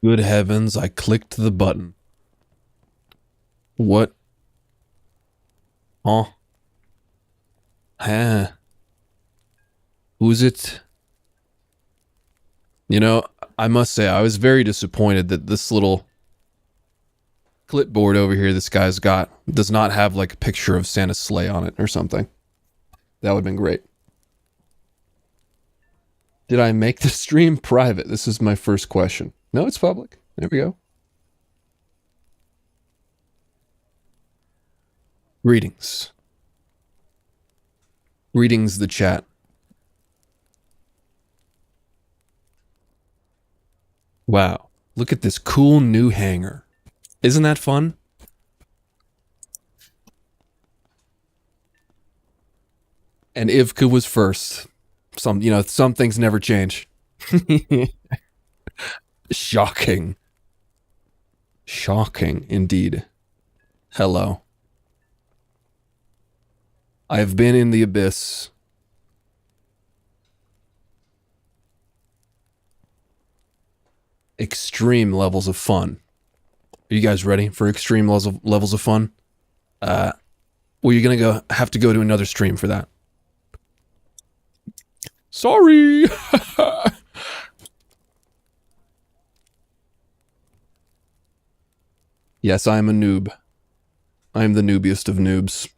Good heavens, I clicked the button. What? Huh? Huh? Who's it? You know, I must say, I was very disappointed that this little clipboard over here this guy's got does not have like a picture of Santa's sleigh on it or something. That would have been great. Did I make the stream private? This is my first question. No, it's public. There we go. Greetings. Greetings, the chat. Wow. Look at this cool new hanger. Isn't that fun? And Ivka was first. Some things never change. Shocking. Shocking, indeed. Hello. I have been in the abyss. Extreme levels of fun. Are you guys ready for extreme levels of fun? Well, you're gonna have to go to another stream for that. Sorry. Yes, I am a noob. I am the noobiest of noobs.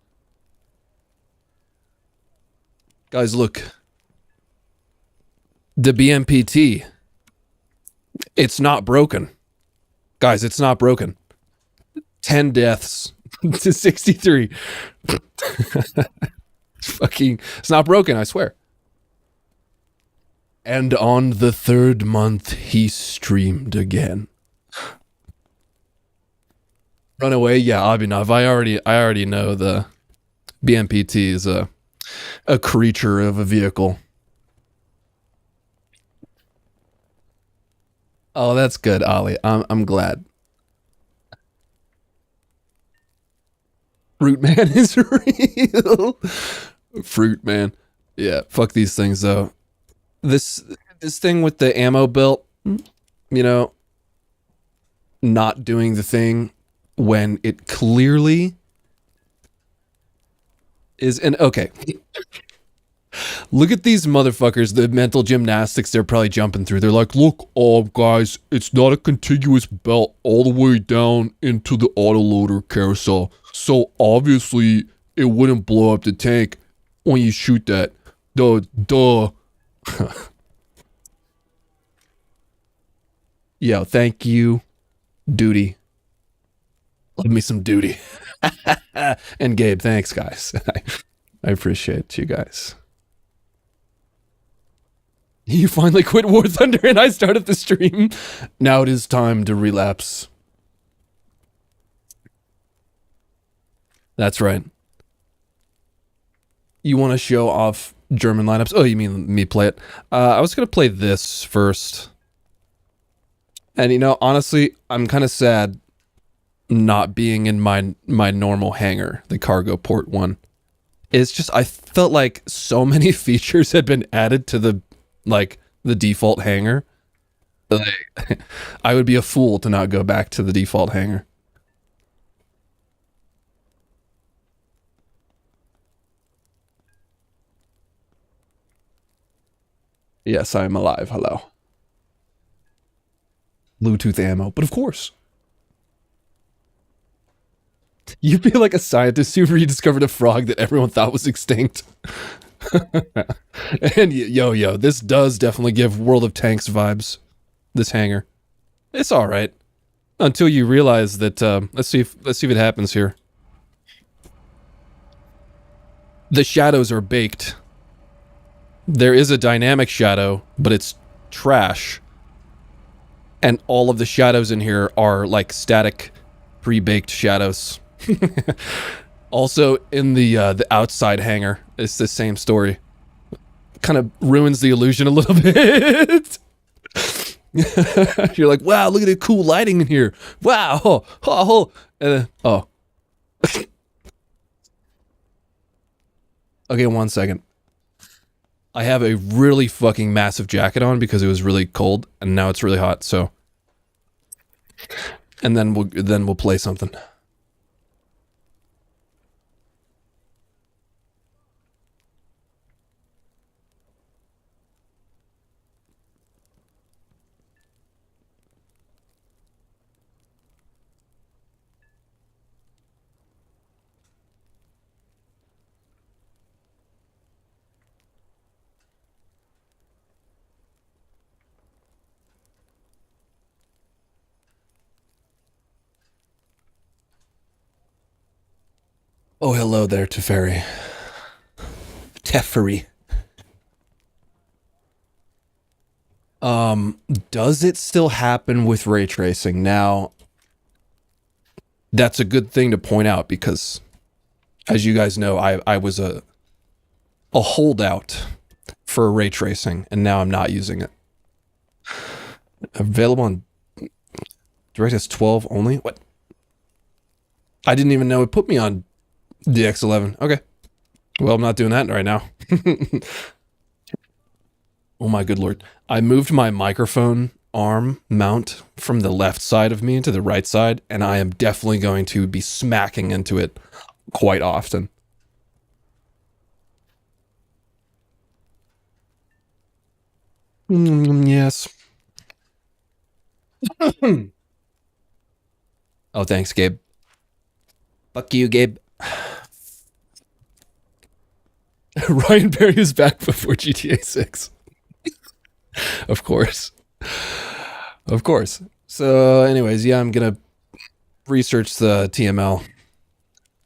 Guys, look. The BMPT. It's not broken. Guys, it's not broken. 10 deaths to 63. It's not broken, I swear. And on the 3rd month, he streamed again. Run away? Yeah, Abhinav. I already know the BMPT is a creature of a vehicle. Oh, that's good, Ollie. I'm glad. Fruit Man is real. Fruit Man. Yeah, fuck these things though. This thing with the ammo belt, you know, not doing the thing when it clearly is an okay. Look at these motherfuckers, the mental gymnastics they're probably jumping through. They're like, look, guys, it's not a contiguous belt all the way down into the autoloader carousel. So obviously it wouldn't blow up the tank when you shoot that. Duh. Yo, thank you, Duty. Love me some Duty. And Gabe, thanks, guys. I appreciate you guys. You finally quit War Thunder and I started the stream. Now it is time to relapse. That's right. You want to show off German lineups? Oh, you mean me play it? I was going to play this first. And you know, honestly, I'm kind of sad not being in my normal hangar, the cargo port one. It's just, I felt like so many features had been added to the default hangar. Like, I would be a fool to not go back to the default hangar. Yes, I am alive. Hello. Bluetooth ammo, but of course. You'd be like a scientist who rediscovered a frog that everyone thought was extinct. And yo, this does definitely give World of Tanks vibes. This hangar. It's all right until you realize that. Let's see if it happens here. The shadows are baked. There is a dynamic shadow, but it's trash. And all of the shadows in here are like static, pre-baked shadows. Also, in the outside hangar, it's the same story. Kind of ruins the illusion a little bit. You're like, wow, look at the cool lighting in here. Wow, oh. Okay, 1 second. I have a really fucking massive jacket on because it was really cold, and now it's really hot, so and then we'll play something. Oh, hello there, Teferi. Teferi. Does it still happen with ray tracing? Now, that's a good thing to point out because, as you guys know, I was a holdout for ray tracing, and now I'm not using it. Available on DirectX 12 only? What? I didn't even know it put me on DX11. Okay. Well, I'm not doing that right now. Oh my good lord. I moved my microphone arm mount from the left side of me to the right side, and I am definitely going to be smacking into it quite often. Yes. Oh, thanks, Gabe. Fuck you, Gabe. ryanberry is back before GTA 6. Of course. Of course. So, anyways, yeah, I'm gonna research the TML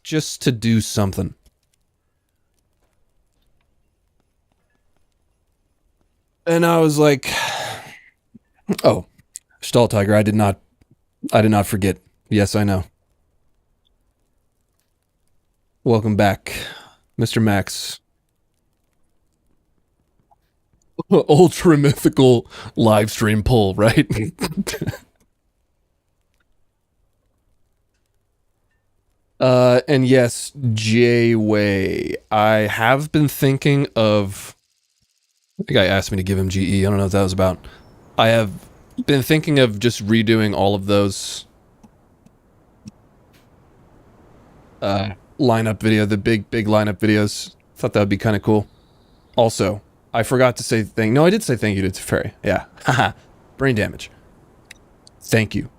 just to do something. And I was like, oh, Stall Tiger, I did not forget. Yes, I know. Welcome back, Mr. Max. Ultra mythical live stream pull, right? And yes, J-Way. I have been thinking of... The guy asked me to give him GE. I don't know what that was about. I have been thinking of just redoing all of those lineup video, the big lineup videos. Thought that would be kind of cool. Also, I forgot to say no, I did say thank you to Teferi. Yeah. Haha. Brain damage. Thank you,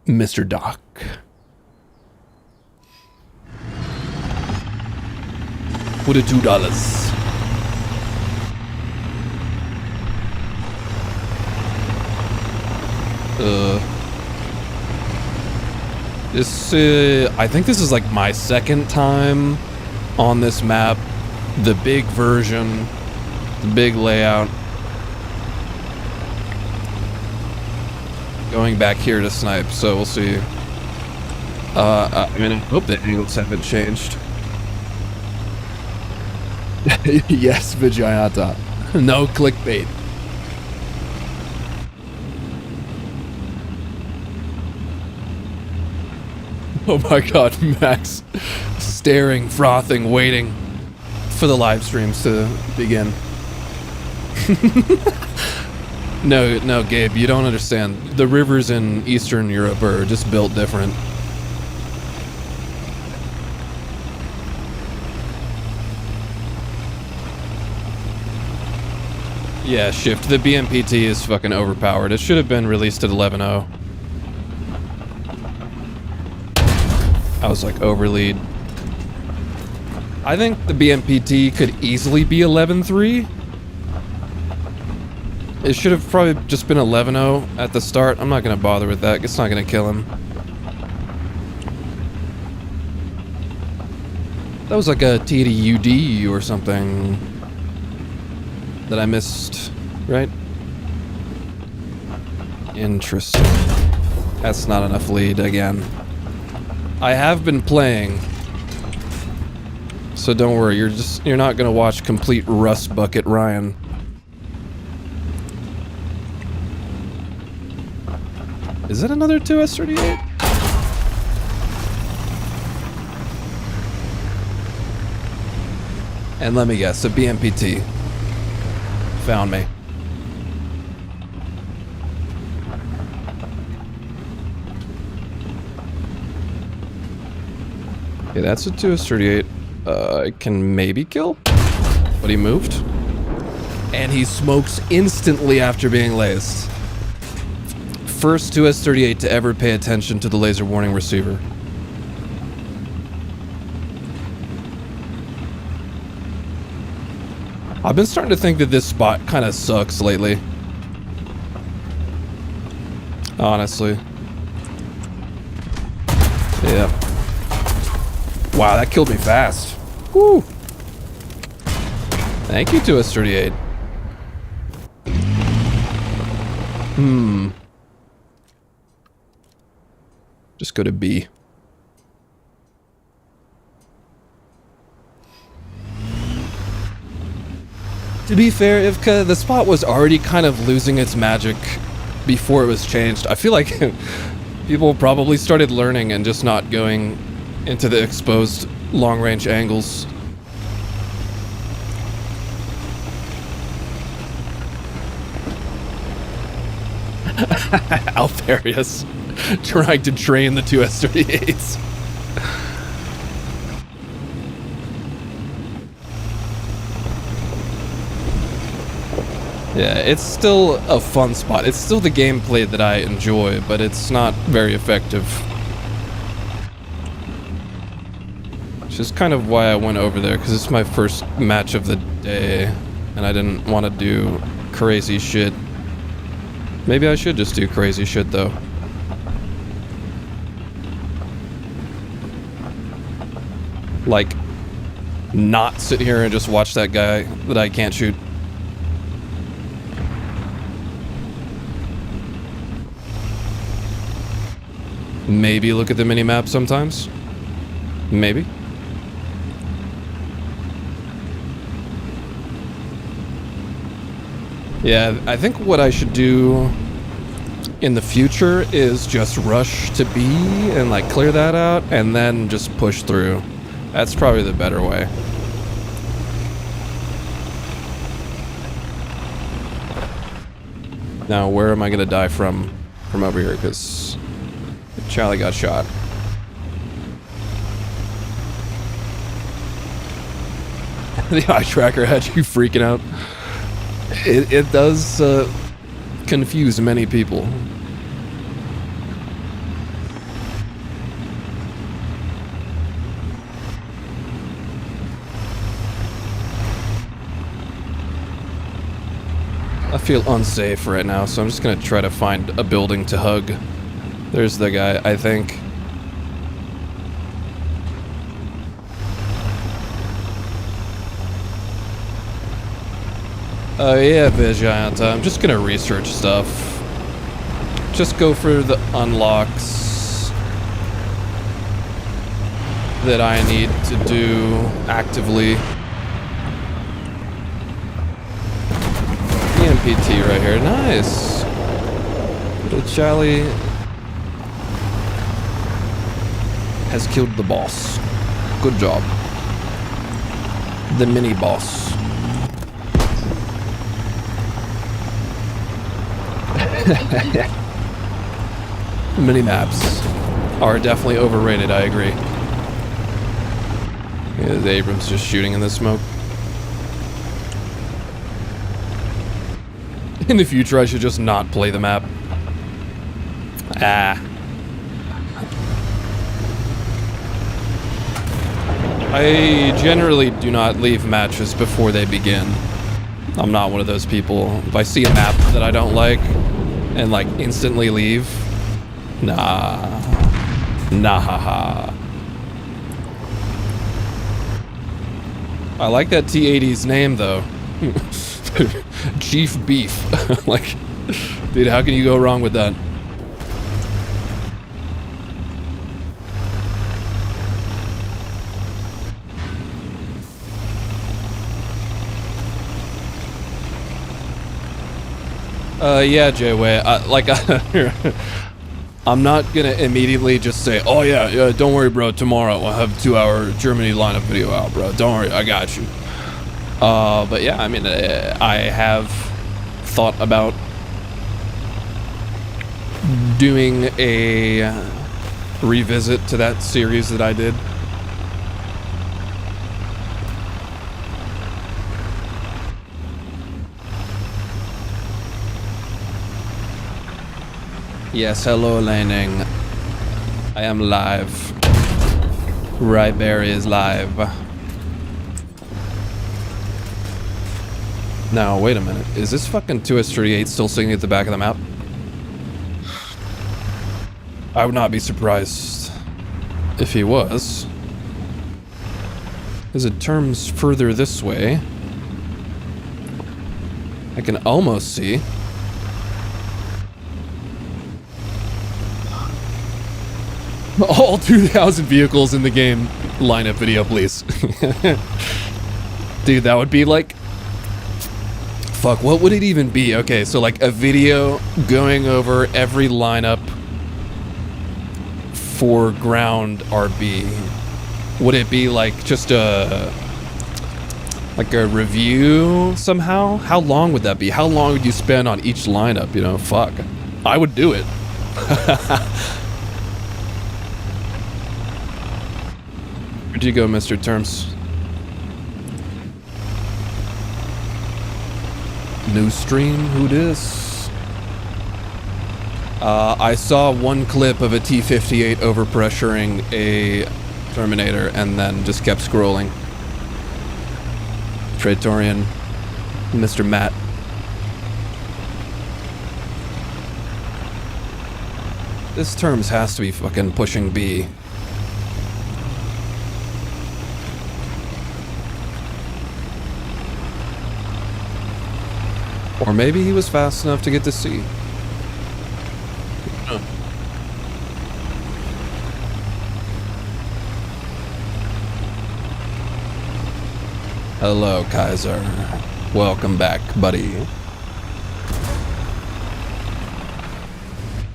Mr. Doc. For the $2. This I think this is like my second time on this map. The big version, the big layout. Going back here to snipe, so we'll see. I mean, I hope the angles haven't changed. Yes, Vijayata. No clickbait. Oh my god, Max. Staring, frothing, waiting for the live streams to begin. No, Gabe, you don't understand. The rivers in Eastern Europe are just built different. Yeah, shift. The BMPT is fucking overpowered. It should have been released at 11.0. I was like, overlead. I think the BMPT could easily be 11.3. It should have probably just been 11.0 at the start. I'm not gonna bother with that. It's not gonna kill him. That was like a TDUD or something that I missed, right? Interesting. That's not enough lead again. I have been playing, so don't worry. You're not gonna watch complete Rust Bucket Ryan. Is it another 2S38? And let me guess, the BMPT found me. Okay, that's a 2S38. I can maybe kill, but he moved. And he smokes instantly after being laced. First 2S38 to ever pay attention to the laser warning receiver. I've been starting to think that this spot kind of sucks lately. Honestly. Yeah. Wow, that killed me fast. Woo! Thank you, 2S38. Just go to B. To be fair, Ivka, the spot was already kind of losing its magic before it was changed. I feel like people probably started learning and just not going into the exposed long-range angles. Alfarius trying to train the 2S38s. Yeah, it's still a fun spot. It's still the gameplay that I enjoy, but it's not very effective. Which is kind of why I went over there, because it's my first match of the day, and I didn't want to do crazy shit. Maybe I should just do crazy shit, though. Like, not sit here and just watch that guy that I can't shoot. Maybe look at the mini-map sometimes. Maybe. Yeah, I think what I should do in the future is just rush to B and like clear that out and then just push through. That's probably the better way. Now, where am I gonna die from over here? Because Charlie got shot. The eye tracker had you freaking out. It does confuse many people. I feel unsafe right now, so I'm just gonna try to find a building to hug. There's the guy, I think. Yeah, Vigiant, I'm just gonna research stuff. Just go for the unlocks that I need to do actively. EMPT right here, nice. The Charlie has killed the boss. Good job. The mini boss. Mini maps are definitely overrated, I agree. Yeah, the Abrams just shooting in the smoke. In the future, I should just not play the map. Ah. I generally do not leave matches before they begin. I'm not one of those people. If I see a map that I don't like and like instantly leave, nah. Nah. I like that T80's name though. Chief Beef. Like, dude, how can you go wrong with that? Yeah, Jay-Way, I'm not gonna immediately just say, oh yeah, don't worry, bro, tomorrow I'll have a 2-hour Germany lineup video out, bro, don't worry, I got you. But yeah, I mean, I have thought about doing a revisit to that series that I did Yes, hello, Laning. I am live. Ryanberry is live. Now, wait a minute. Is this fucking 2S38 still sitting at the back of the map? I would not be surprised if he was. As it turns further this way, I can almost see. All 2,000 vehicles in the game. Lineup video, please. Dude, that would be like... Fuck, what would it even be? Okay, so like a video going over every lineup for ground RB. Would it be like just a... like a review somehow? How long would that be? How long would you spend on each lineup, you know? Fuck. I would do it. Where'd you go, Mr. Terms? New stream? Who dis? I saw one clip of a T-58 overpressuring a Terminator and then just kept scrolling. Praetorian, Mr. Matt. This Terms has to be fucking pushing B. Or maybe he was fast enough to get to C. Hello, Kaiser. Welcome back, buddy.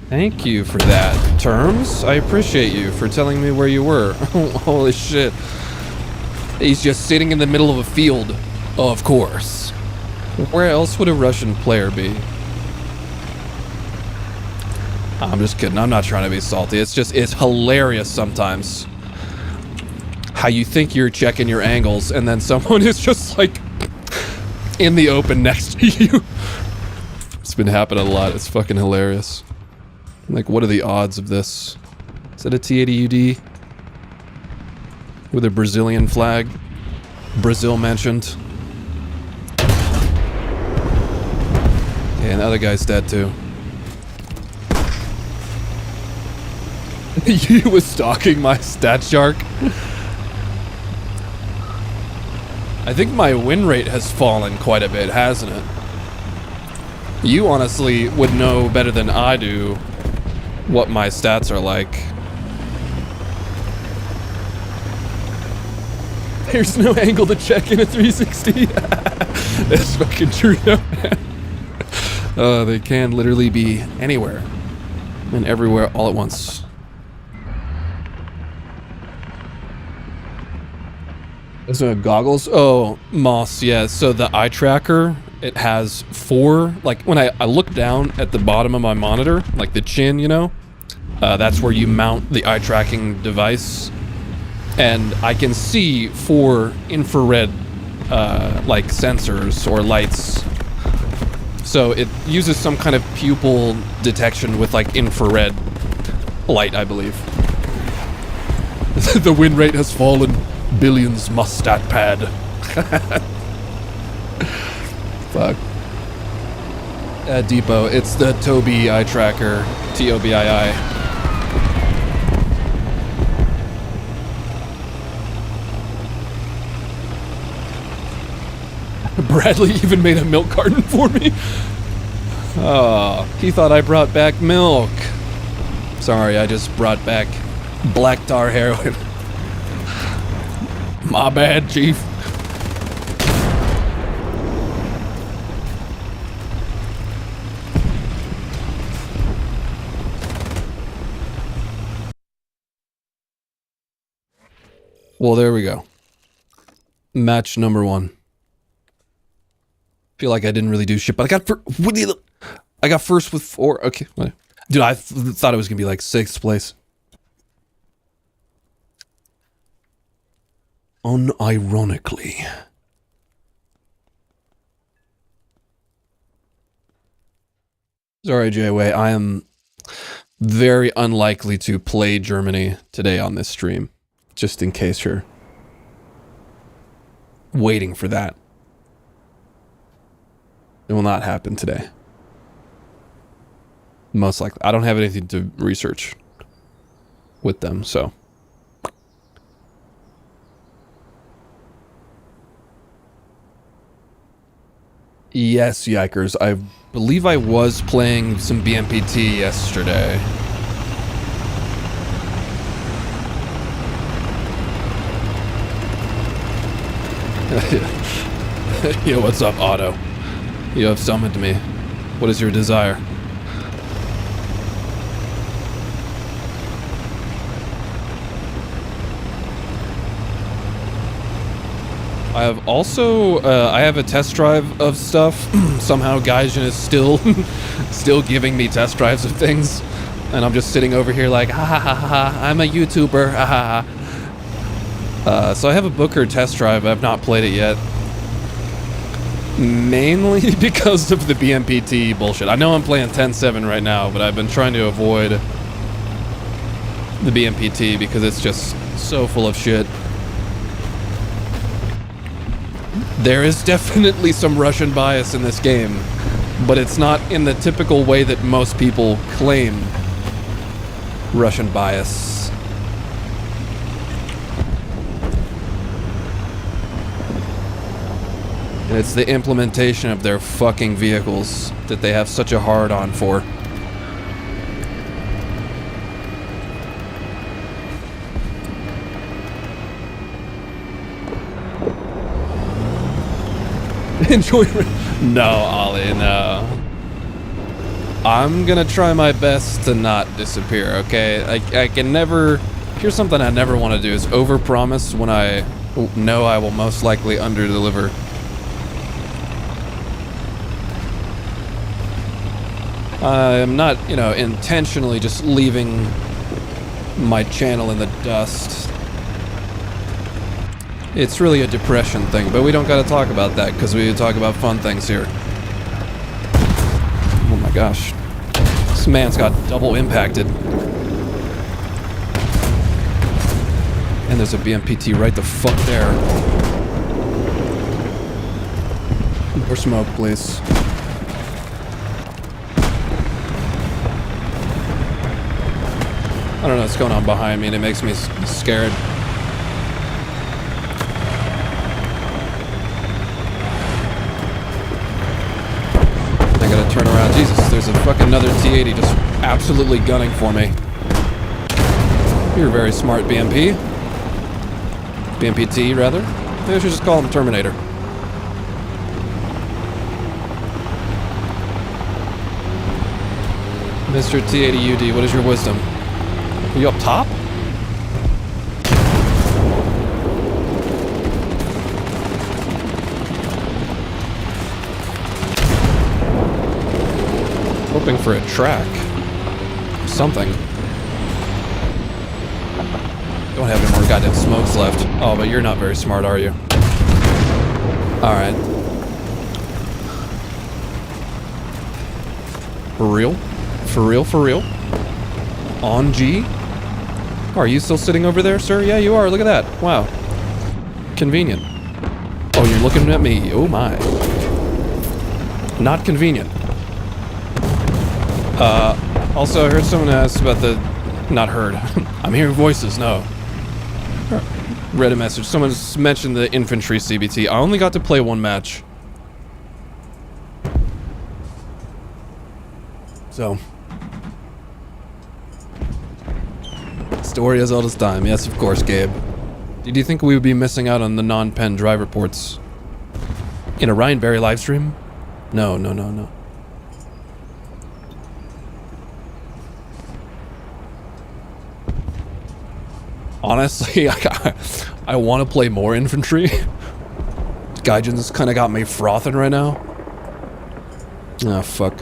Thank you for that, Terms. I appreciate you for telling me where you were. Holy shit. He's just sitting in the middle of a field. Of course. Where else would a Russian player be? I'm just kidding. I'm not trying to be salty. It's hilarious sometimes. How you think you're checking your angles and then someone is just like in the open next to you. It's been happening a lot. It's fucking hilarious. Like, what are the odds of this? Is that a T-80UD? With a Brazilian flag? Brazil mentioned. Okay, and the other guy's dead too. You was stalking my stat shark? I think my win rate has fallen quite a bit, hasn't it? You honestly would know better than I do what my stats are like. There's no angle to check in a 360. That's fucking true though, man. They can literally be anywhere and everywhere all at once. Those are goggles? Oh, Moss, yeah. So the eye tracker, it has 4, like when I look down at the bottom of my monitor, like the chin, you know, that's where you mount the eye tracking device. And I can see 4 infrared, like sensors or lights. So it uses some kind of pupil detection with like infrared light, I believe. The win rate has fallen. Billions must stat pad. Fuck. Depot, it's the Tobii eye tracker. T-O-B-I-I. Bradley even made a milk carton for me. Oh, he thought I brought back milk. Sorry, I just brought back black tar heroin. My bad, Chief. Well, there we go. Match number 1. Feel like I didn't really do shit, but I got first with 4. Okay, dude, I thought it was gonna be like 6th place. Unironically. Sorry, J-Way, I am very unlikely to play Germany today on this stream, just in case you're waiting for that. It will not happen today. Most likely. I don't have anything to research with them, so. Yes, Yikers. I believe I was playing some BMPT yesterday. Yo, what's up, Otto? You have summoned me. What is your desire? I have also, I have a test drive of stuff. Somehow Gaijin is still giving me test drives of things. And I'm just sitting over here like, ha ha ha ha, I'm a YouTuber, ha ha ha. So I have a Booker test drive, I've not played it yet. Mainly because of the BMPT bullshit. I know I'm playing 10.7 right now, but I've been trying to avoid the BMPT because it's just so full of shit. There is definitely some Russian bias in this game, but it's not in the typical way that most people claim Russian bias. It's the implementation of their fucking vehicles that they have such a hard-on for. Enjoy. No, Ollie, no. I'm gonna try my best to not disappear, okay? I can never... Here's something I never want to do, is overpromise when I know I will most likely underdeliver. I'm not, you know, intentionally just leaving my channel in the dust. It's really a depression thing, but we don't gotta talk about that because we talk about fun things here. Oh my gosh. This man's got double impacted. And there's a BMPT right the fuck there. More smoke, please. I don't know what's going on behind me and it makes me scared. I gotta turn around. Jesus, there's a fucking another T-80 just absolutely gunning for me. You're very smart, BMP. BMPT, rather. Maybe I should just call him Terminator. Mr. T-80UD, what is your wisdom? Are you up top? Hoping for a track. Something. Don't have any more goddamn smokes left. Oh, but you're not very smart, are you? Alright. For real? For real, for real? On G? Oh, are you still sitting over there, sir? Yeah, you are. Look at that. Wow. Convenient. Oh, you're looking at me. Oh, my. Not convenient. Also, I heard someone ask about the... Not heard. I'm hearing voices, no. Read a message. Someone's mentioned the infantry CBT. I only got to play one match. So... Story as old as time. Yes, of course, Gabe. Did you think we would be missing out on the non-pen drive reports in a ryanberry livestream? No, no, no, no. Honestly, I want to play more infantry. Gaijin's kind of got me frothing right now. Oh, fuck.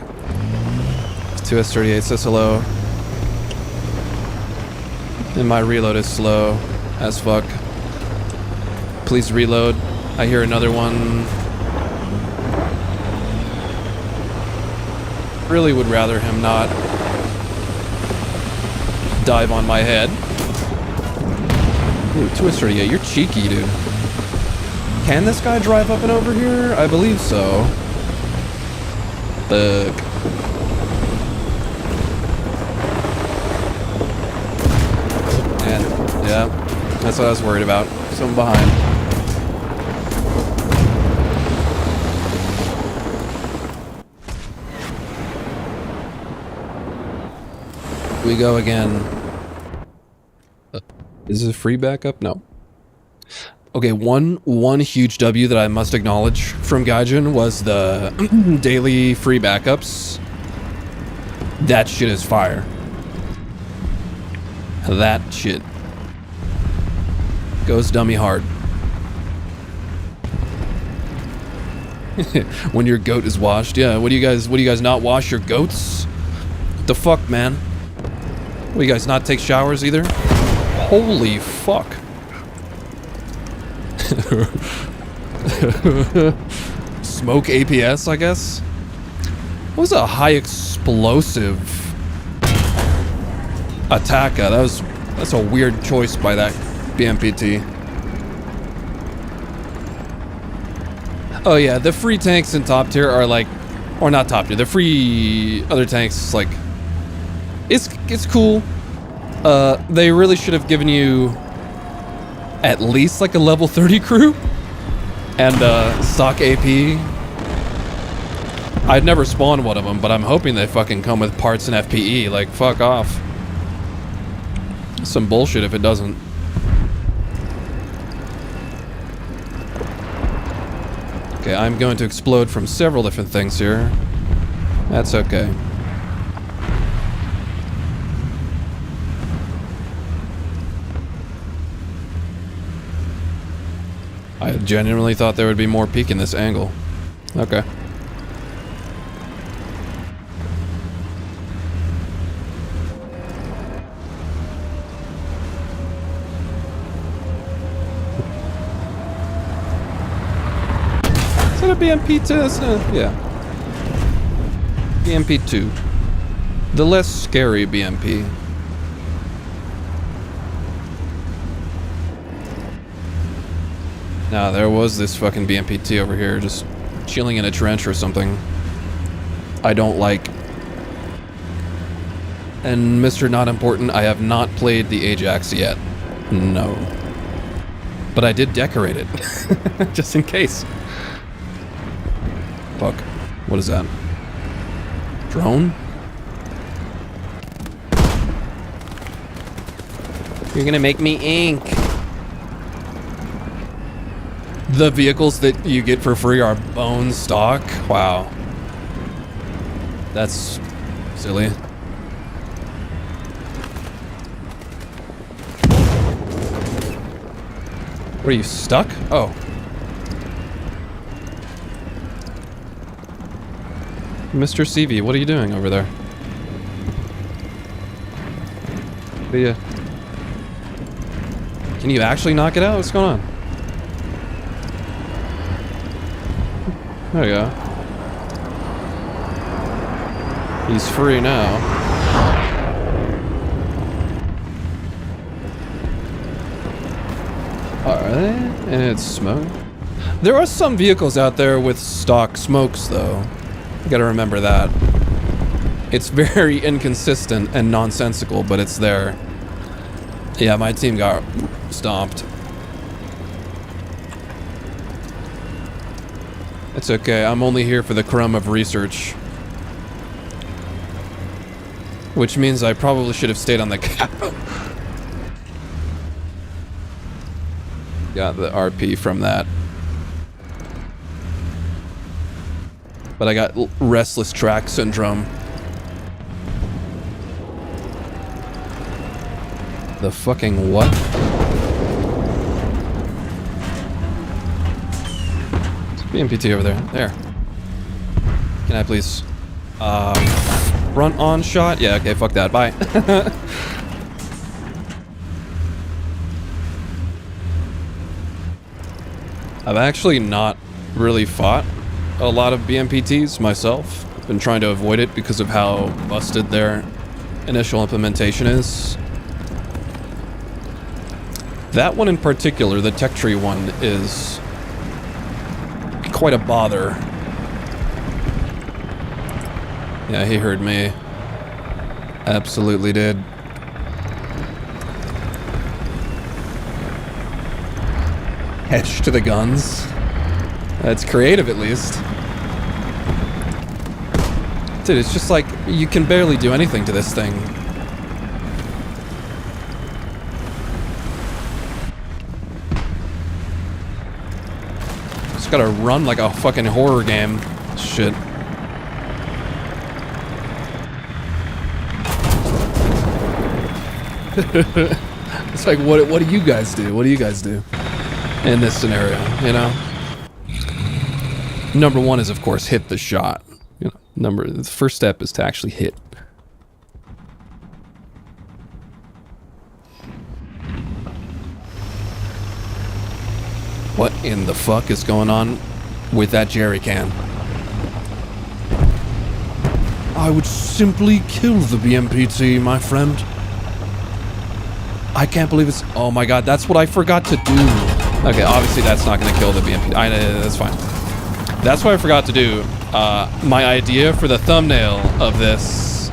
2S38 says hello. And my reload is slow as fuck. Please reload. I hear another one. Really would rather him not. dive on my head. Ooh, Twister, yeah, you're cheeky, dude. Can this guy drive up and over here? I believe so. Ugh. And, yeah, that's what I was worried about. Someone behind. We go again. Is this a free backup? No. Okay, one huge W that I must acknowledge from Gaijin was the daily free backups. That shit is fire. That shit goes dummy hard. When your goat is washed, yeah. What do you guys not wash your goats? What the fuck, man? What, you guys not take showers either? Holy fuck. Smoke APS, I guess? What was a high explosive Attacker? That's a weird choice by that BMPT. Oh yeah, the free tanks in top tier are like, or not top tier, the free other tanks, like, it's cool. They really should have given you at least like a level 30 crew and stock AP. I'd never spawned one of them, but I'm hoping they fucking come with parts and FPE. Like, fuck off. Some bullshit if it doesn't. Okay, I'm going to explode from several different things here. That's okay. I genuinely thought there would be more peek in this angle. Okay. Is that a BMP2? Yeah. BMP2. The less scary BMP. Nah, there was this fucking BMPT over here just chilling in a trench or something. I don't like. And Mr. Not Important, I have not played the Ajax yet. No. But I did decorate it. Just in case. Fuck. What is that? Drone? You're gonna make me ink. The vehicles that you get for free are bone stock? Wow. That's silly. What, are you stuck? Oh. Mr. CV, what are you doing over there? What are you... Can you actually knock it out? What's going on? There you go. He's free now. Alright, and it's smoke. There are some vehicles out there with stock smokes, though. You gotta remember that. It's very inconsistent and nonsensical, but it's there. Yeah, my team got stomped. It's okay, I'm only here for the crumb of research. Which means I probably should have stayed on the cap. Got the RP from that. But I got restless track syndrome. The fucking what? BMPT over there. There. Can I please... front on shot? Yeah, okay, fuck that. Bye. I've actually not really fought a lot of BMPTs myself. Been trying to avoid it because of how busted their initial implementation is. That one in particular, the tech tree one, is quite a bother. Yeah, he heard me. Absolutely did. Hedge to the guns. That's creative, at least. Dude, it's just like, you can barely do anything to this thing. Just gotta run like a fucking horror game. Shit. It's like, what do you guys do? What do you guys do in this scenario, you know? Number one is, of course, hit the shot. You know, the first step is to actually hit. What in the fuck is going on with that jerry can? I would simply kill the BMPT, my friend. I can't believe it's... Oh my god, that's what I forgot to do. Okay, obviously that's not going to kill the BMPT. That's fine. That's what I forgot to do. My idea for the thumbnail of this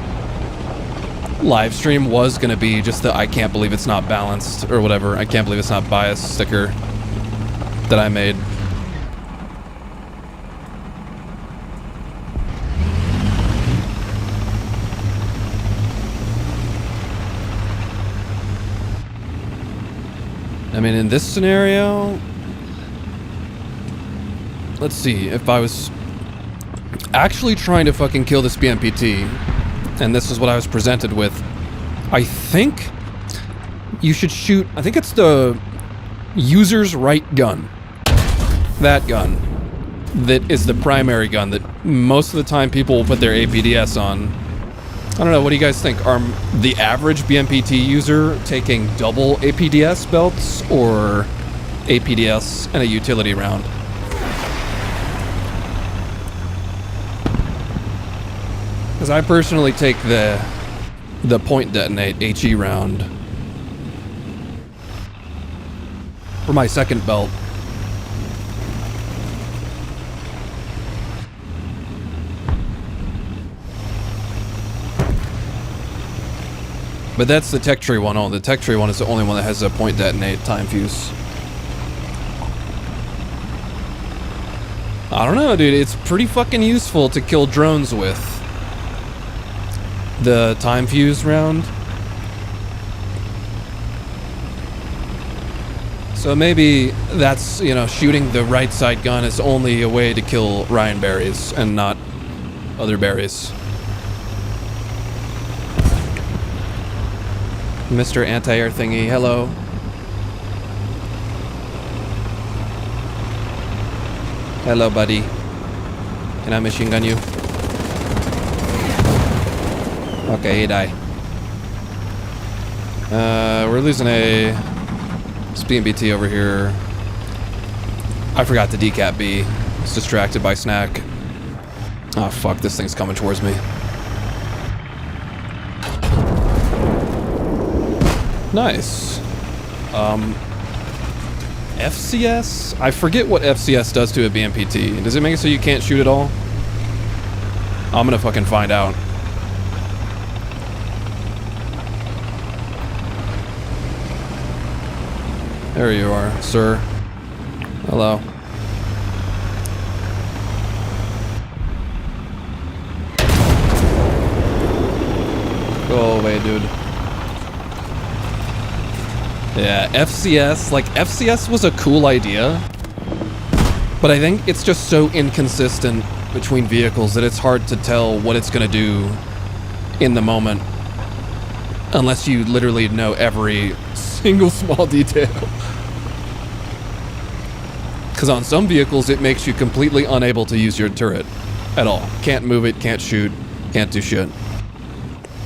live stream was going to be just the I can't believe it's not balanced or whatever. I can't believe it's not biased sticker that I made. I mean, in this scenario, let's see, if I was actually trying to fucking kill this BMPT, and this is what I was presented with, I think you should shoot, I think it's the user's right gun. That gun. That is the primary gun that most of the time people will put their APDS on. I don't know, what do you guys think? Are the average BMPT user taking double APDS belts or APDS and a utility round? Because I personally take the point detonate HE round for my second belt. But that's the tech tree one. Oh, the tech tree one is the only one that has a point detonate time fuse. I don't know, dude. It's pretty fucking useful to kill drones with the time fuse round. So maybe that's, you know, shooting the right side gun is only a way to kill ryanberries and not other berries. Mr. Anti-Air Thingy, hello. Hello, buddy. Can I machine gun you? Okay, he died. We're losing a BMPT over here. I forgot to decap B. I was distracted by snack. Oh fuck, this thing's coming towards me. Nice. FCS? I forget what FCS does to a BMPT. Does it make it so you can't shoot at all? I'm gonna fucking find out. There you are, sir. Hello. Go away, dude. Yeah, FCS, like, FCS was a cool idea, but I think it's just so inconsistent between vehicles that it's hard to tell what it's gonna do in the moment, unless you literally know every single small detail. Because on some vehicles, it makes you completely unable to use your turret at all. Can't move it, can't shoot, can't do shit.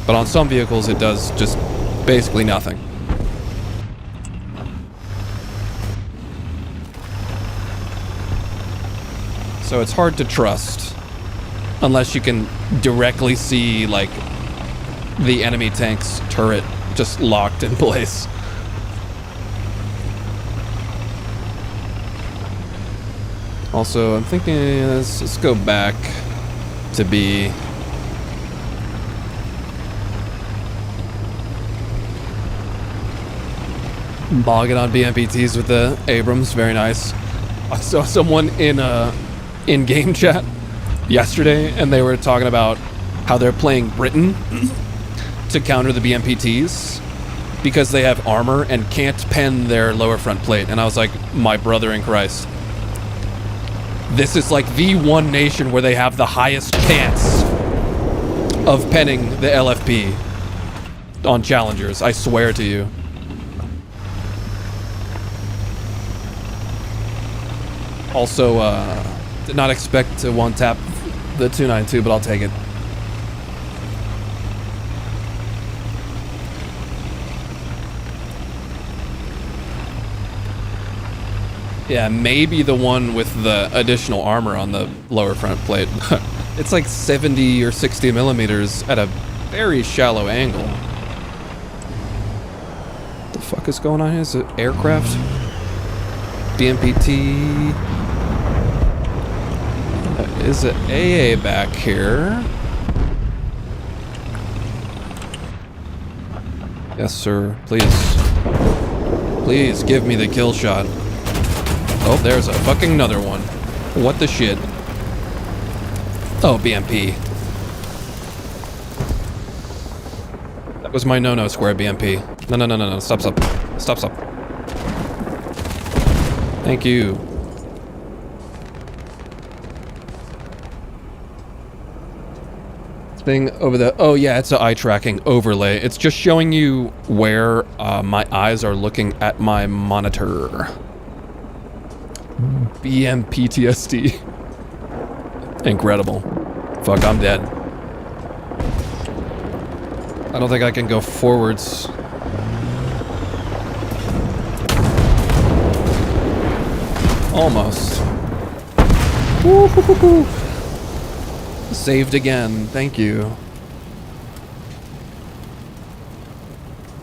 But on some vehicles, it does just basically nothing. So it's hard to trust unless you can directly see, like, the enemy tank's turret just locked in place. Also, I'm thinking, let's go back to B. Bogging on BMPTs with the Abrams, very nice. I saw someone in game chat yesterday, and they were talking about how they're playing Britain to counter the BMPTs because they have armor and can't pen their lower front plate. And I was like, my brother in Christ. This is like the one nation where they have the highest chance of penning the LFP on challengers. I swear to you. Also, did not expect to one-tap the 292, but I'll take it. Yeah, maybe the one with the additional armor on the lower front plate. It's like 70 or 60 millimeters at a very shallow angle. What the fuck is going on here? Is it aircraft? BMPT. Is it AA back here? Yes, sir. Please. Please give me the kill shot. Oh, there's a fucking another one. What the shit? Oh, BMP. That was my no-no square BMP. No. Stop. Thank you. Thing over the... Oh, yeah, it's an eye tracking overlay. It's just showing you where my eyes are looking at my monitor. BMPTSD. Incredible. Fuck, I'm dead. I don't think I can go forwards. Almost. Woo-hoo-hoo-hoo. Saved again. Thank you.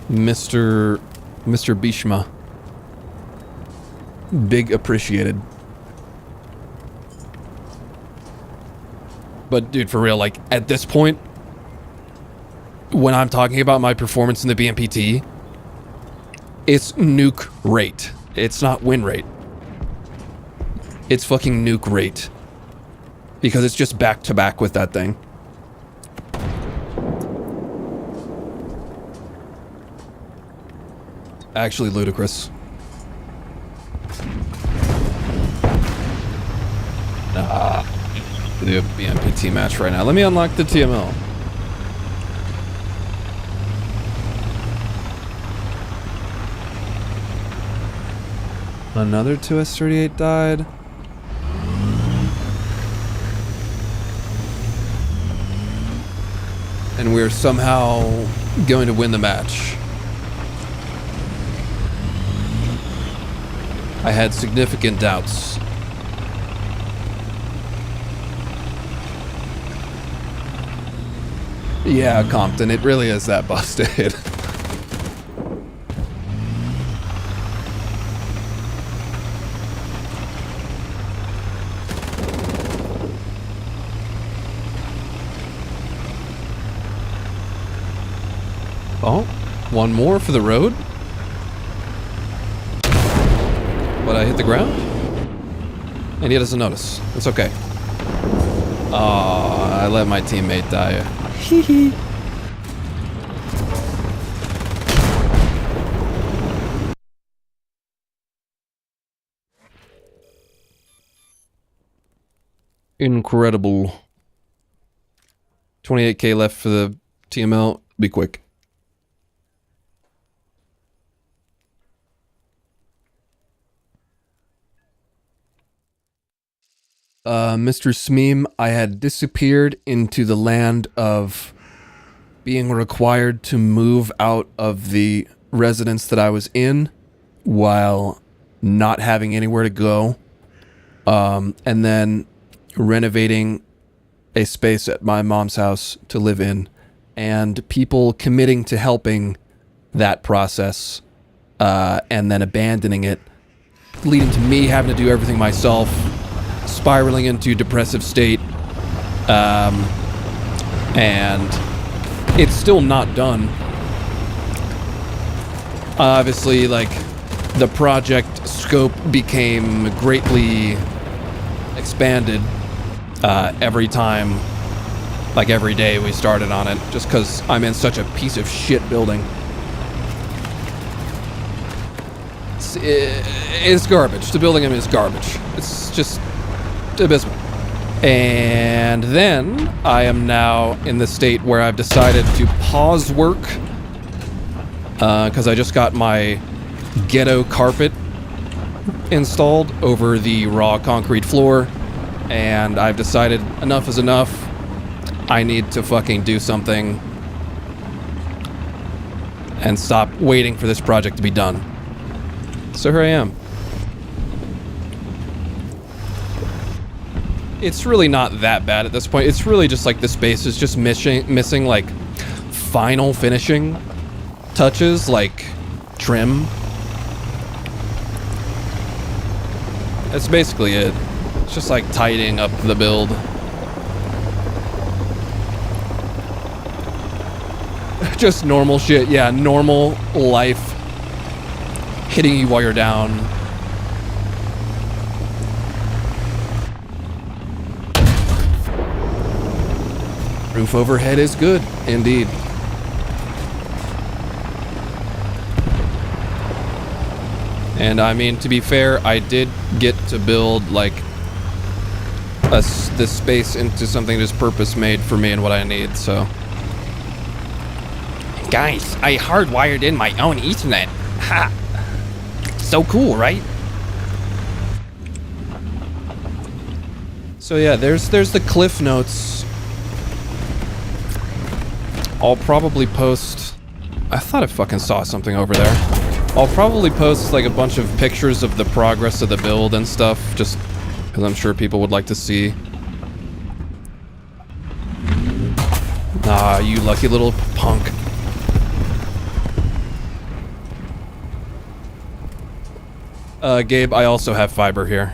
Mr. Bishma. Big appreciated. But dude, for real, like at this point, when I'm talking about my performance in the BMPT, it's nuke rate. It's not win rate. It's fucking nuke rate. Because it's just back to back with that thing. Actually ludicrous. The BMPT match right now. Let me unlock the TML. Another 2S38 died. And we're somehow going to win the match. I had significant doubts. Yeah, Compton, it really is that busted. Oh, one more for the road. But I hit the ground? And he doesn't notice. It's okay. Oh, I let my teammate die. Hee. Incredible. 28k left for the TML. Be quick. Mr. Smeem, I had disappeared into the land of being required to move out of the residence that I was in while not having anywhere to go. And then renovating a space at my mom's house to live in, and people committing to helping that process, and then abandoning it, leading to me having to do everything myself. spiraling into depressive state. And it's still not done. Obviously, like, the project scope became greatly expanded every time, like every day we started on it, just because I'm in such a piece of shit building. It's garbage. The building is garbage. It's just abysmal. And then I am now in the state where I've decided to pause work because I just got my ghetto carpet installed over the raw concrete floor, and I've decided enough is enough. I need to fucking do something and stop waiting for this project to be done. So here I am. It's really not that bad at this point. It's really just like the space is just missing like final finishing touches, like trim. That's basically it. It's just like tidying up the build. Just normal shit. Yeah, normal life hitting you while you're down. Roof overhead is good, indeed. And I mean, to be fair, I did get to build like this space into something that's purpose-made for me and what I need, so. Guys, I hardwired in my own Ethernet. Ha! So cool, right? So yeah, there's the cliff notes. I'll probably post... I thought I fucking saw something over there. I'll probably post like a bunch of pictures of the progress of the build and stuff, just because I'm sure people would like to see. Ah, you lucky little punk. Gabe, I also have fiber here.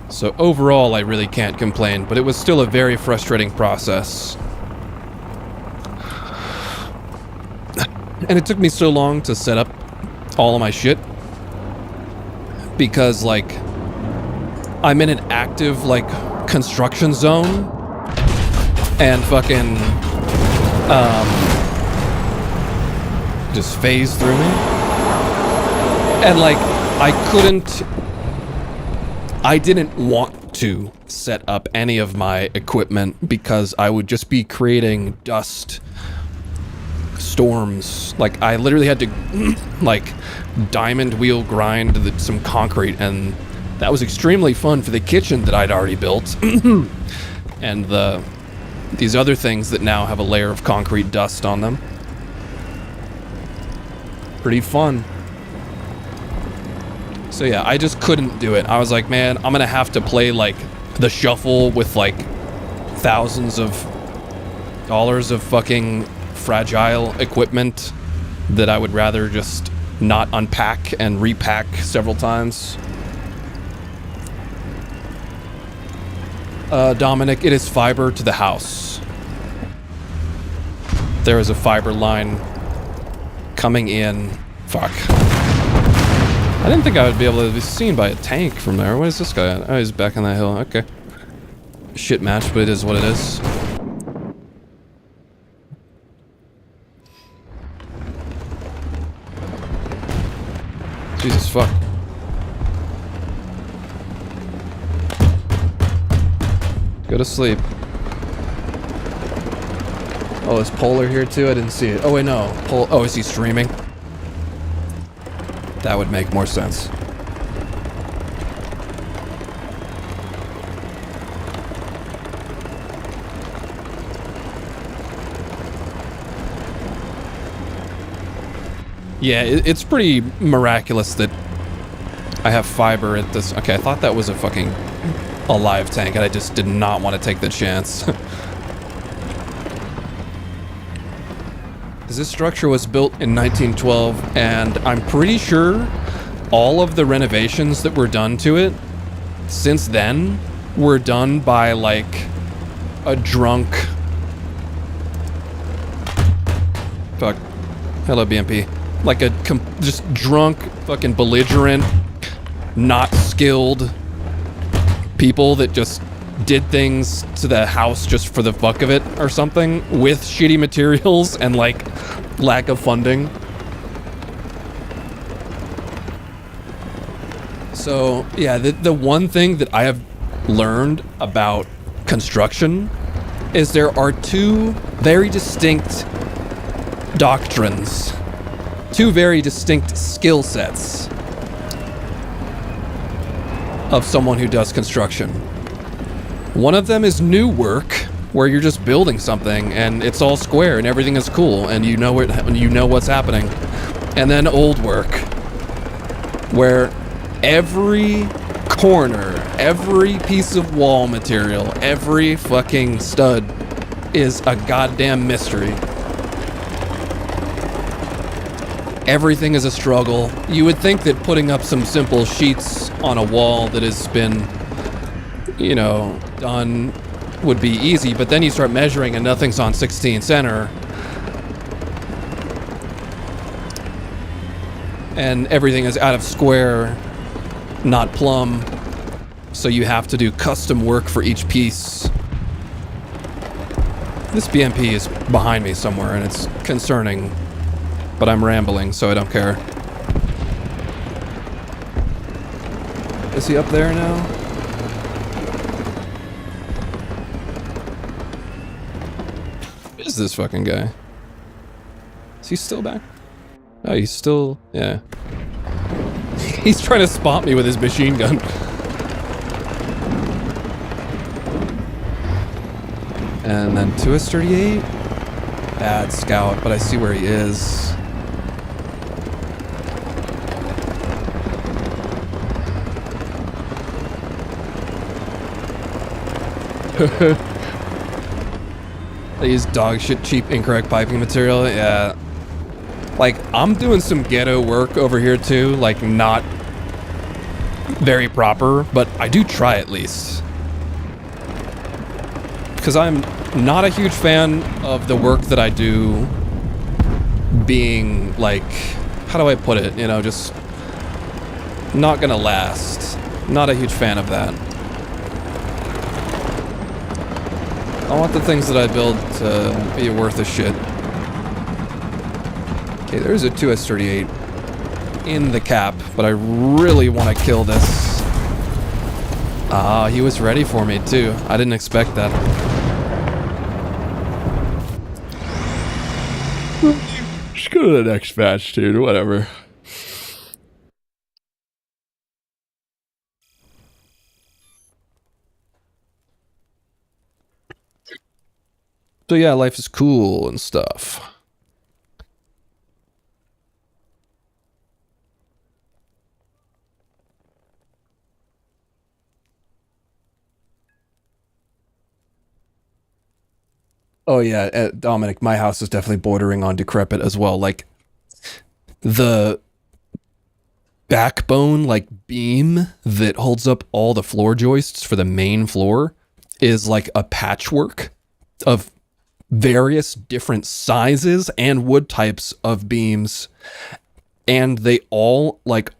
So overall, I really can't complain, but it was still a very frustrating process. And it took me so long to set up all of my shit because, like, I'm in an active, like, construction zone and fucking, just phased through me. And, like, I didn't want to set up any of my equipment because I would just be creating dust storms. Like, I literally had to, like, diamond wheel grind some concrete, and that was extremely fun for the kitchen that I'd already built. And these other things that now have a layer of concrete dust on them. Pretty fun. So yeah, I just couldn't do it. I was like, man, I'm gonna have to play like the shuffle with like thousands of dollars of fucking fragile equipment that I would rather just not unpack and repack several times. Dominic, it is fiber to the house. There is a fiber line coming in. Fuck. I didn't think I would be able to be seen by a tank from there. What is this guy at? Oh, he's back on that hill. Okay. Shit match, but it is what it is. Jesus fuck. Go to sleep. Oh, is Polar here too? I didn't see it. Oh wait, no. Oh, is he streaming? That would make more sense. Yeah, it's pretty miraculous that I have fiber at this. Okay, I thought that was a fucking alive tank, and I just did not want to take the chance. This structure was built in 1912, and I'm pretty sure all of the renovations that were done to it since then were done by like a drunk. Fuck. Hello, BMP. Like a just drunk, fucking belligerent, not skilled people that just did things to the house just for the fuck of it or something with shitty materials and like lack of funding. So yeah, the one thing that I have learned about construction is there are two very distinct doctrines, two very distinct skill sets of someone who does construction. One of them is new work, where you're just building something and it's all square and everything is cool and you know what's happening. And then old work, where every corner, every piece of wall material, every fucking stud is a goddamn mystery. Everything is a struggle. You would think that putting up some simple sheets on a wall that has been, you know, done would be easy, but then you start measuring and nothing's on 16 center. And everything is out of square, not plumb. So you have to do custom work for each piece. This BMP is behind me somewhere and it's concerning, but I'm rambling, so I don't care. Is he up there now? Who is this fucking guy? Is he still back? Oh, he's still... yeah. He's trying to spot me with his machine gun. And then 2S38? Bad scout, but I see where he is. They use dog shit, cheap, incorrect piping material. Yeah. Like, I'm doing some ghetto work over here too. Like, not very proper, but I do try at least. Because I'm not a huge fan of the work that I do being, like, how do I put it? You know, just not gonna last. Not a huge fan of that. I want the things that I build to be worth a shit. Okay, there's a 2S38 in the cap, but I really want to kill this. Ah, he was ready for me too. I didn't expect that. Just go to the next match, dude. Whatever. So yeah, life is cool and stuff. Oh yeah, Dominic, my house is definitely bordering on decrepit as well. Like, the backbone, like, beam that holds up all the floor joists for the main floor is like a patchwork of various different sizes and wood types of beams. And they all, like,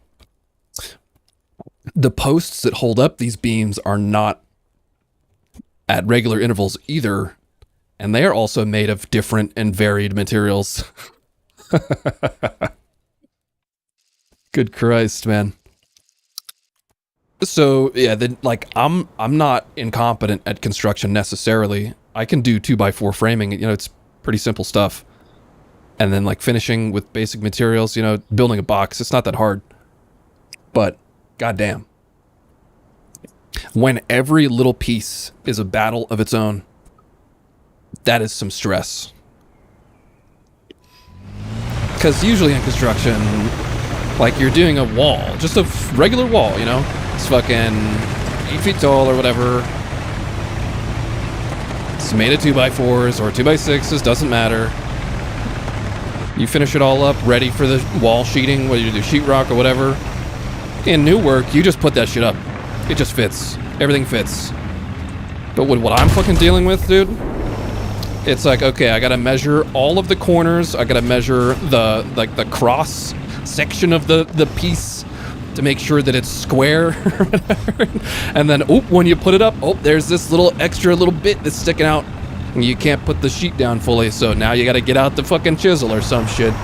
the posts that hold up these beams are not at regular intervals either. And they are also made of different and varied materials. Good Christ, man. So yeah, then, like, I'm not incompetent at construction necessarily. I can do 2x4 framing. You know, it's pretty simple stuff. And then, like, finishing with basic materials. You know, building a box. It's not that hard. But goddamn, when every little piece is a battle of its own, that is some stress. Because usually in construction, like, you're doing a wall, just a regular wall, you know? It's fucking 8 feet tall or whatever. It's made of 2x4s or 2x6s, doesn't matter. You finish it all up, ready for the wall sheeting, whether you do sheetrock or whatever. In new work, you just put that shit up. It just fits. Everything fits. But with what I'm fucking dealing with, dude, it's like, okay, I gotta measure all of the corners. I gotta measure the cross section of the piece to make sure that it's square. And then, oop, when you put it up, oh, there's this little extra little bit that's sticking out. And you can't put the sheet down fully, so now you gotta get out the fucking chisel or some shit.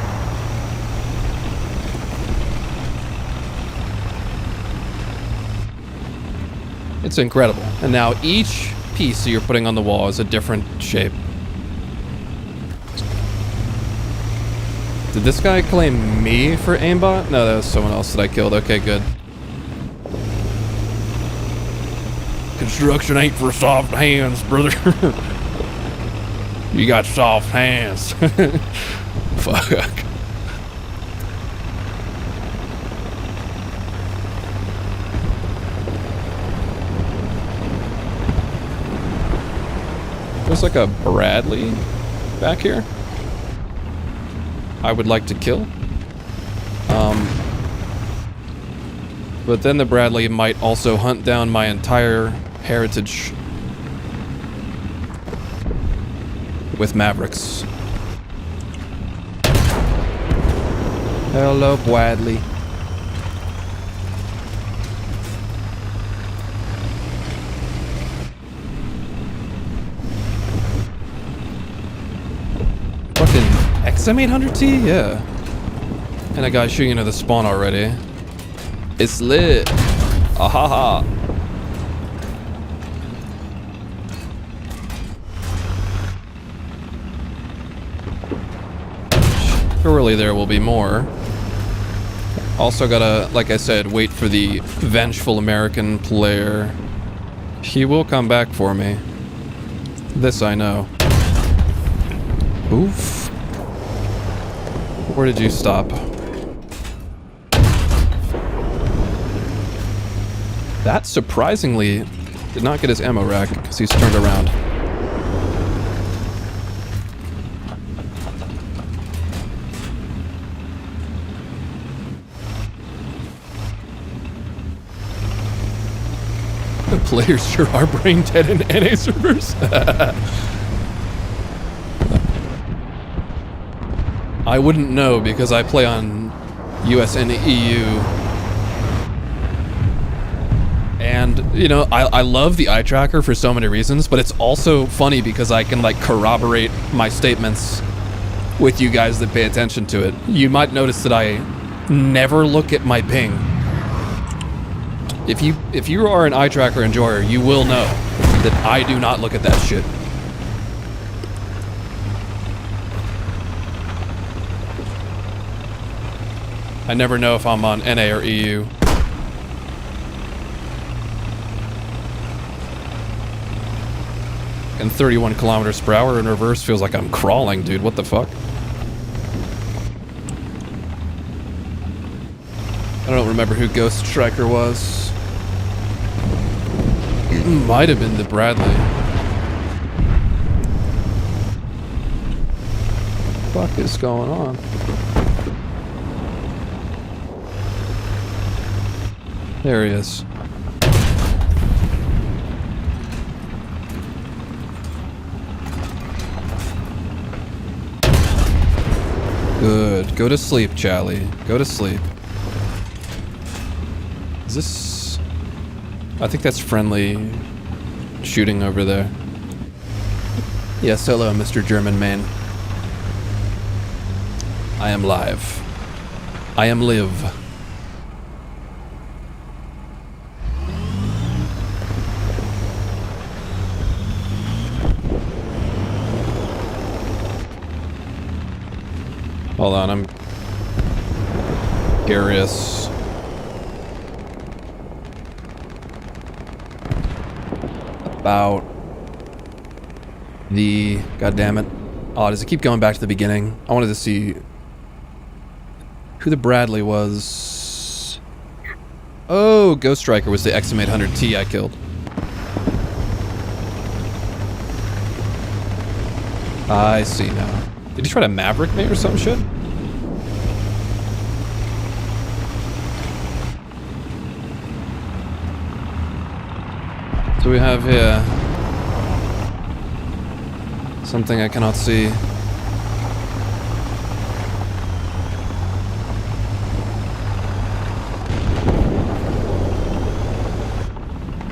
It's incredible. And now each piece that you're putting on the wall is a different shape. Did this guy claim me for aimbot? No, that was someone else that I killed. Okay, good. Construction ain't for soft hands, brother. You got soft hands. Fuck. There's like a Bradley back here I would like to kill. But then the Bradley might also hunt down my entire heritage with Mavericks. Hello, Bradley. Fucking XM800T? Yeah. And a guy shooting into the spawn already. It's lit. Ahaha. Surely there will be more. Also gotta, like I said, wait for the vengeful American player. He will come back for me. This I know. Oof. Where did you stop? That surprisingly did not get his ammo rack because he's turned around. The players sure are brain dead in NA servers. I wouldn't know because I play on US and EU. And, you know, I love the eye tracker for so many reasons, but it's also funny because I can, like, corroborate my statements with you guys that pay attention to it. You might notice that I never look at my ping. If you are an eye tracker enjoyer, you will know that I do not look at that shit. I never know if I'm on NA or EU. And 31 kilometers per hour in reverse feels like I'm crawling, dude. What the fuck? I don't remember who Ghost Striker was. It might have been the Bradley. What the fuck is going on? There he is. Good. Go to sleep, Charlie. Go to sleep. Is this... I think that's friendly shooting over there. Yes, hello, Mr. German man. I am live. I am live. Hold on, I'm curious. About the... God damn it. Oh, does it keep going back to the beginning? I wanted to see who the Bradley was. Oh, Ghost Striker was the XM800T I killed. I see now. Did he try to Maverick me or some shit? do we have here? Something I cannot see.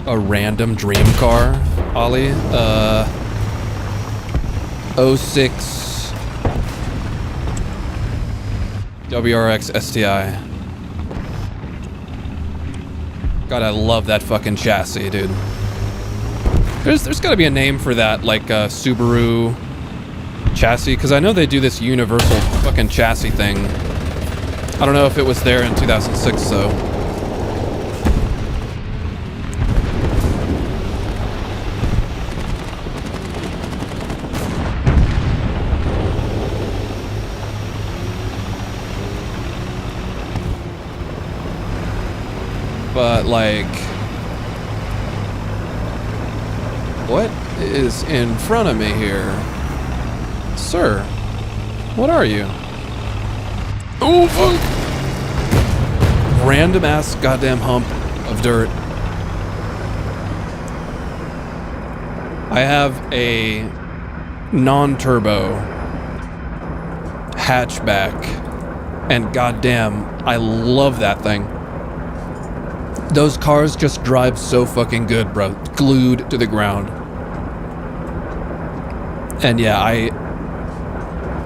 A random dream car, Ollie. 06 WRX STI. God, I love that fucking chassis, dude. There's gotta be a name for that, like Subaru chassis, because I know they do this universal fucking chassis thing. I don't know if it was there in 2006, though. But, like, what is in front of me here? Sir, what are you? Oh, fuck! Random ass goddamn hump of dirt. I have a non-turbo hatchback, and goddamn, I love that thing. Those cars just drive so fucking good, bro. Glued to the ground. And yeah, I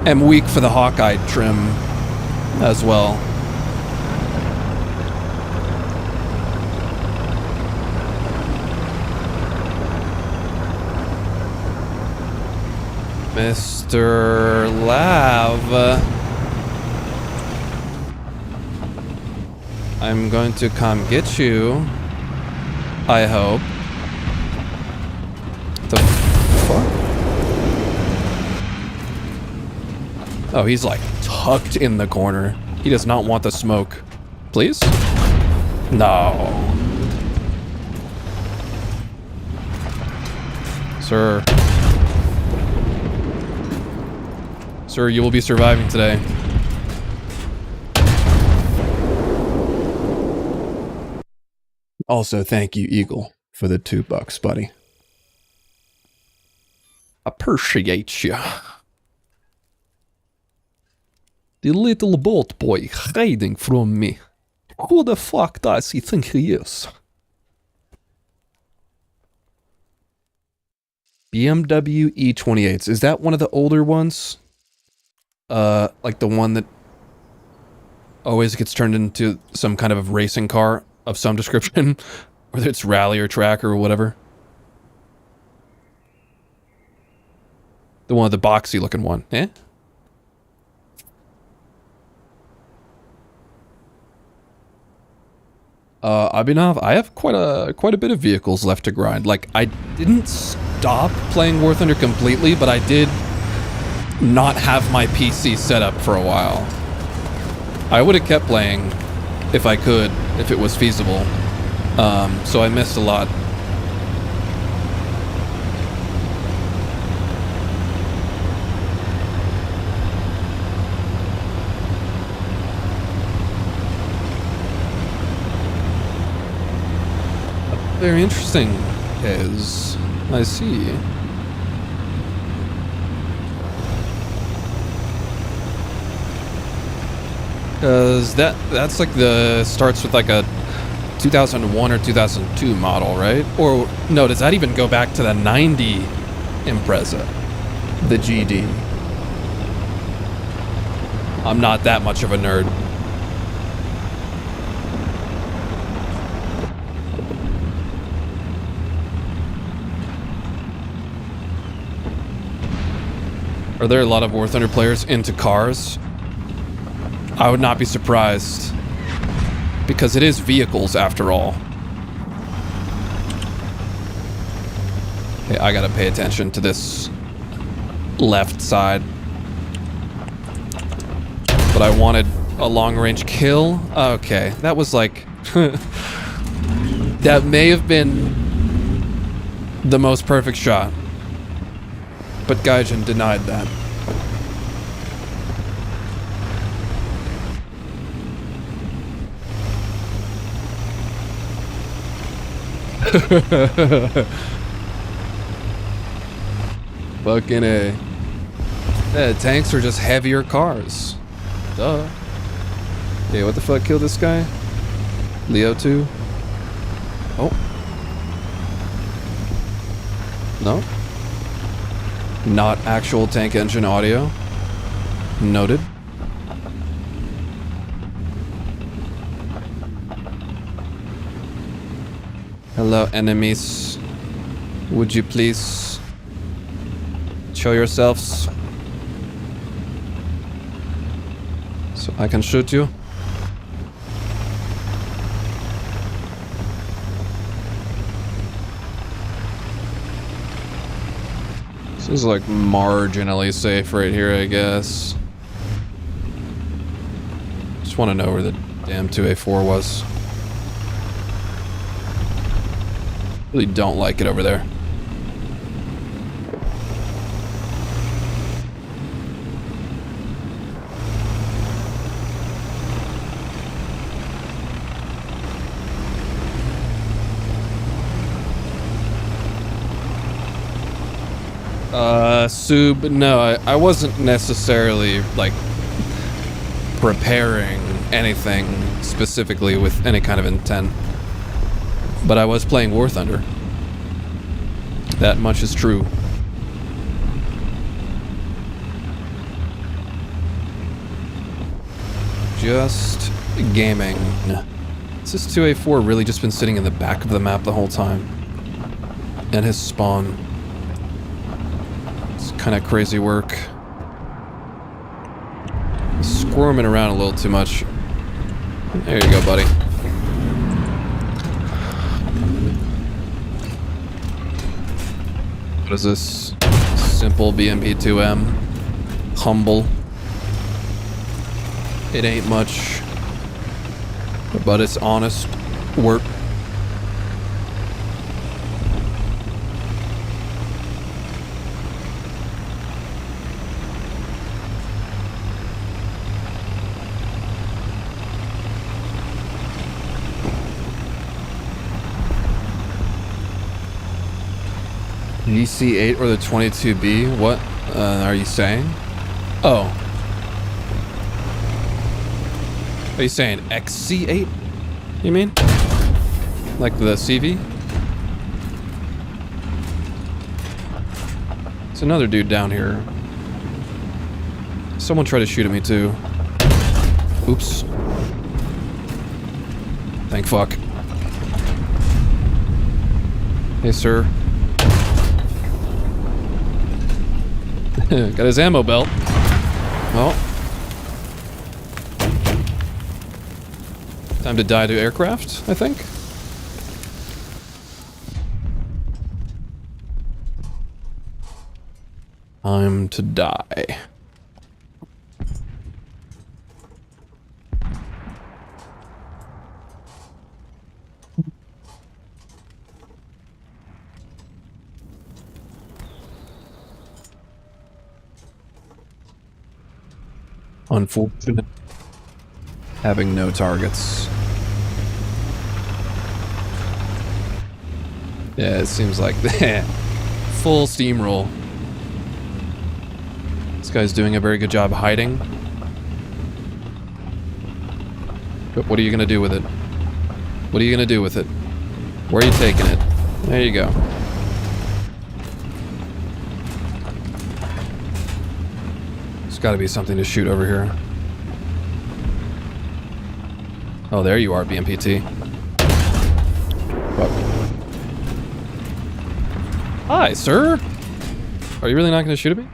am weak for the Hawkeye trim as well. Mr. Lav. I'm going to come get you. I hope. The fuck? Oh, he's like tucked in the corner. He does not want the smoke. Please? No. Sir. Sir, you will be surviving today. Also, thank you, Eagle, for the $2, buddy. Appreciate you. The little boat boy hiding from me. Who the fuck does he think he is? BMW E28s. Is that one of the older ones? Like the one that always gets turned into some kind of racing car of some description, whether it's rally or track or whatever. The one with the boxy looking one, eh? Abhinav, I have quite a bit of vehicles left to grind. Like, I didn't stop playing War Thunder completely, but I did not have my PC set up for a while. I would have kept playing if I could, if it was feasible. So I missed a lot. Very interesting, is I see. Because that's like starts with like a 2001 or 2002 model, right? Or no, does that even go back to the 90 Impreza? The GD. I'm not that much of a nerd. Are there a lot of War Thunder players into cars? I would not be surprised, because it is vehicles after all. Okay, I gotta pay attention to this left side. But I wanted a long-range kill. Okay, that was like... that may have been the most perfect shot. But Gaijin denied that. Fucking A. Yeah, tanks are just heavier cars. Duh. Okay, what the fuck killed this guy? Leo 2? Oh. No? Not actual tank engine audio. Noted. Hello, enemies. Would you please show yourselves so I can shoot you? This is like marginally safe right here, I guess. Just want to know where the damn 2A4 was. Really don't like it over there. Sub, no, I wasn't necessarily, like, preparing anything specifically with any kind of intent. But I was playing War Thunder. That much is true. Just gaming. Has this 2A4 really just been sitting in the back of the map the whole time? And his spawn. It's kind of crazy work. Squirming around a little too much. There you go, buddy. What is this? Simple BMP2M. Humble. It ain't much, but it's honest work. GC8 or the 22B? What are you saying? Oh. Are you saying XC8? You mean? Like the CV? There's another dude down here. Someone tried to shoot at me too. Oops. Thank fuck. Hey, sir. Got his ammo belt. Well. Time to die to aircraft, I think. Time to die. Unfortunate. Having no targets. Yeah, it seems like that. Full steamroll. This guy's doing a very good job hiding. But what are you gonna do with it? What are you gonna do with it? Where are you taking it? There you go. There's gotta be something to shoot over here. Oh, there you are, BMPT. Fuck. Hi, sir. Are you really not gonna shoot at me?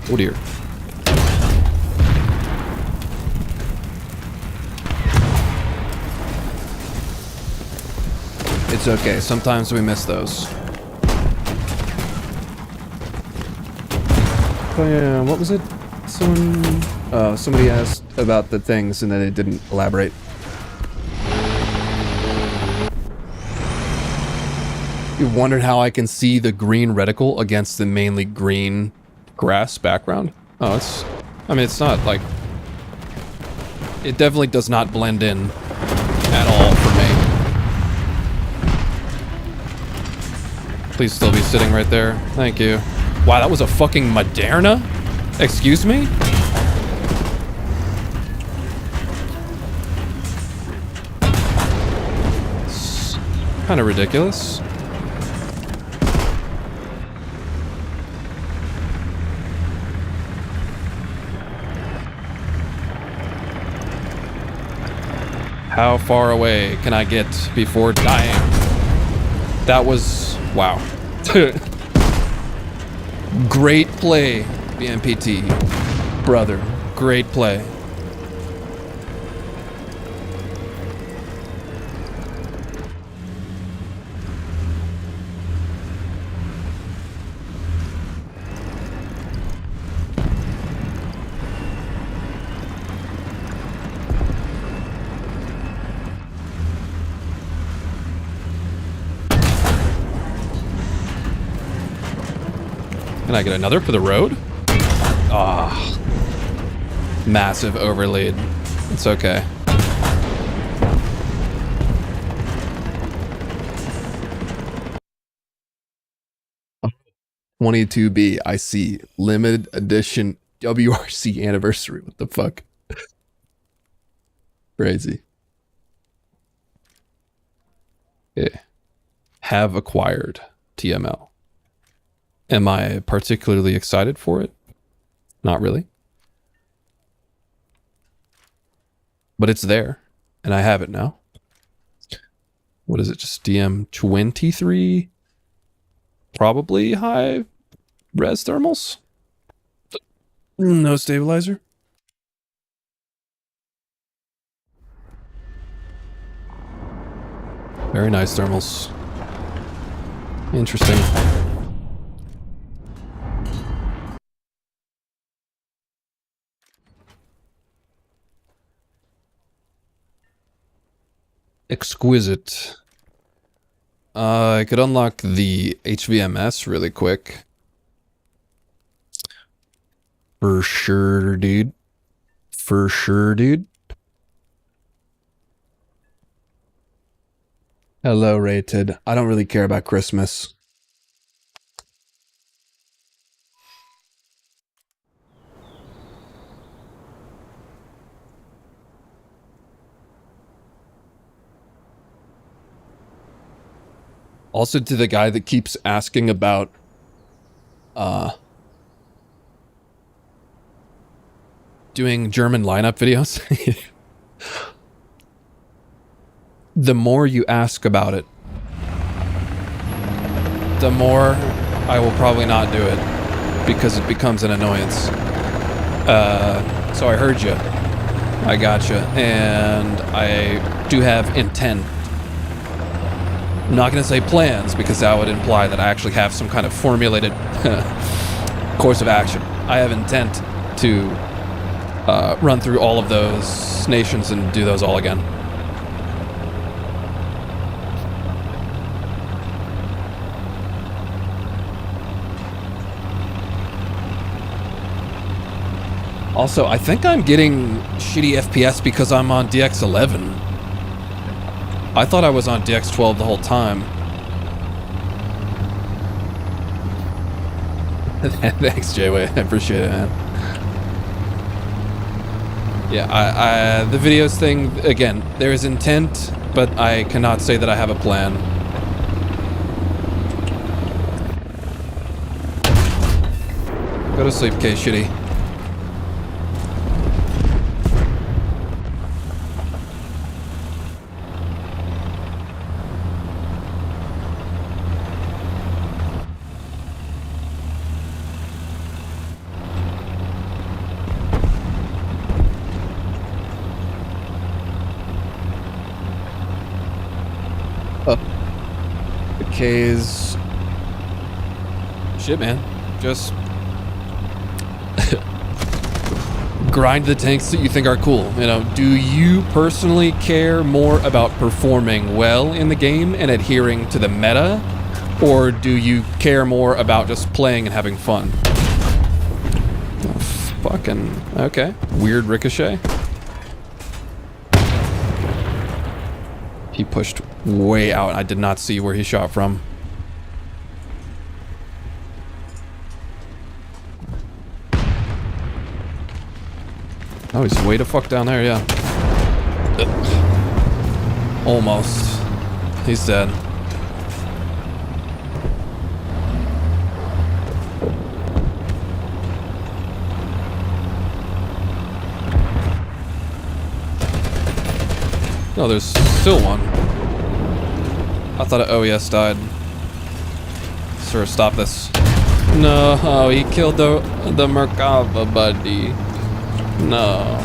Oh dear. It's okay, sometimes we miss those. Oh yeah, what was it? Somebody asked about the things and then it didn't elaborate. You wondered how I can see the green reticle against the mainly green grass background? Oh, I mean, it's not like... It definitely does not blend in at all for me. Please still be sitting right there. Thank you. Wow, that was a fucking Moderna? Excuse me? Kind of ridiculous. How far away can I get before dying? That was... wow. Great play, BMPT. Brother, great play. Can I get another for the road? Ah, massive overlead. It's okay. Oh, 22B, I see. Limited edition WRC anniversary. What the fuck? Crazy. Yeah. Have acquired TML. Am I particularly excited for it? Not really. But it's there, and I have it now. What is it, just DM23? Probably high res thermals? No stabilizer? Very nice thermals. Interesting. Exquisite. I could unlock the HVMS really quick. For sure, dude. For sure, dude. Hello, Rated. I don't really care about Christmas. Also to the guy that keeps asking about doing German lineup videos. The more you ask about it, the more I will probably not do it because it becomes an annoyance. So I heard you. I gotcha. And I do have intent. I'm not going to say plans because that would imply that I actually have some kind of formulated course of action. I have intent to run through all of those nations and do those all again. Also, I think I'm getting shitty FPS because I'm on DX11. I thought I was on DX12 the whole time. Thanks, Jayway. I appreciate it, man. Yeah, the videos thing, again, there is intent, but I cannot say that I have a plan. Go to sleep, K Shitty. K's shit, man. Just grind the tanks that you think are cool. You know, do you personally care more about performing well in the game and adhering to the meta, or do you care more about just playing and having fun? Oh, fucking okay. Weird ricochet. He pushed way out. I did not see where he shot from. Oh, he's way the fuck down there, yeah. Ugh. Almost. He's dead. No, there's still one. I thought an OES died. Sir, stop this. No, he killed the Merkava, buddy. No.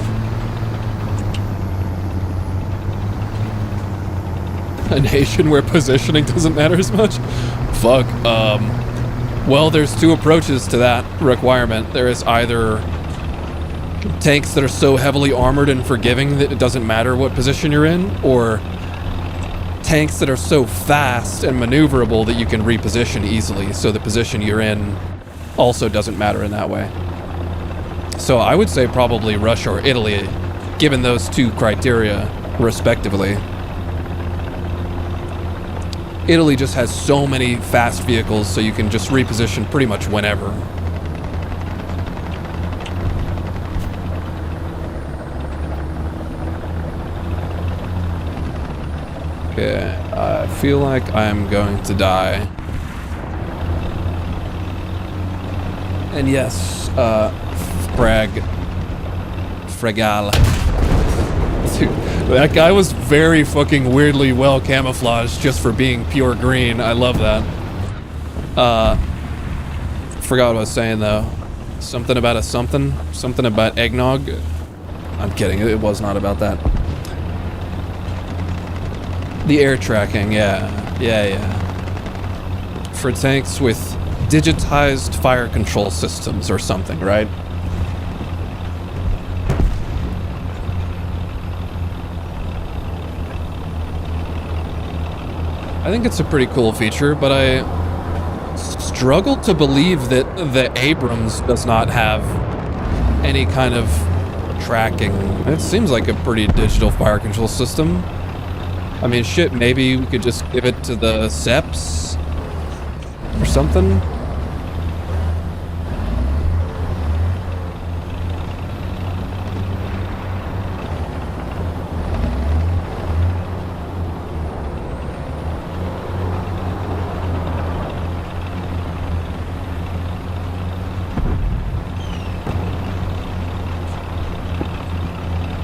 A nation where positioning doesn't matter as much? Fuck. Well, there's two approaches to that requirement. There is either tanks that are so heavily armored and forgiving that it doesn't matter what position you're in, or tanks that are so fast and maneuverable that you can reposition easily, so the position you're in also doesn't matter in that way. So I would say probably Russia or Italy, given those two criteria, respectively. Italy just has so many fast vehicles, so you can just reposition pretty much whenever. Okay, I feel like I'm going to die. And yes, Fregal. Dude, that guy was very fucking weirdly well camouflaged just for being pure green. I love that. Forgot what I was saying though. Something about a something? Something about eggnog? I'm kidding, it was not about that. The air tracking, yeah. For tanks with digitized fire control systems or something, right? I think it's a pretty cool feature, but I struggle to believe that the Abrams does not have any kind of tracking. It seems like a pretty digital fire control system. I mean, shit, maybe we could just give it to the Seps or something.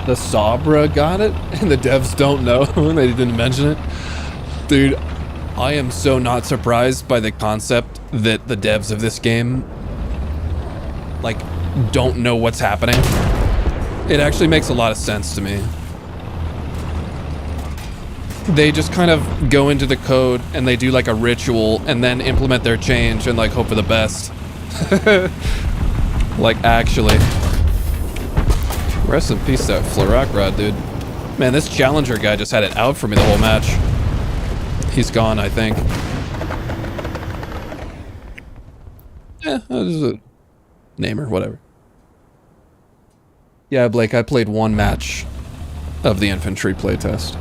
The Sabra got it, and the devs don't know, and they didn't mention it. Dude, I am so not surprised by the concept that the devs of this game, like, don't know what's happening. It actually makes a lot of sense to me. They just kind of go into the code, and they do, like, a ritual, and then implement their change and, like, hope for the best. Like, actually. Rest in peace, that Florak rod, dude. Man, this Challenger guy just had it out for me the whole match. He's gone, I think. Yeah, this is a namer, whatever. Yeah, Blake, I played one match of the infantry playtest.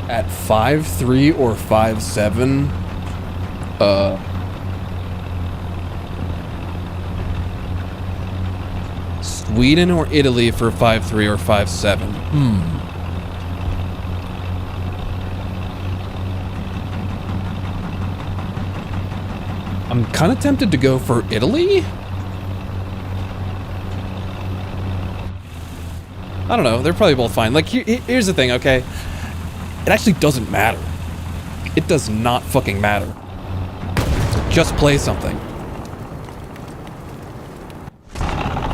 At 5'3" or 5'7", Sweden or Italy for 5'3" or 5'7"? I'm kind of tempted to go for Italy. I don't know, they're probably both fine. Like, here's the thing, okay? It actually doesn't matter. It does not fucking matter. Just play something.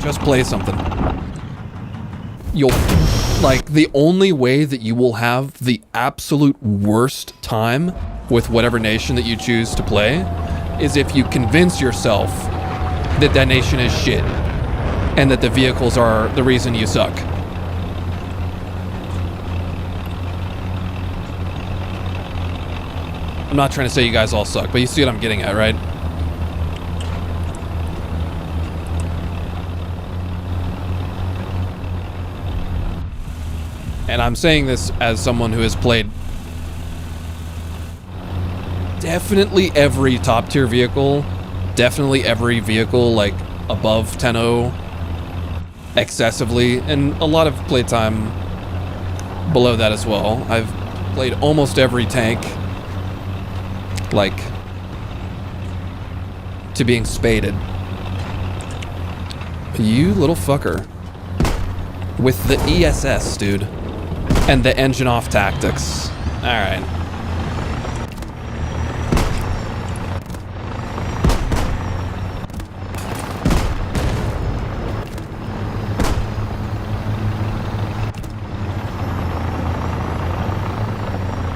Just play something. You'll, like, the only way that you will have the absolute worst time with whatever nation that you choose to play is if you convince yourself that that nation is shit and that the vehicles are the reason you suck. I'm not trying to say you guys all suck, but you see what I'm getting at, right? and I'm saying this as someone who has played definitely every top tier vehicle, definitely every vehicle like above 10.0 excessively, and a lot of playtime below that as well. I've played almost every tank, like, to being spaded. You little fucker. With the ESS, dude. And the engine off tactics. Alright.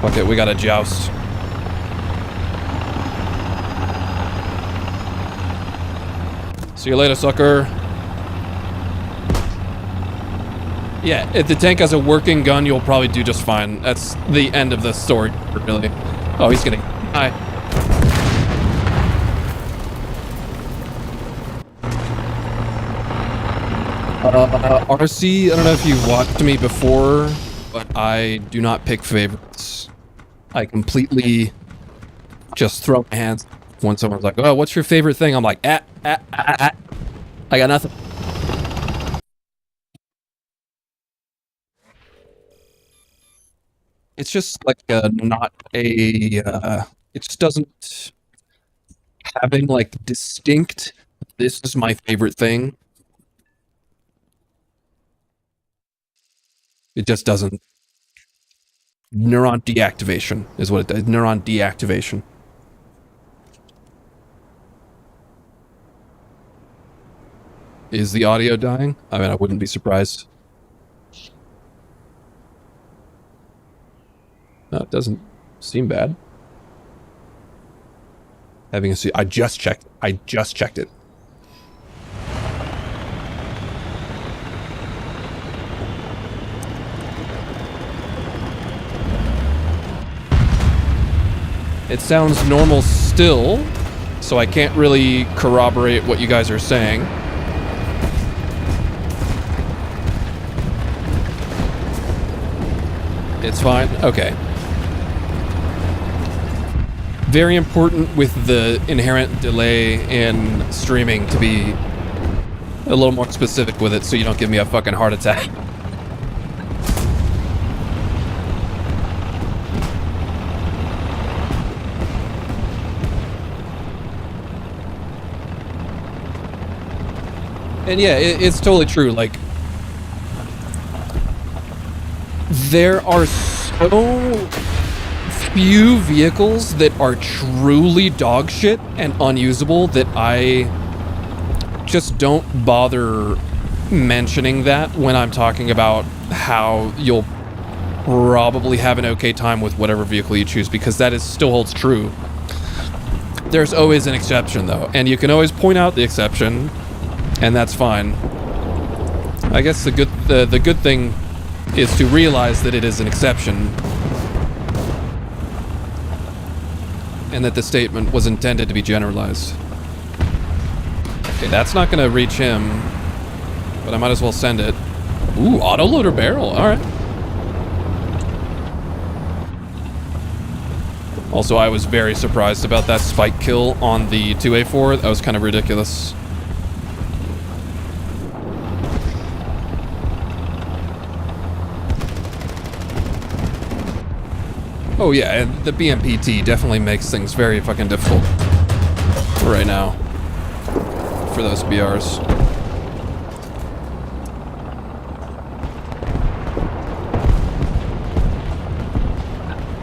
Fuck it, we got a joust. See you later, sucker. Yeah, if the tank has a working gun, you'll probably do just fine. That's the end of the story, really. Oh, he's gonna die. RC, I don't know if you watched me before, but I do not pick favorites. I completely just throw my hands when someone's like, oh, what's your favorite thing? I'm like, I got nothing. It's just like not a, it just doesn't, having like distinct, this is my favorite thing. It just doesn't. Neuron deactivation is what it does. Neuron deactivation. Is the audio dying? I mean, I wouldn't be surprised. No, it doesn't seem bad. Having a I just checked. I just checked it. It sounds normal still, so I can't really corroborate what you guys are saying. It's fine? Okay. Very important with the inherent delay in streaming to be a little more specific with it so you don't give me a fucking heart attack. And yeah, it's totally true. Like, there are so few vehicles that are truly dog shit and unusable that I just don't bother mentioning that when I'm talking about how you'll probably have an okay time with whatever vehicle you choose, because that still holds true. There's always an exception though, and you can always point out the exception, and that's fine. I guess the good thing is to realize that it is an exception, and that the statement was intended to be generalized. Okay, that's not gonna reach him, but I might as well send it. Ooh, autoloader barrel, alright. Also, I was very surprised about that spike kill on the 2A4. That was kind of ridiculous. Oh yeah, and the BMPT definitely makes things very fucking difficult right now for those BRs.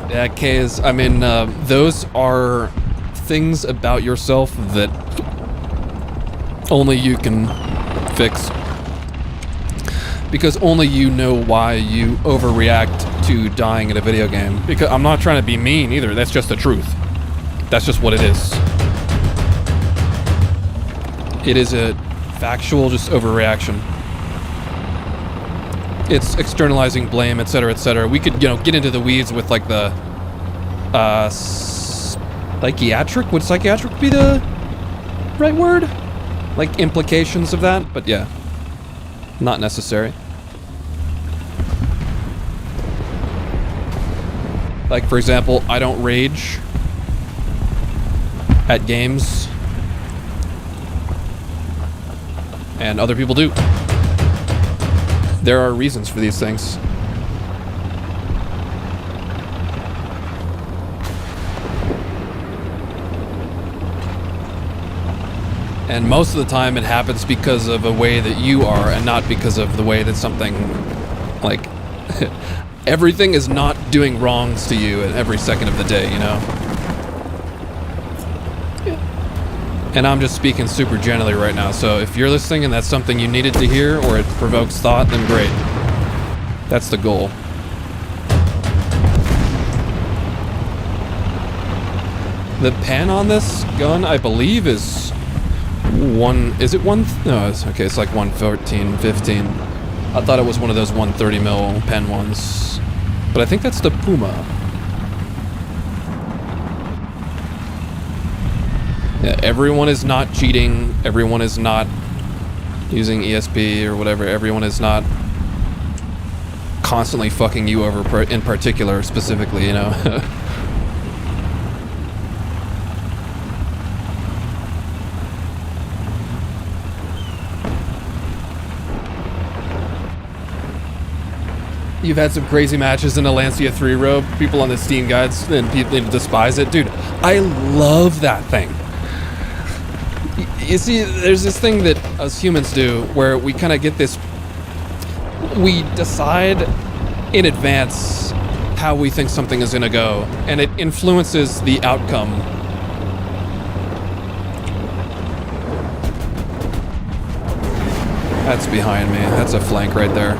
Yeah, K's, I mean, those are things about yourself that only you can fix. Because only you know why you overreact to dying in a video game. Because I'm not trying to be mean either, that's just the truth. That's just what it is. It is a factual just overreaction. It's externalizing blame, etc., etc. We could, you know, get into the weeds with like the psychiatric? Would psychiatric be the right word? Like implications of that, but yeah. Not necessary. Like, for example, I don't rage at games, and other people do. There are reasons for these things. And most of the time it happens because of a way that you are, and not because of the way that something, like, everything is not doing wrongs to you at every second of the day, you know? And I'm just speaking super generally right now, so if you're listening and that's something you needed to hear, or it provokes thought, then great. That's the goal. The pen on this gun, I believe, is is it one? No, it's okay, it's like 114, 15. I thought it was one of those 130 mil pen ones, but I think that's the Puma. Yeah, everyone is not cheating. Everyone is not using ESP or whatever. Everyone is not constantly fucking you over in particular, specifically, you know. You've had some crazy matches in the Lancia 3 row. People on the Steam guides and people despise it. Dude, I love that thing. You see, there's this thing that us humans do where we kind of get this... We decide in advance how we think something is going to go, and it influences the outcome. That's behind me. That's a flank right there.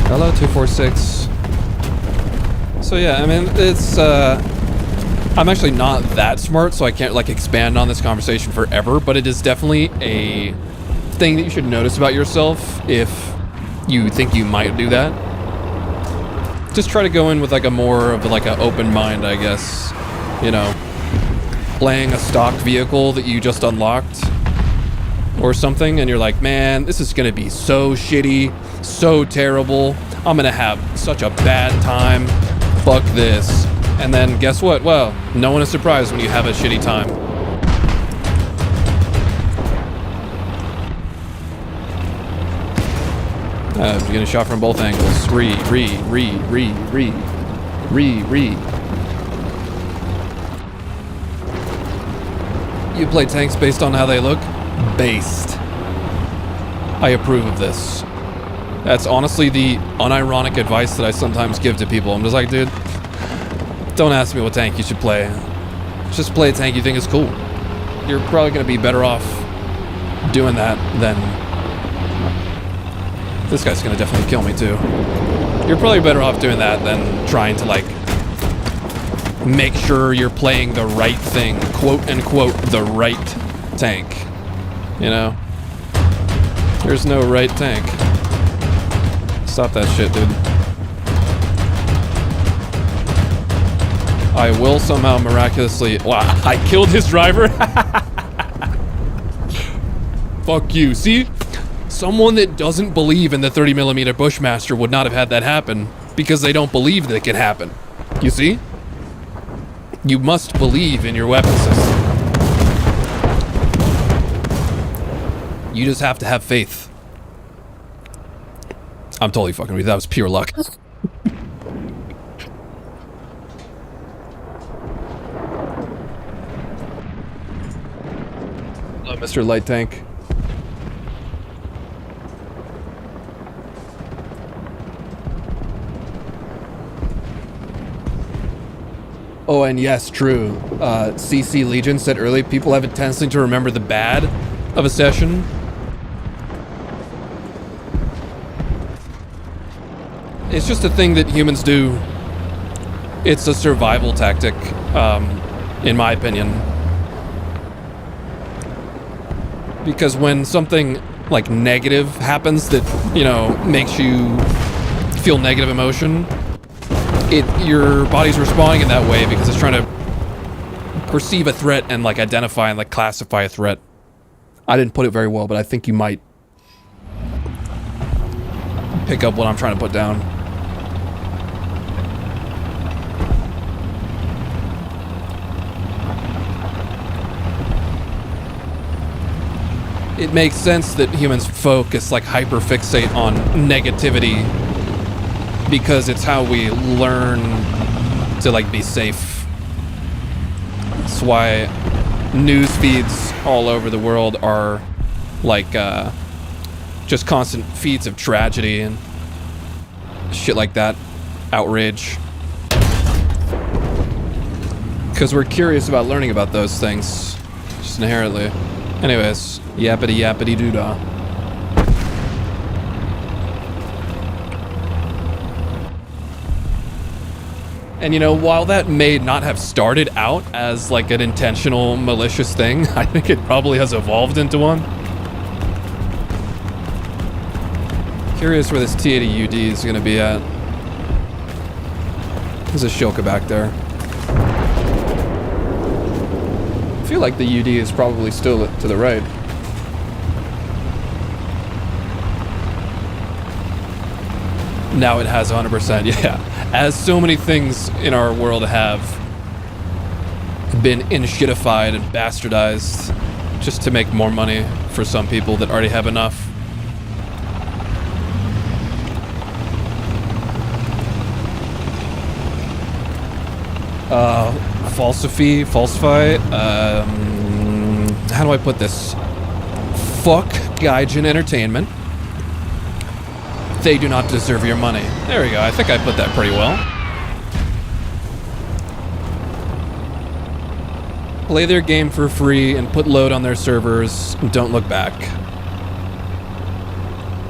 Hello, 246. So yeah, I mean, it's, I'm actually not that smart, so I can't, like, expand on this conversation forever, but it is definitely a thing that you should notice about yourself if you think you might do that. Just try to go in with, like, a more of, like, an open mind, I guess. You know, playing a stock vehicle that you just unlocked or something, and you're like, man, this is gonna be so shitty, so terrible, I'm gonna have such a bad time, fuck this. And then guess what? Well, no one is surprised when you have a shitty time. You're getting shot from both angles. Re. You play tanks based on how they look? Based. I approve of this. That's honestly the unironic advice that I sometimes give to people. I'm just like, dude, don't ask me what tank you should play. Just play a tank you think is cool. You're probably going to be better off doing that than... This guy's going to definitely kill me too. You're probably better off doing that than trying to, like, make sure you're playing the right thing. Quote unquote, the right tank. You know? There's no right tank. Stop that shit, dude. I will somehow miraculously... Wow, I killed his driver? Fuck you. See? Someone that doesn't believe in the 30mm Bushmaster would not have had that happen because they don't believe that it can happen. You see? You must believe in your weapon system. You just have to have faith. I'm totally fucking with you. That was pure luck. Hello, Mr. Light Tank. Oh, and yes, true. CC Legion said earlier, people have a tendency to remember the bad of a session. It's just a thing that humans do. It's a survival tactic, in my opinion. Because when something, like, negative happens that, you know, makes you feel negative emotion, your body's responding in that way because it's trying to perceive a threat and like identify and like classify a threat. I didn't put it very well, but I think you might pick up what I'm trying to put down. It makes sense that humans focus, like hyperfixate on negativity because it's how we learn to like be safe. That's why news feeds all over the world are like just constant feeds of tragedy and shit like that. Outrage. Because we're curious about learning about those things, just inherently. Anyways, yappity yappity doo-dah. And you know, while that may not have started out as like an intentional malicious thing, I think it probably has evolved into one. Curious where this T80 UD is gonna be at. There's a Shilka back there. I feel like the UD is probably still to the right. Now it has 100%, yeah. As so many things in our world have been inshitified and bastardized just to make more money for some people that already have enough. Falsify, how do I put this? Fuck Gaijin Entertainment. They do not deserve your money. There we go, I think I put that pretty well. Play their game for free and put load on their servers. Don't look back.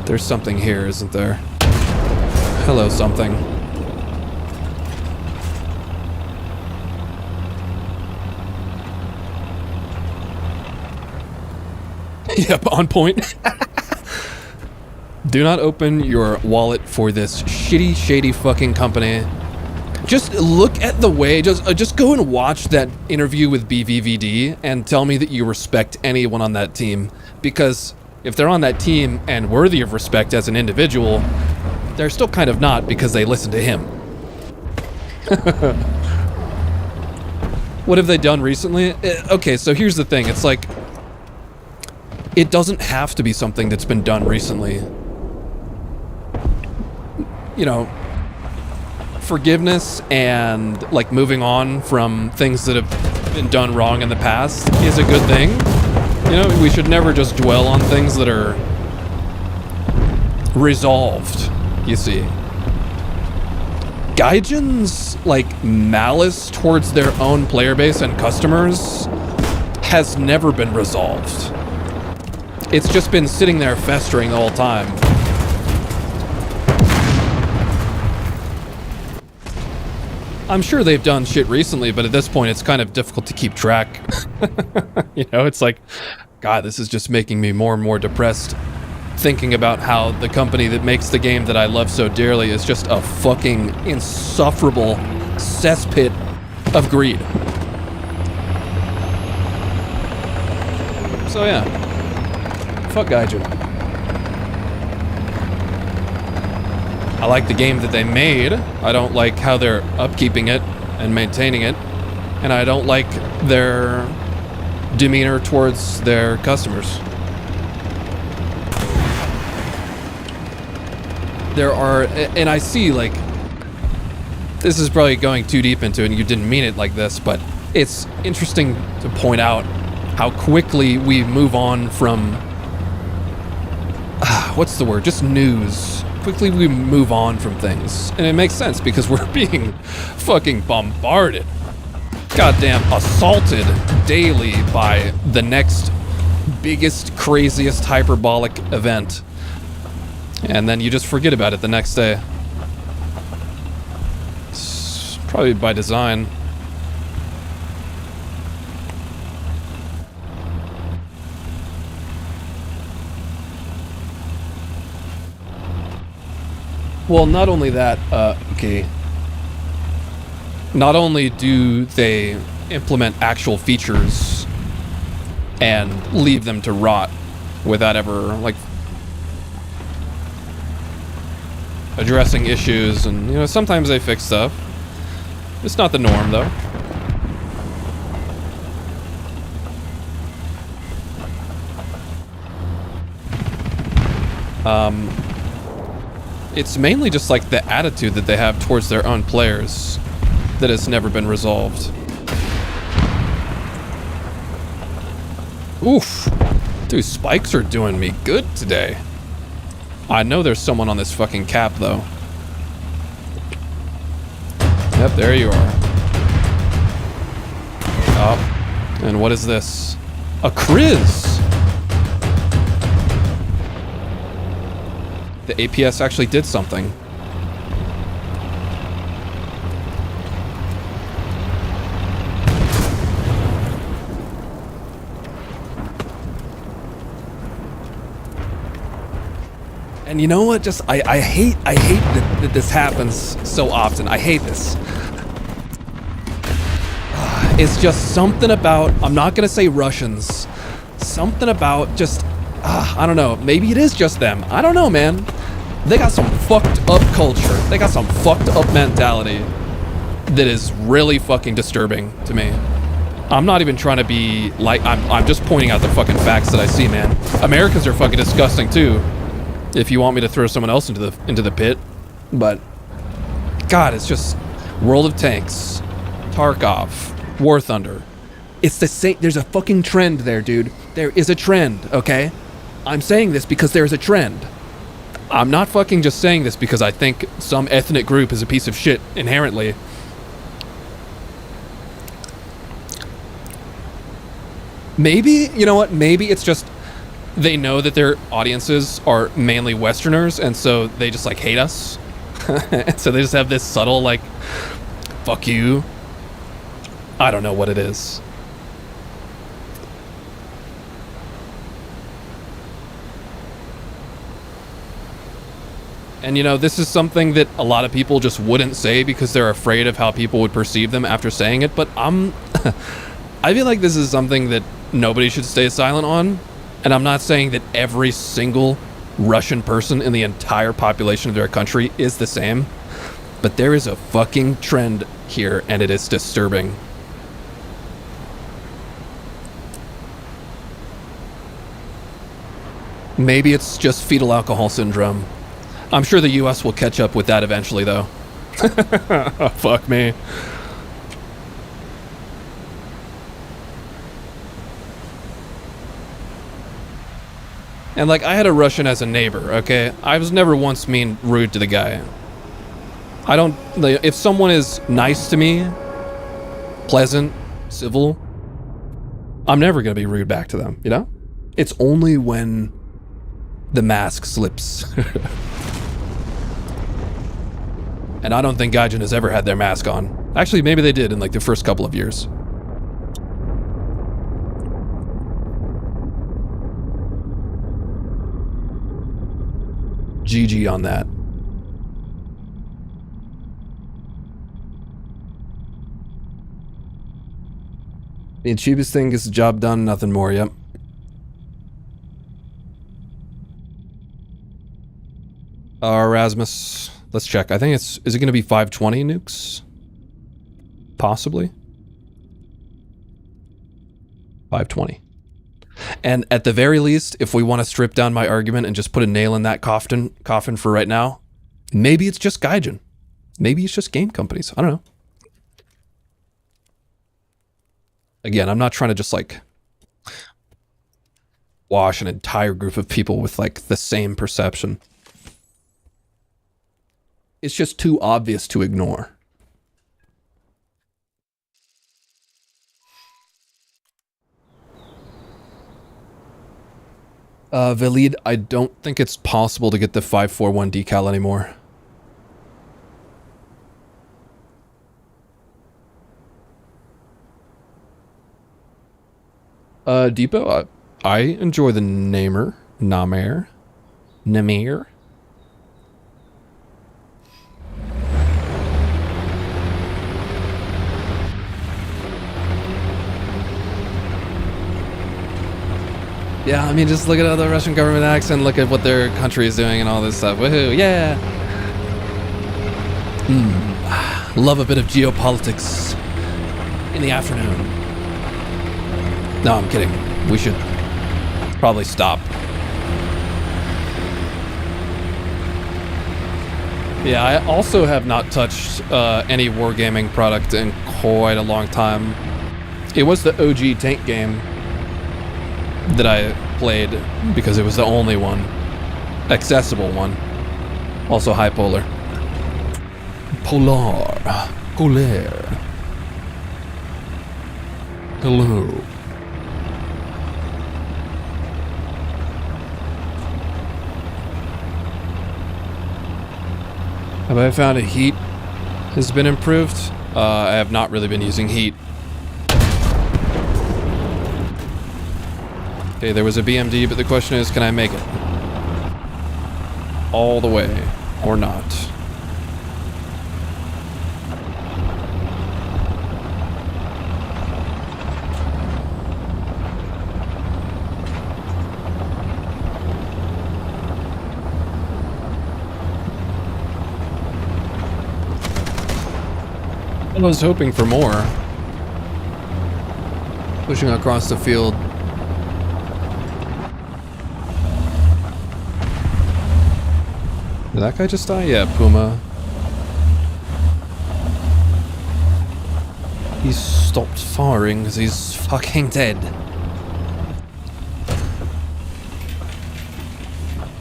There's something here, isn't there? Hello, something. Yep, on point. Do not open your wallet for this shitty, shady fucking company. Just look at the way, just go and watch that interview with BVVD and tell me that you respect anyone on that team. Because if they're on that team and worthy of respect as an individual, they're still kind of not because they listen to him. What have they done recently? Okay, so here's the thing. It's like, it doesn't have to be something that's been done recently. You know, forgiveness and like moving on from things that have been done wrong in the past is a good thing. You know, we should never just dwell on things that are resolved, you see. Gaijin's like malice towards their own player base and customers has never been resolved. It's just been sitting there festering the whole time. I'm sure they've done shit recently, but at this point it's kind of difficult to keep track. You know, it's like, God, this is just making me more and more depressed thinking about how the company that makes the game that I love so dearly is just a fucking insufferable cesspit of greed. So yeah. Fuck Gaijin. I like the game that they made. I don't like how they're upkeeping it and maintaining it. And I don't like their demeanor towards their customers. There are, and I see like, this is probably going too deep into it and you didn't mean it like this, but it's interesting to point out how quickly we move on from what's the word? Just news. Quickly we move on from things. And it makes sense because we're being fucking bombarded. Goddamn assaulted daily by the next biggest, craziest hyperbolic event. And then you just forget about it the next day. It's probably by design. Well, not only that, okay. Not only do they implement actual features and leave them to rot without ever, like, addressing issues. And, you know, sometimes they fix stuff. It's not the norm, though. It's mainly just like the attitude that they have towards their own players that has never been resolved. Oof. Dude, spikes are doing me good today. I know there's someone on this fucking cap, though. Yep, there you are. Oh, and what is this? A Kriz! The APS actually did something. And you know what? Just I hate that this happens so often. I hate this. It's just something about, I'm not gonna say Russians. Something about just, I don't know. Maybe it is just them. I don't know, man. They got some fucked up culture. They got some fucked up mentality that is really fucking disturbing to me. I'm not even trying to be like, I'm just pointing out the fucking facts that I see, man. Americans are fucking disgusting too. If you want me to throw someone else into the pit, but God, it's just World of Tanks, Tarkov, War Thunder. It's the same. There's a fucking trend there, dude. There is a trend, okay? I'm saying this because there's a trend. I'm not fucking just saying this because I think some ethnic group is a piece of shit inherently. Maybe, you know what? Maybe it's just they know that their audiences are mainly Westerners, and so they just like hate us. And so they just have this subtle like, fuck you. I don't know what it is. And you know, this is something that a lot of people just wouldn't say because they're afraid of how people would perceive them after saying it, but I feel like this is something that nobody should stay silent on. And I'm not saying that every single Russian person in the entire population of their country is the same, but there is a fucking trend here, and it is disturbing. Maybe it's just fetal alcohol syndrome. I'm sure the US will catch up with that eventually, though. Fuck me. And like, I had a Russian as a neighbor, okay? I was never once rude to the guy. I don't, like, if someone is nice to me, pleasant, civil, I'm never gonna be rude back to them, you know? It's only when the mask slips. And I don't think Gaijin has ever had their mask on. Actually, maybe they did in like the first couple of years. GG on that. The cheapest thing gets the job done, nothing more, yep. Erasmus, let's check. I think is it gonna be 520 nukes? Possibly. 520. And at the very least, if we want to strip down my argument and just put a nail in that coffin for right now, maybe it's just Gaijin. Maybe it's just game companies. I don't know. Again, I'm not trying to just like wash an entire group of people with like the same perception. It's just too obvious to ignore. Valid, I don't think it's possible to get the 541 decal anymore. Depot, I enjoy the Namir. Yeah, I mean, just look at how the Russian government acts and look at what their country is doing and all this stuff. Woohoo, yeah. Love a bit of geopolitics in the afternoon. No, I'm kidding. We should probably stop. Yeah, I also have not touched any wargaming product in quite a long time. It was the OG tank game that I played because it was the only one. Accessible one. Also high polar. Polar. Hello. Have I found a heat has been improved? I have not really been using heat. Okay, there was a BMD, but the question is, can I make it? All the way, or not? I was hoping for more. Pushing across the field. Did that guy just die? Yeah, Puma. He's stopped firing because he's fucking dead.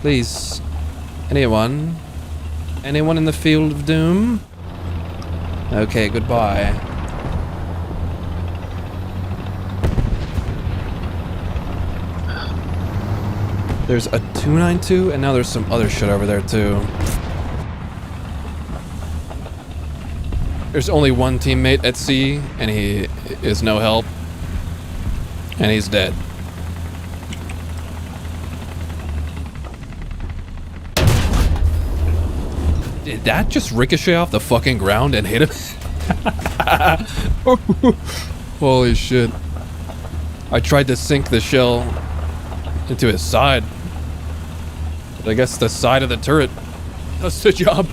Please. Anyone? Anyone in the field of doom? Okay, goodbye. There's a 292, and now there's some other shit over there, too. There's only one teammate at sea, and he is no help. And he's dead. Did that just ricochet off the fucking ground and hit him? Holy shit. I tried to sink the shell into his side. But I guess the side of the turret does the job.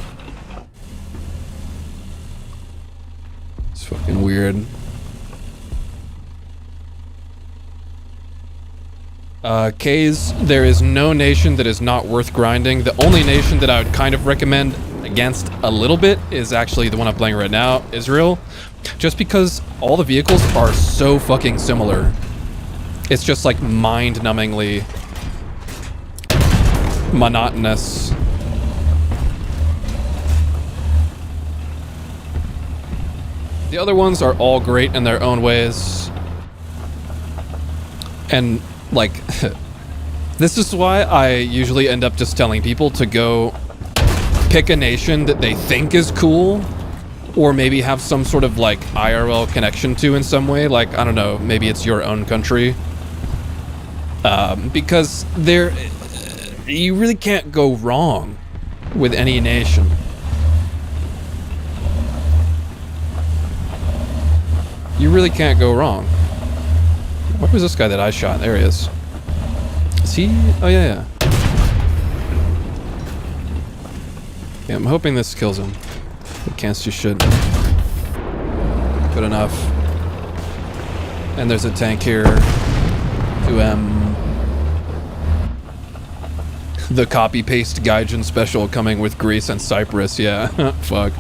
It's fucking weird. K's, there is no nation that is not worth grinding. The only nation that I would kind of recommend against a little bit is actually the one I'm playing right now, Israel. Just because all the vehicles are so fucking similar. It's just like mind-numbingly monotonous. The other ones are all great in their own ways. And like, this is why I usually end up just telling people to go pick a nation that they think is cool, or maybe have some sort of like IRL connection to in some way. Like, I don't know, maybe it's your own country. Because you really can't go wrong with any nation. You really can't go wrong. Where was this guy that I shot? There he is. Is he? Oh, yeah. Yeah, I'm hoping this kills him. Against you should. Good enough. And there's a tank here. 2M. The copy-paste Gaijin special coming with Greece and Cyprus, yeah. Fuck.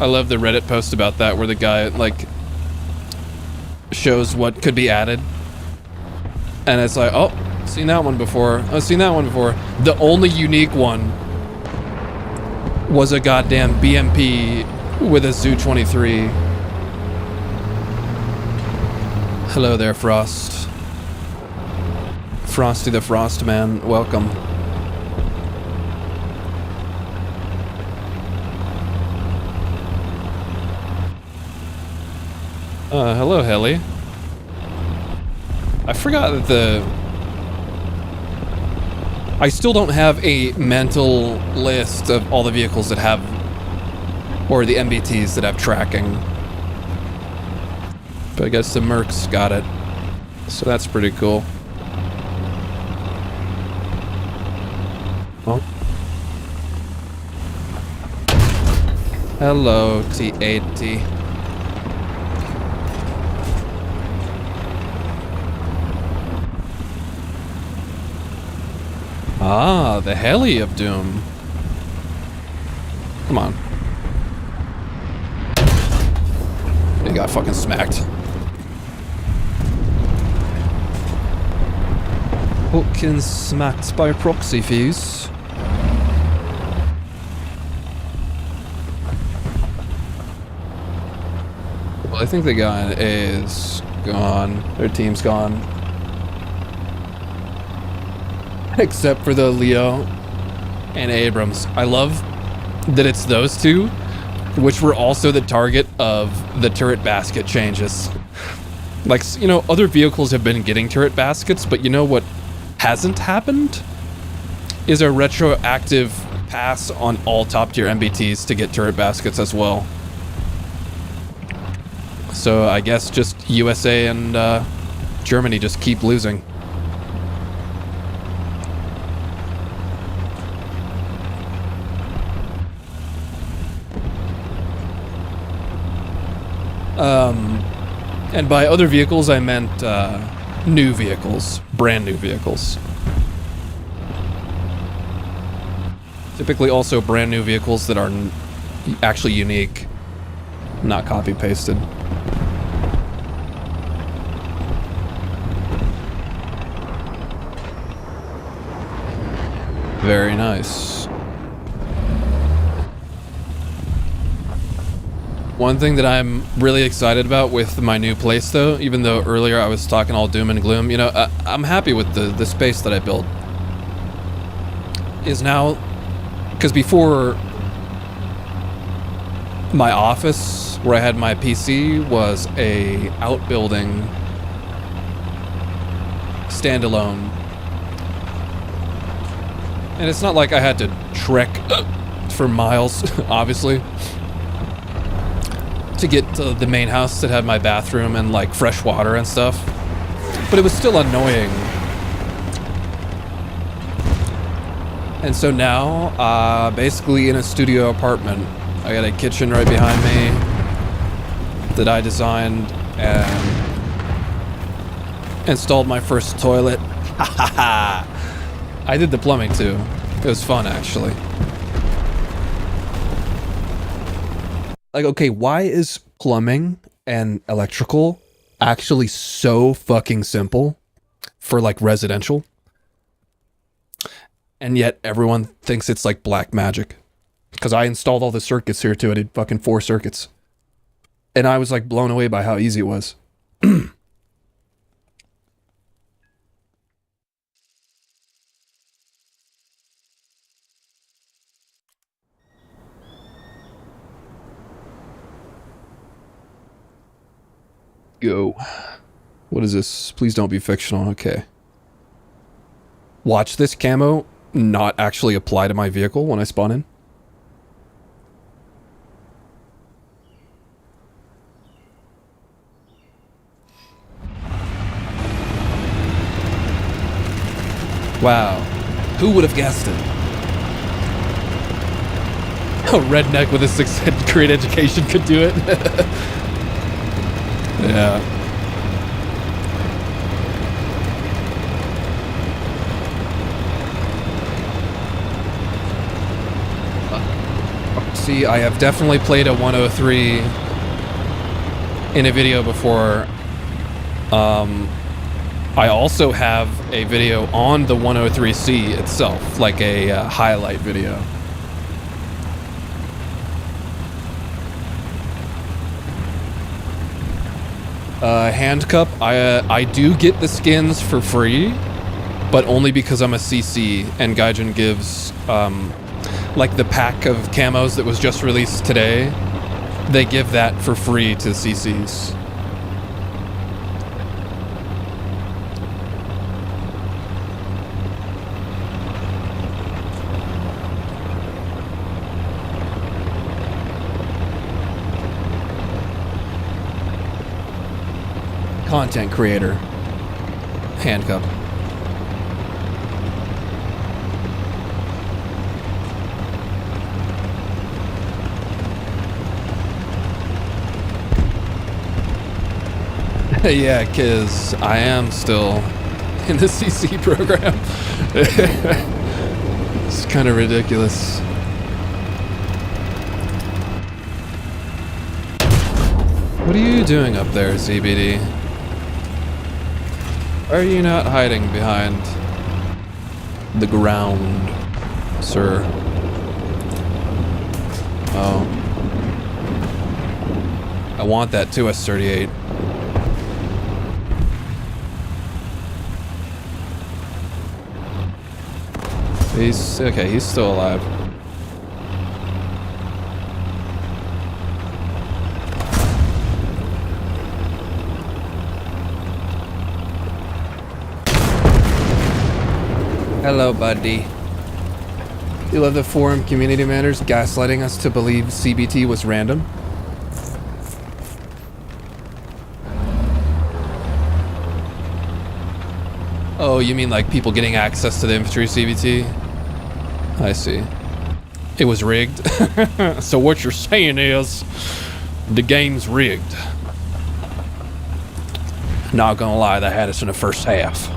I love the Reddit post about that where the guy, like, shows what could be added. And it's like, oh, seen that one before. I've seen that one before. The only unique one was a goddamn BMP with a Zu-23. Hello there, Frost. Frosty the Frost Man, welcome. Hello, Heli. I forgot that I still don't have a mental list of all the vehicles that have, or the MBTs that have tracking. But I guess the Mercs got it. So that's pretty cool. Hello, T80. Ah, the heli of doom. Come on. He got fucking smacked. Fucking smacked by proxy fuse. Well, I think the guy is gone. Their team's gone. Except for the Leo and Abrams. I love that it's those two, which were also the target of the turret basket changes. Like, you know, other vehicles have been getting turret baskets, but you know what hasn't happened? Is a retroactive pass on all top tier MBTs to get turret baskets as well. So I guess just USA and Germany just keep losing. And by other vehicles, I meant new vehicles, brand new vehicles. Typically also brand new vehicles that are actually unique, not copy pasted. Very nice. One thing that I'm really excited about with my new place, though, even though earlier I was talking all doom and gloom, you know, I'm happy with the space that I built. Is now, because before my office, where I had my PC, was a outbuilding, standalone. And it's not like I had to trek for miles, obviously, to get to the main house that had my bathroom and like fresh water and stuff, but it was still annoying. And so now, basically in a studio apartment, I got a kitchen right behind me that I designed and installed my first toilet. I did the plumbing too. It was fun, actually. Like, okay, why is plumbing and electrical actually so fucking simple for like residential? And yet everyone thinks it's like black magic. Because I installed all the circuits here too. I did fucking 4 circuits. And I was like blown away by how easy it was. Go. What is this? Please don't be fictional. Okay. Watch this camo not actually apply to my vehicle when I spawn in. Wow. Who would have guessed it? A redneck with a 6th grade education could do it. Yeah. See, I have definitely played a 103 in a video before. I also have a video on the 103C itself, like a highlight video. Hand cup, I do get the skins for free, but only because I'm a CC and Gaijin gives like the pack of camos that was just released today, they give that for free to CCs. Content creator. Hand cup. Yeah, because I am still in the CC program. It's kind of ridiculous. What are you doing up there, ZBD? Why are you not hiding behind the ground, sir? Oh. I want that 2S38. He's okay, he's still alive. Hello, buddy. You love the forum community manners gaslighting us to believe CBT was random? Oh, you mean like people getting access to the infantry CBT? I see. It was rigged. So what you're saying is the game's rigged. Not gonna lie, they had us in the first half.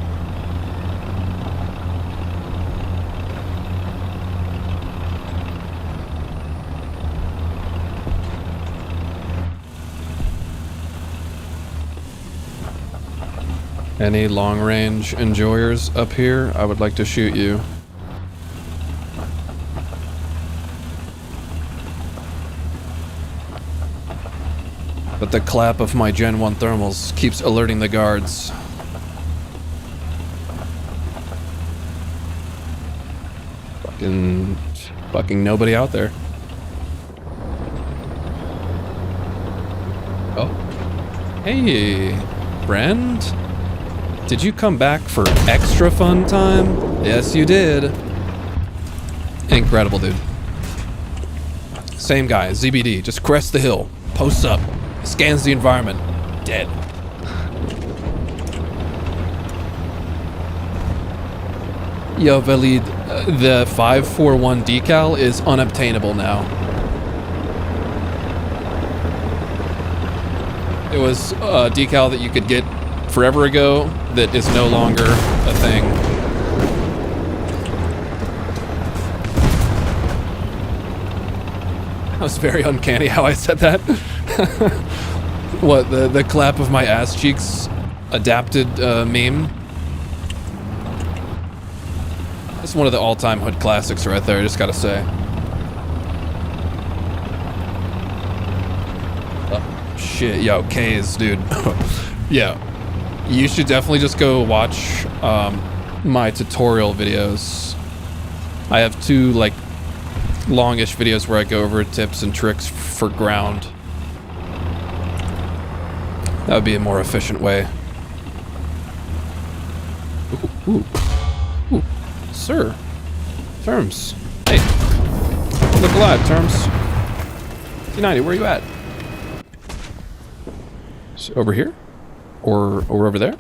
Any long-range enjoyers up here? I would like to shoot you. But the clap of my Gen 1 thermals keeps alerting the guards. Fucking nobody out there. Oh. Hey, friend. Did you come back for extra fun time? Yes, you did. Incredible, dude. Same guy, ZBD. Just crests the hill, posts up, scans the environment. Dead. Yo, Valid, the 541 decal is unobtainable now. It was a decal that you could get forever ago that is no longer a thing. That was very uncanny how I said that. What, the clap of my ass cheeks adapted meme? That's one of the all-time hood classics right there, I just gotta say. Oh, shit, yo, K's, dude. Yeah. You should definitely just go watch my tutorial videos. I have two, like, longish videos where I go over tips and tricks for ground. That would be a more efficient way. Ooh, ooh, ooh. Sir. Terms. Hey. Look alive, Terms. T90, where are you at? So over here? Or over there?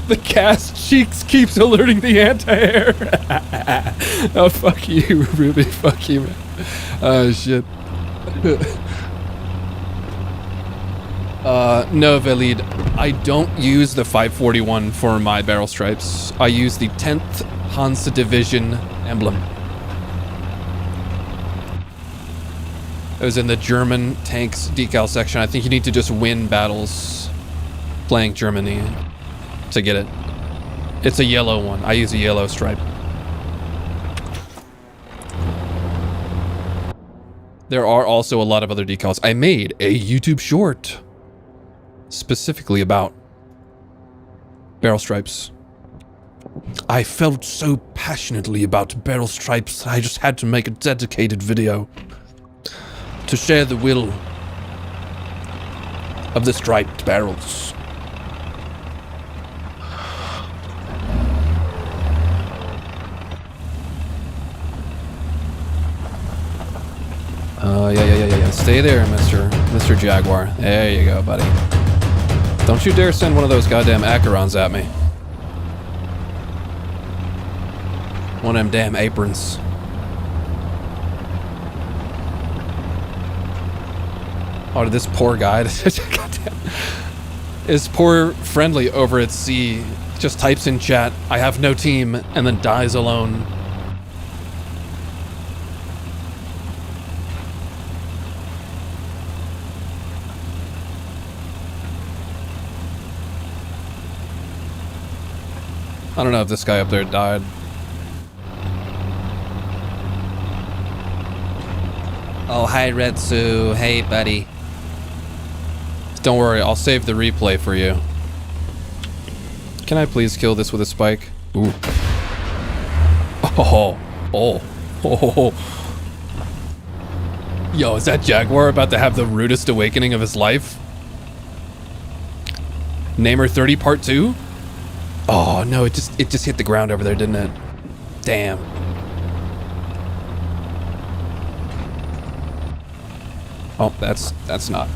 The cast cheeks keeps alerting the anti-air. Oh, fuck you, Ruby. Fuck you, man. Oh, shit. No, Valid. I don't use the 541 for my barrel stripes. I use the 10th Hansa Division emblem. It was in the German tanks decal section. I think you need to just win battles playing Germany to get it. It's a yellow one. I use a yellow stripe. There are also a lot of other decals. I made a YouTube short specifically about barrel stripes. I felt so passionately about barrel stripes, I just had to make a dedicated video to share the will of the striped barrels. Yeah. Stay there, Mr. Jaguar. There you go, buddy. Don't you dare send one of those goddamn Acherons at me. One of them damn aprons. Oh, this poor guy. Goddamn. This poor friendly over at sea just types in chat, "I have no team," and then dies alone. I don't know if this guy up there died. Oh, hi, Redsu. Hey, buddy. Don't worry, I'll save the replay for you. Can I please kill this with a spike? Ooh. Oh. Oh. Oh. Yo, is that Jaguar about to have the rudest awakening of his life? Namer 30 Part 2? Oh, no, it just hit the ground over there, didn't it? Damn. Oh, that's not.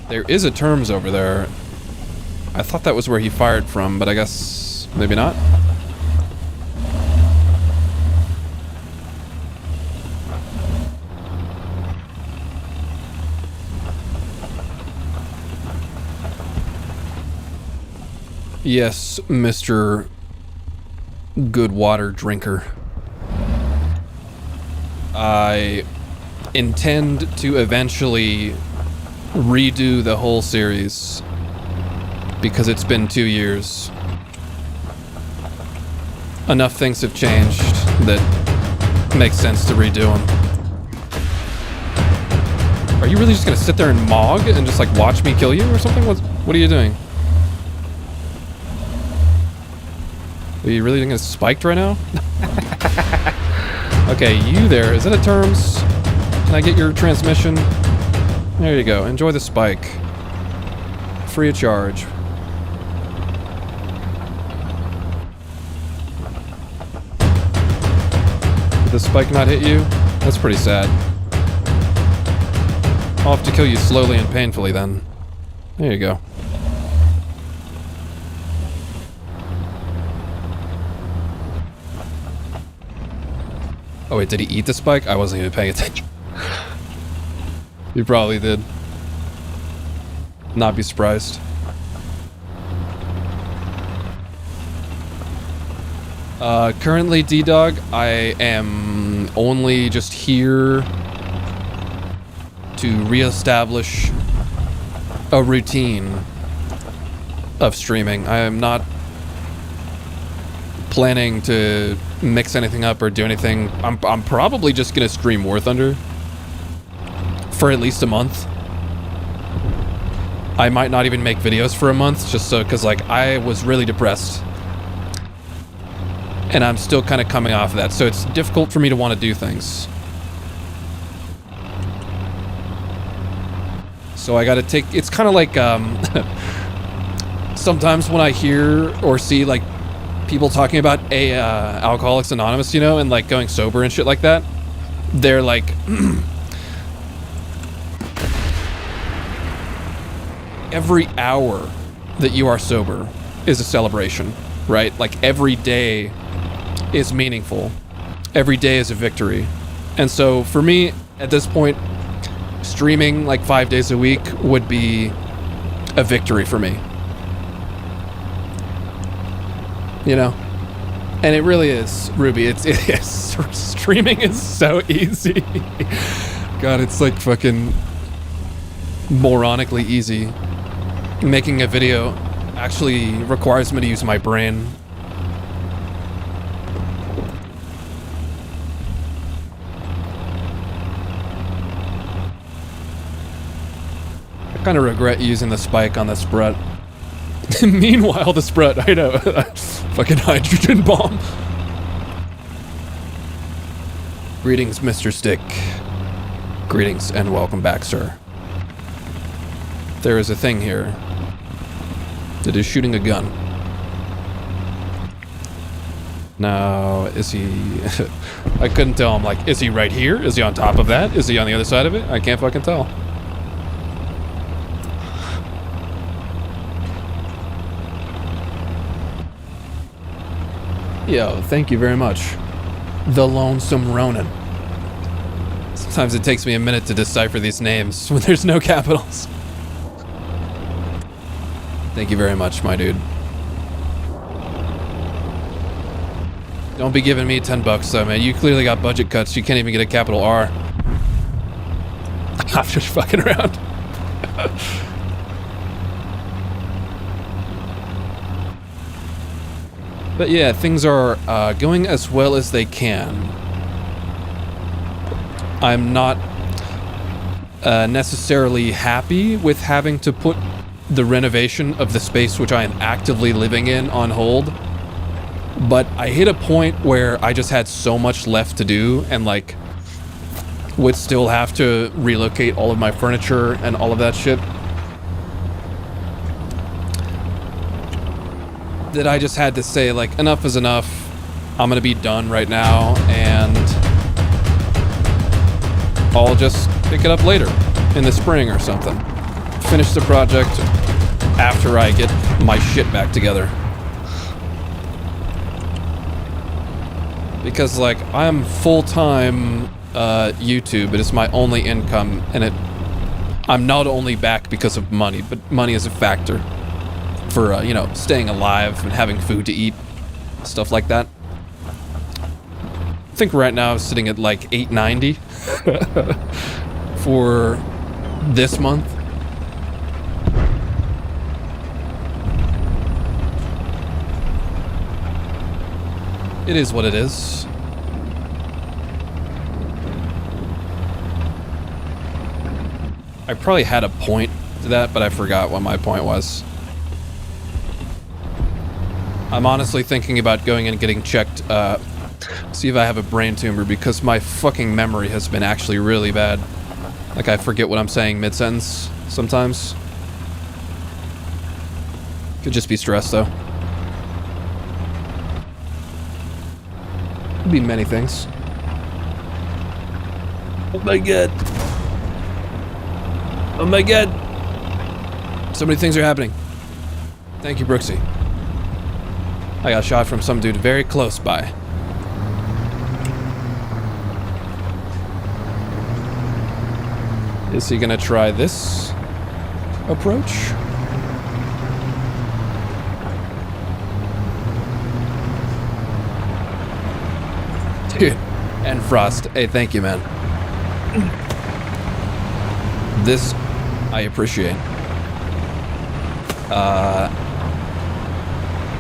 There is a terms over there. I thought that was where he fired from, but I guess maybe not. Yes, Mr. Good water drinker. I intend to eventually redo the whole series because it's been 2 years. Enough things have changed that makes sense to redo them. Are you really just gonna sit there and mog and just like watch me kill you or something? What are you doing? Are you really gonna spiked right now? Okay, you there. Is that a terms? Can I get your transmission? There you go. Enjoy the spike. Free of charge. Did the spike not hit you? That's pretty sad. I'll have to kill you slowly and painfully then. There you go. Oh wait, did he eat the spike? I wasn't even paying attention. He probably did. Not be surprised. Currently, D-Dog, I am only just here to reestablish a routine of streaming. I am not planning to mix anything up or do anything. I'm probably just gonna stream War Thunder for at least a month. I might not even make videos for a month, just so, because like I was really depressed and I'm still kind of coming off of that, so it's difficult for me to want to do things. So I gotta take, it's kind of like sometimes when I hear or see like people talking about Alcoholics Anonymous, you know, and like going sober and shit like that, they're like every hour that you are sober is a celebration, right? Like every day is meaningful. Every day is a victory. And so for me at this point, streaming like 5 days a week would be a victory for me. You know? And it really is, Ruby. It is. Streaming is so easy. God, it's like fucking moronically easy. Making a video actually requires me to use my brain. I kind of regret using the spike on the Sprut. Meanwhile, the Sprut, I know, fucking hydrogen bomb. Greetings, Mr. Stick. Greetings and welcome back, sir. There is a thing here that is shooting a gun. Now, is he... I couldn't tell. I'm like, is he right here? Is he on top of that? Is he on the other side of it? I can't fucking tell. Yo, thank you very much. The Lonesome Ronin. Sometimes it takes me a minute to decipher these names when there's no capitals. Thank you very much, my dude. Don't be giving me $10 though, man. You clearly got budget cuts. You can't even get a capital R. I'm just fucking around. But yeah, things are going as well as they can. I'm not necessarily happy with having to put the renovation of the space which I am actively living in on hold. But I hit a point where I just had so much left to do and like would still have to relocate all of my furniture and all of that shit. That I just had to say like enough is enough. I'm gonna be done right now and I'll just pick it up later in the spring or something. Finish the project after I get my shit back together. Because like I'm full-time YouTube. It is my only income and I'm not only back because of money, but money is a factor for you know, staying alive and having food to eat, stuff like that. I think right now I'm sitting at like $8.90 for this month. It is what it is. I probably had a point to that, but I forgot what my point was. I'm honestly thinking about going and getting checked, see if I have a brain tumor, because my fucking memory has been actually really bad. Like, I forget what I'm saying mid-sentence sometimes. Could just be stress, though. Could be many things. Oh my god. Oh my god. So many things are happening. Thank you, Brooksy. I got shot from some dude very close by. Is he gonna try this approach? Dude, and Frost. Hey, thank you, man. This, I appreciate.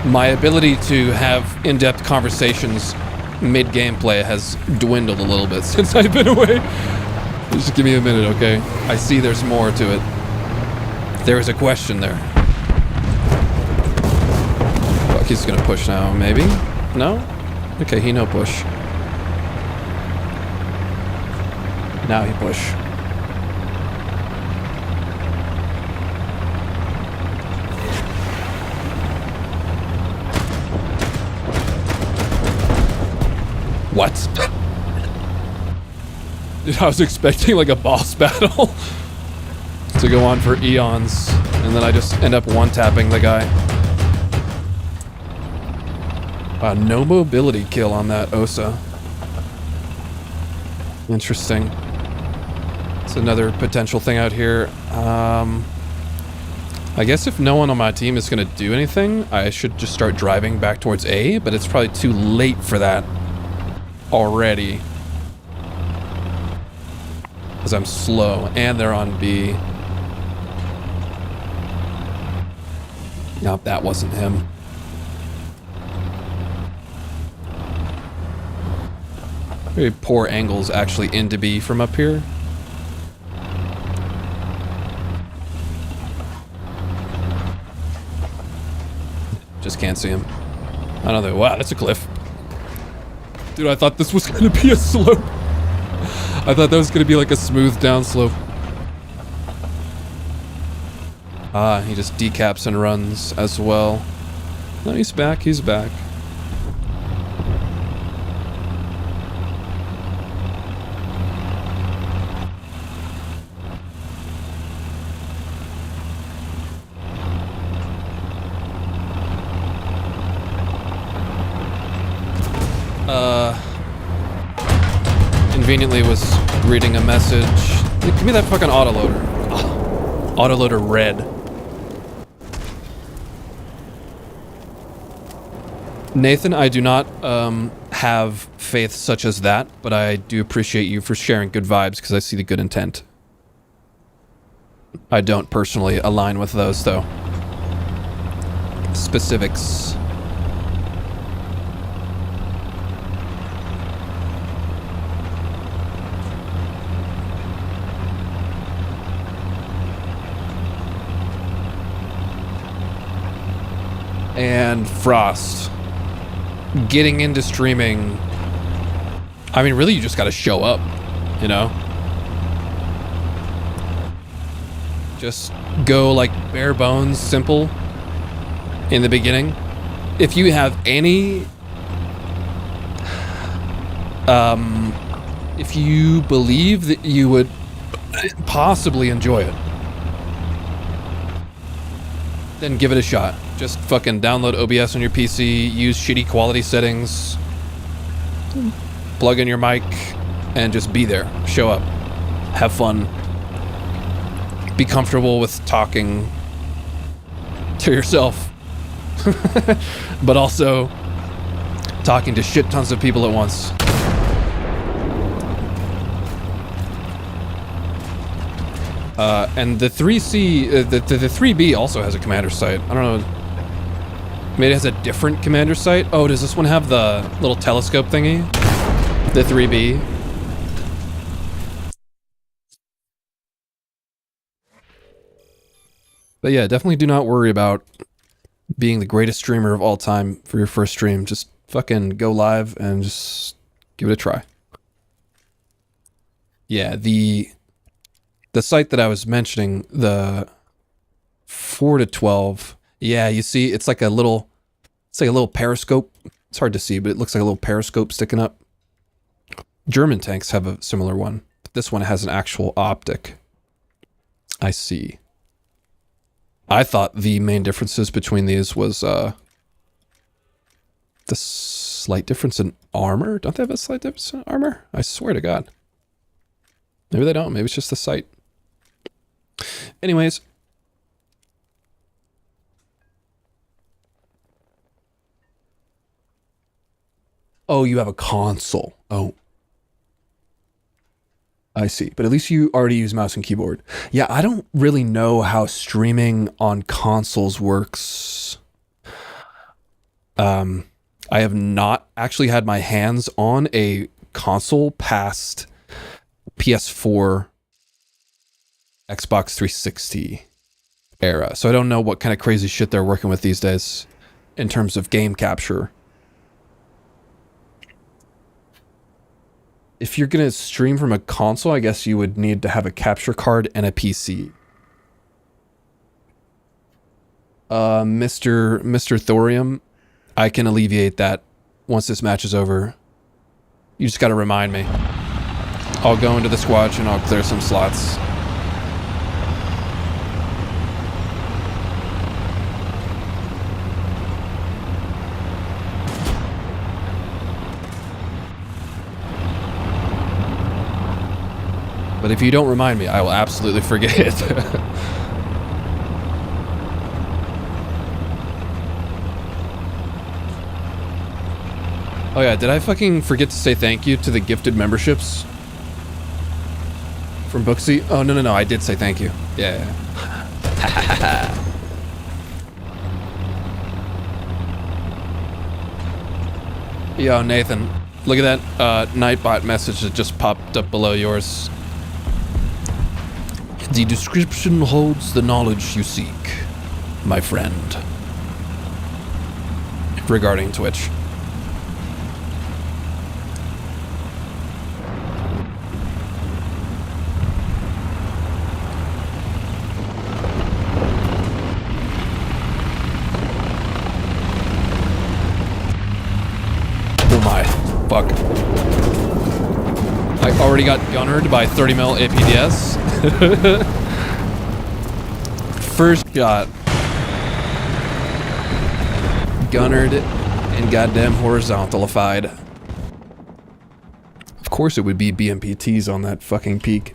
My ability to have in-depth conversations mid-gameplay has dwindled a little bit since I've been away. Just give me a minute, okay? I see there's more to it. There is a question there. Fuck, he's gonna push now, maybe? No? Okay, he no push. Now he push. What? Dude, I was expecting like a boss battle to go on for eons, and then I just end up one-tapping the guy. No mobility kill on that Osa. Interesting. It's another potential thing out here. I guess if no one on my team is gonna do anything, I should just start driving back towards A, but it's probably too late for that already. Because I'm slow, and they're on B. Nope, that wasn't him. Very poor angles actually into B from up here. Just can't see him. I don't know. Wow, that's a cliff. Dude, I thought this was gonna be a slope. I thought that was gonna be like a smooth down slope. Ah, he just decaps and runs as well. No, he's back, he's back. conveniently was reading a message. Give me that fucking autoloader. Oh, autoloader red. Nathan, I do not have faith such as that, but I do appreciate you for sharing good vibes because I see the good intent. I don't personally align with those, though. Specifics. And Frost. Getting into streaming. I mean, really, you just gotta show up, you know? Just go like bare bones, simple in the beginning. If you have any, if you believe that you would possibly enjoy it, then give it a shot. Just fucking download OBS on your PC, use shitty quality settings, plug in your mic, and just be there. Show up. Have fun. Be comfortable with talking to yourself, but also talking to shit tons of people at once. And the 3C, the 3B also has a commander site. I don't know. Maybe it has a different commander site. Oh, does this one have the little telescope thingy? The 3B. But yeah, definitely do not worry about being the greatest streamer of all time for your first stream. Just fucking go live and just give it a try. Yeah, the site that I was mentioning, the 4 to 12. Yeah, you see, it's like a little periscope. It's hard to see, but it looks like a little periscope sticking up. German tanks have a similar one. But this one has an actual optic. I see. I thought the main differences between these was the slight difference in armor. Don't they have a slight difference in armor? I swear to God. Maybe they don't. Maybe it's just the sight. Anyways. Oh, you have a console. Oh. I see. But at least you already use mouse and keyboard. Yeah, I don't really know how streaming on consoles works. I have not actually had my hands on a console past PS4, Xbox 360 era. So I don't know what kind of crazy shit they're working with these days in terms of game capture. If you're going to stream from a console, I guess you would need to have a capture card and a PC. Mr. Thorium, I can alleviate that once this match is over. You just got to remind me. I'll go into the squatch and I'll clear some slots. But if you don't remind me, I will absolutely forget it. Oh yeah, did I fucking forget to say thank you to the gifted memberships? From Booksy? Oh, no, I did say thank you. Yeah. Yo, Nathan, look at that Nightbot message that just popped up below yours. The description holds the knowledge you seek, my friend. Regarding Twitch. Oh my, fuck. I already got gunnered by 30 mil APDS. First shot. Gunnered and goddamn horizontalified. Of course it would be BMPTs on that fucking peak.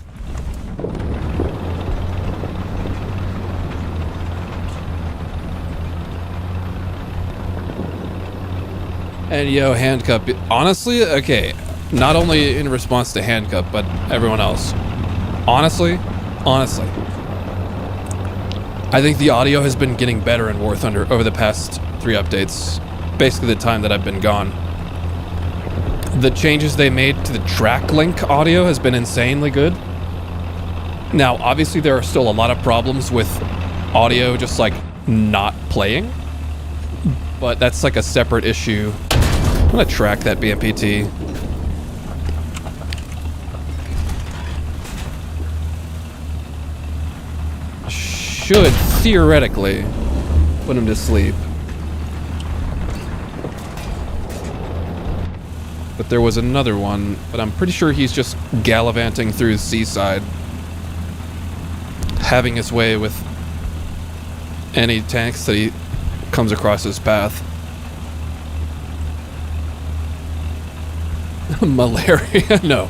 And yo, Handcup, honestly, okay, not only in response to Handcup, but everyone else. Honestly, I think the audio has been getting better in War Thunder over the past 3 updates. Basically the time that I've been gone. The changes they made to the track link audio has been insanely good. Now, obviously there are still a lot of problems with audio just like not playing, but that's like a separate issue. I'm gonna track that BMPT. Should theoretically put him to sleep. But there was another one, but I'm pretty sure he's just gallivanting through the seaside, having his way with any tanks that he comes across his path. Malaria? No.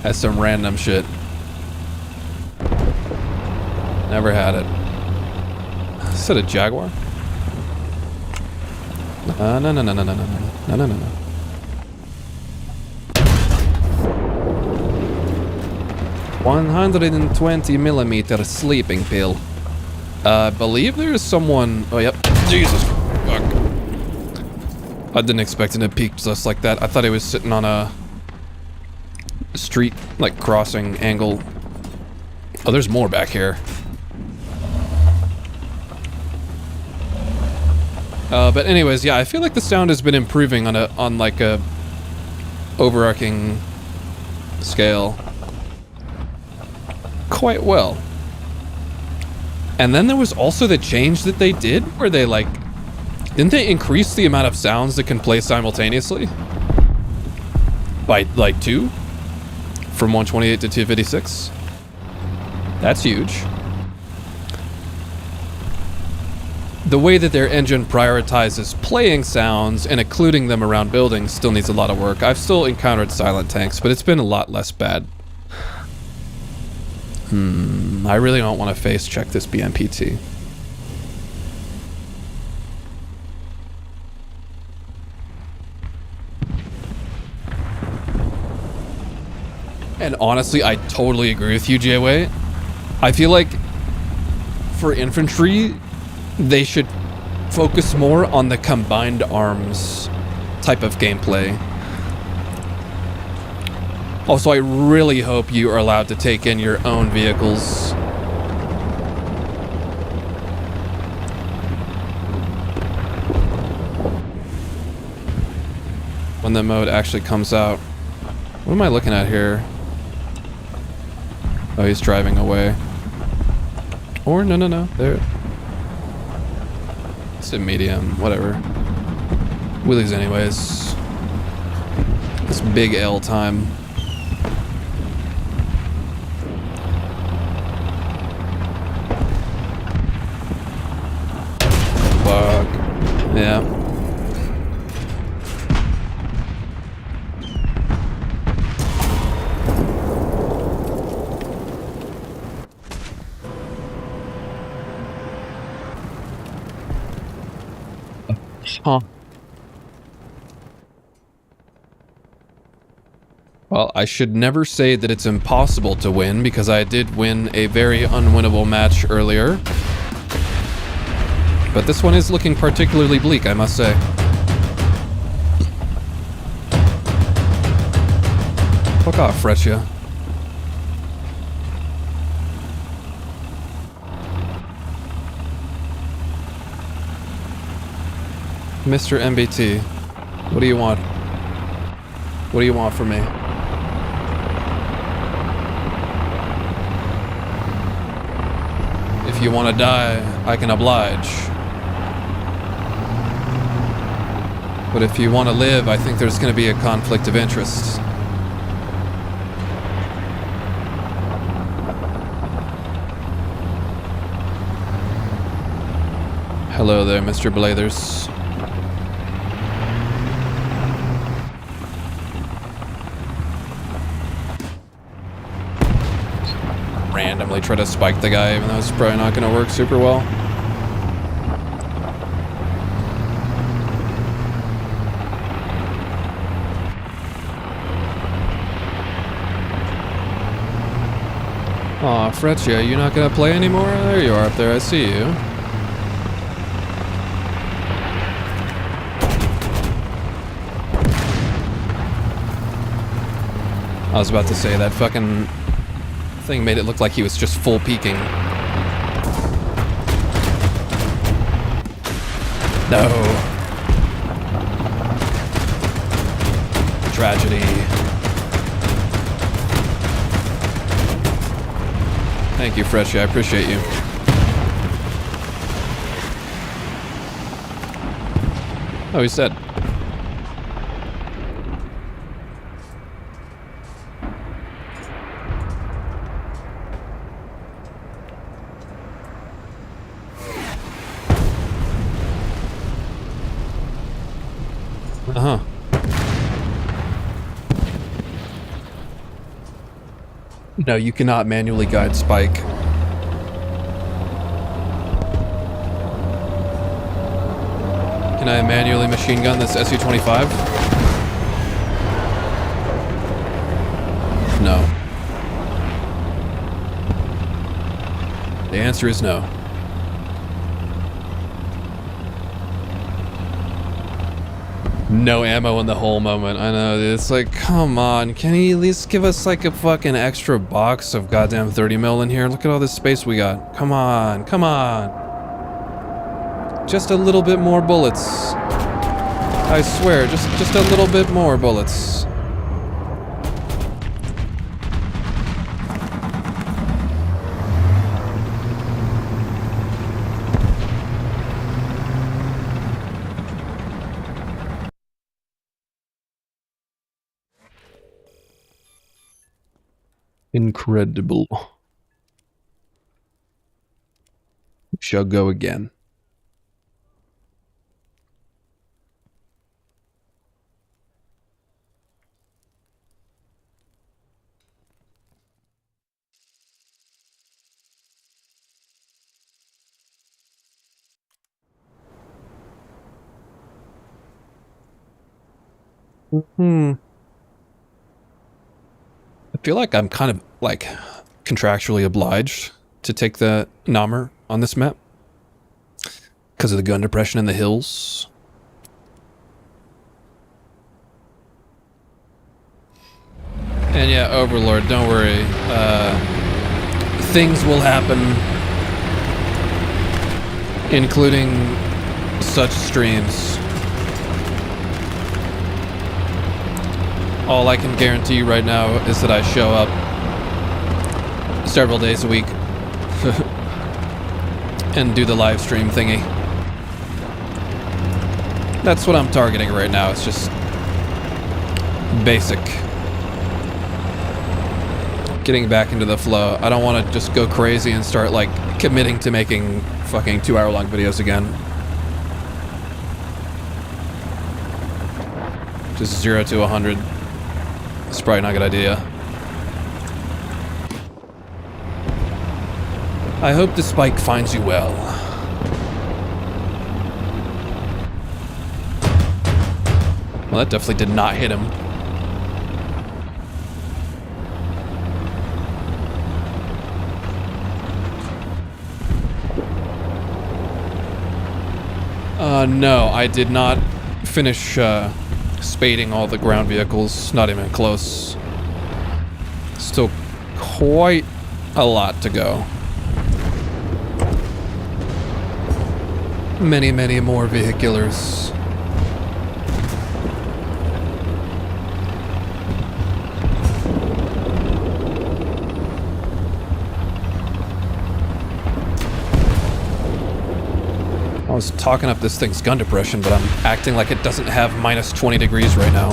That's some random shit. Never had it. Is that a Jaguar? No. 120mm sleeping pill. I believe there is someone... Oh, yep. Jesus. Fuck. I didn't expect him to peek just like that. I thought he was sitting on a street, like, crossing angle. Oh, there's more back here. But anyways, yeah, I feel like the sound has been improving on like a overarching scale quite well. And then there was also the change that they did where they like, didn't they increase the amount of sounds that can play simultaneously by like 2 from 128 to 256? That's huge. The way that their engine prioritizes playing sounds and occluding them around buildings still needs a lot of work. I've still encountered silent tanks, but it's been a lot less bad. I really don't want to face check this BMPT. And honestly, I totally agree with you, J-Way. I feel like for infantry, they should focus more on the combined arms type of gameplay. Also, I really hope you are allowed to take in your own vehicles. When the mode actually comes out. What am I looking at here? Oh, he's driving away. Or no, there. It's a medium, whatever. Wheelies anyways. It's big L time. Fuck. Yeah. Huh. Well, I should never say that it's impossible to win, because I did win a very unwinnable match earlier. But this one is looking particularly bleak, I must say. Fuck off, Frecia. Mr. MBT, what do you want? What do you want from me? If you want to die, I can oblige. But if you want to live, I think there's going to be a conflict of interest. Hello there, Mr. Blathers. randomly try to spike the guy, even though it's probably not going to work super well. Aw, Fretchia, you not going to play anymore? There you are up there, I see you. I was about to say, that fucking thing made it look like he was just full peeking. No. Tragedy. Thank you, Freshy. I appreciate you. Oh, he's dead. Uh-huh. No, you cannot manually guide Spike. Can I manually machine gun this SU-25? No. The answer is no. No ammo in the whole moment. I know, it's like, come on, can he at least give us like a fucking extra box of goddamn 30 mil in here? Look at all this space we got. Come on, come on. Just a little bit more bullets. I swear, just a little bit more bullets. Incredible. We shall go again. I feel like I'm kind of like contractually obliged to take the Namur on this map because of the gun depression in the hills. And yeah, Overlord, don't worry. Things will happen, including such streams. All I can guarantee you right now is that I show up several days a week and do the live stream thingy. That's what I'm targeting right now. It's just basic. Getting back into the flow. I don't want to just go crazy and start like committing to making fucking 2-hour-long videos again. Just 0 to 100. It's probably not a good idea. I hope the spike finds you well. Well, that definitely did not hit him. No, I did not finish, spading all the ground vehicles, not even close. Still quite a lot to go. Many, many more vehiculars. I was talking up this thing's gun depression, but I'm acting like it doesn't have minus 20 degrees right now.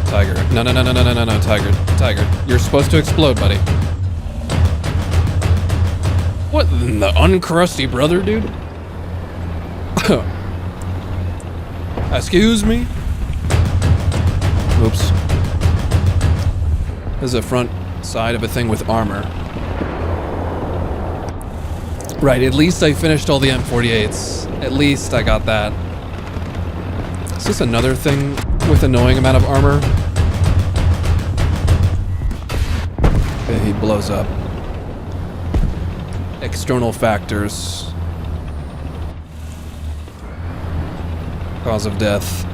Tiger. No, no, no, no, no, no, no, no, Tiger. Tiger. You're supposed to explode, buddy. What in the uncrusty brother, dude? Excuse me? Oops. There's a front side of a thing with armor. Right, at least I finished all the M48s. At least I got that. Is this another thing with annoying amount of armor? Okay, he blows up. External factors. Cause of death.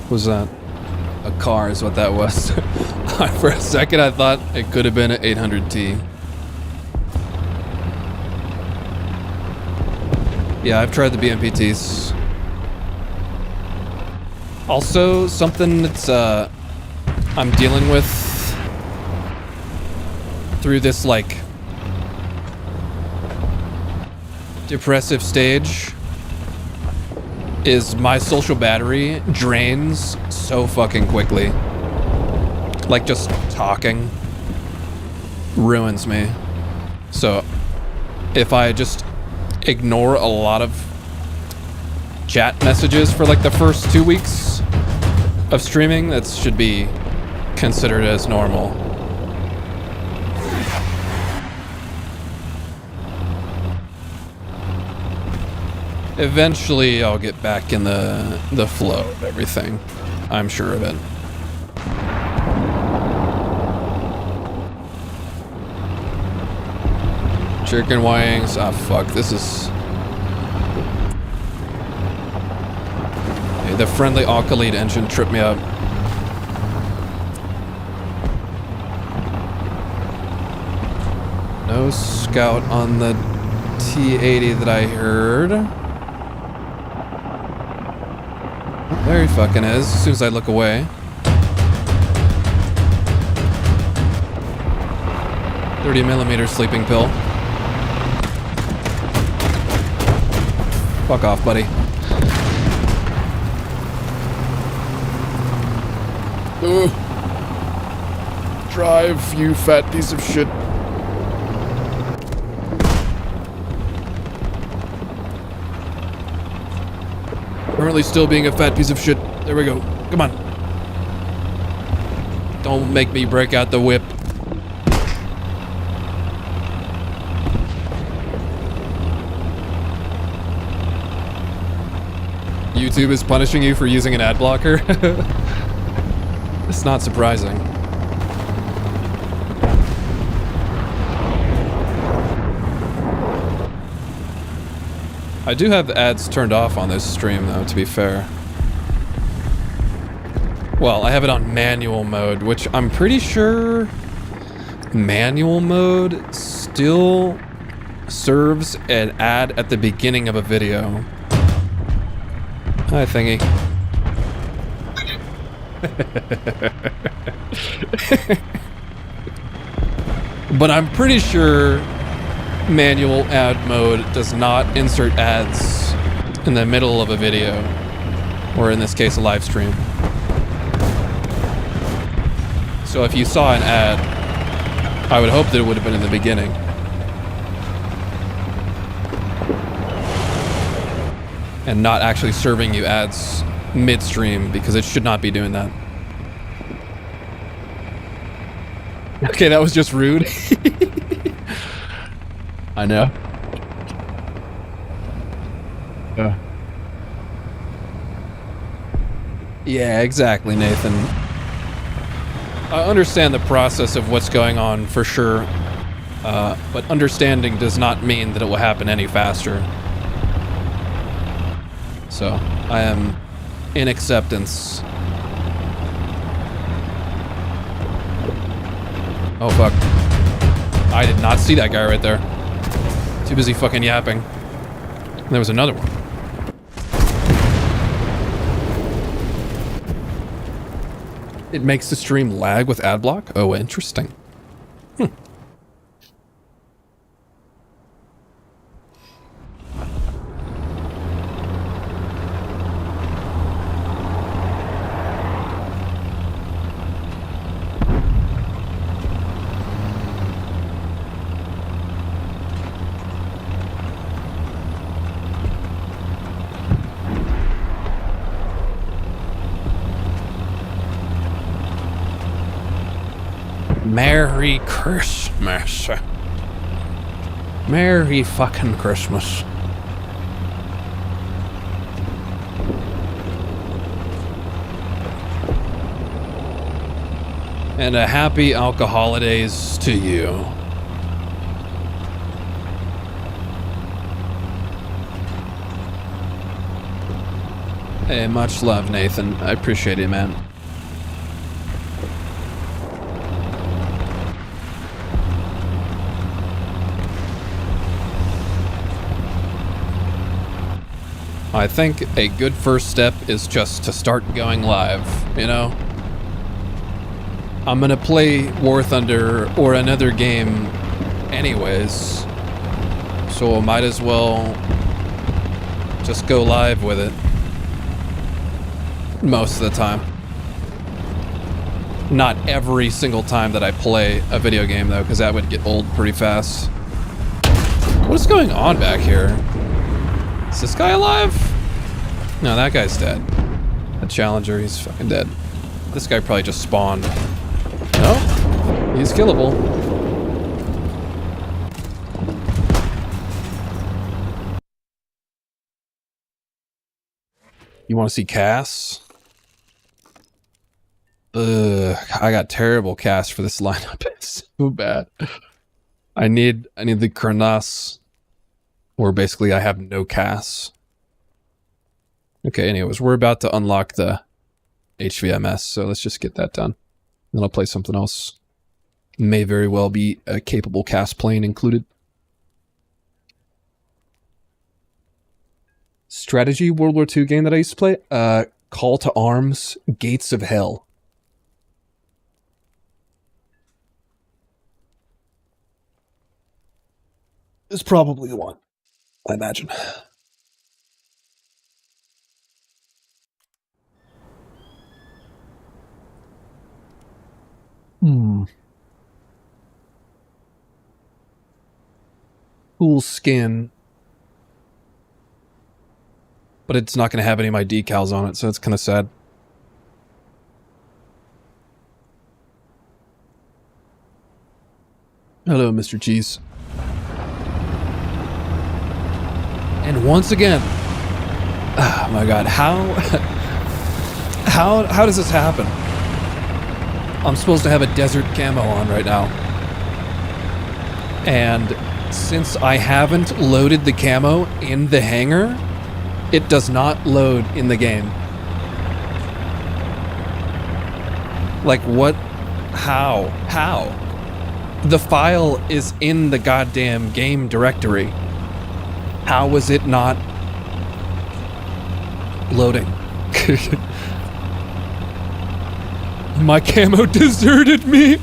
Was that? A car is what that was. For a second I thought it could have been an 800T. Yeah, I've tried the BMPTs. Also, something that's I'm dealing with through this like depressive stage is my social battery drains so fucking quickly. Like just talking ruins me. So if I just ignore a lot of chat messages for like the first 2 weeks of streaming, that should be considered as normal. Eventually I'll get back in the flow of everything. I'm sure of it. Chicken wings. Ah, fuck. This is... Hey, the friendly Alkalid engine tripped me up. No scout on the T80 that I heard. There he fucking is, as soon as I look away. .30mm sleeping pill. Fuck off, buddy. Ugh. Drive, you fat piece of shit. Currently still being a fat piece of shit. There we go. Come on. Don't make me break out the whip. YouTube is punishing you for using an ad blocker? It's not surprising. I do have ads turned off on this stream, though, to be fair. Well, I have it on manual mode, which I'm pretty sure manual mode still serves an ad at the beginning of a video. Hi, thingy. But I'm pretty sure manual ad mode does not insert ads in the middle of a video, or in this case a live stream. So if you saw an ad, I would hope that it would have been in the beginning. And not actually serving you ads midstream, because it should not be doing that. Okay, that was just rude. I know. Yeah, exactly, Nathan. I understand the process of what's going on for sure, but understanding does not mean that it will happen any faster. So, I am in acceptance. Oh fuck. I did not see that guy right there. Too busy fucking yapping. And there was another one. It makes the stream lag with ad block? Oh, interesting. Merry Christmas. Merry fucking Christmas. And a happy alcoholidays to you. Hey, much love, Nathan. I appreciate it, man. I think a good first step is just to start going live, you know? I'm gonna play War Thunder or another game anyways, so I might as well just go live with it. Most of the time. Not every single time that I play a video game though, because that would get old pretty fast. What is going on back here? Is this guy alive? No, that guy's dead. The Challenger, he's fucking dead. This guy probably just spawned. No, he's killable. You want to see Cass? Ugh, I got terrible cast for this lineup. It's so bad. I need the Kurnas, or basically I have no Cass. Okay, anyways, we're about to unlock the HVMS, so let's just get that done. Then I'll play something else. May very well be a capable cast plane included. Strategy World War II game that I used to play? Call to Arms, Gates of Hell. Is probably the one, I imagine. Cool skin. But it's not going to have any of my decals on it, so it's kind of sad. Hello, Mr. Cheese. And once again, oh my god, how does this happen? I'm supposed to have a desert camo on right now. And since I haven't loaded the camo in the hangar, it does not load in the game. Like what? How? The file is in the goddamn game directory. How was it not loading? My camo deserted me.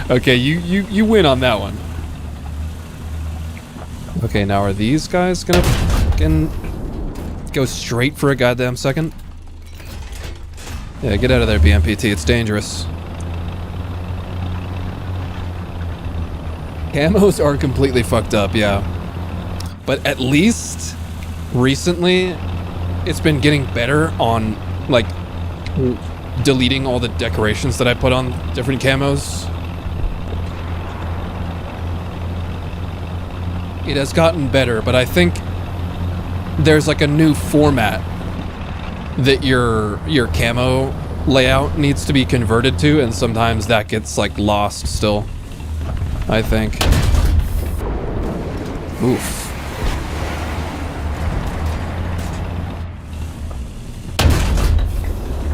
Okay, you win on that one. Okay, now are these guys gonna fucking go straight for a goddamn second? Yeah, get out of there, BMPT. It's dangerous. Camos are completely fucked up, yeah. But at least recently, it's been getting better on, like, deleting all the decorations that I put on different camos. It has gotten better, but I think there's like a new format that your camo layout needs to be converted to, and sometimes that gets like lost still, I think. Oof.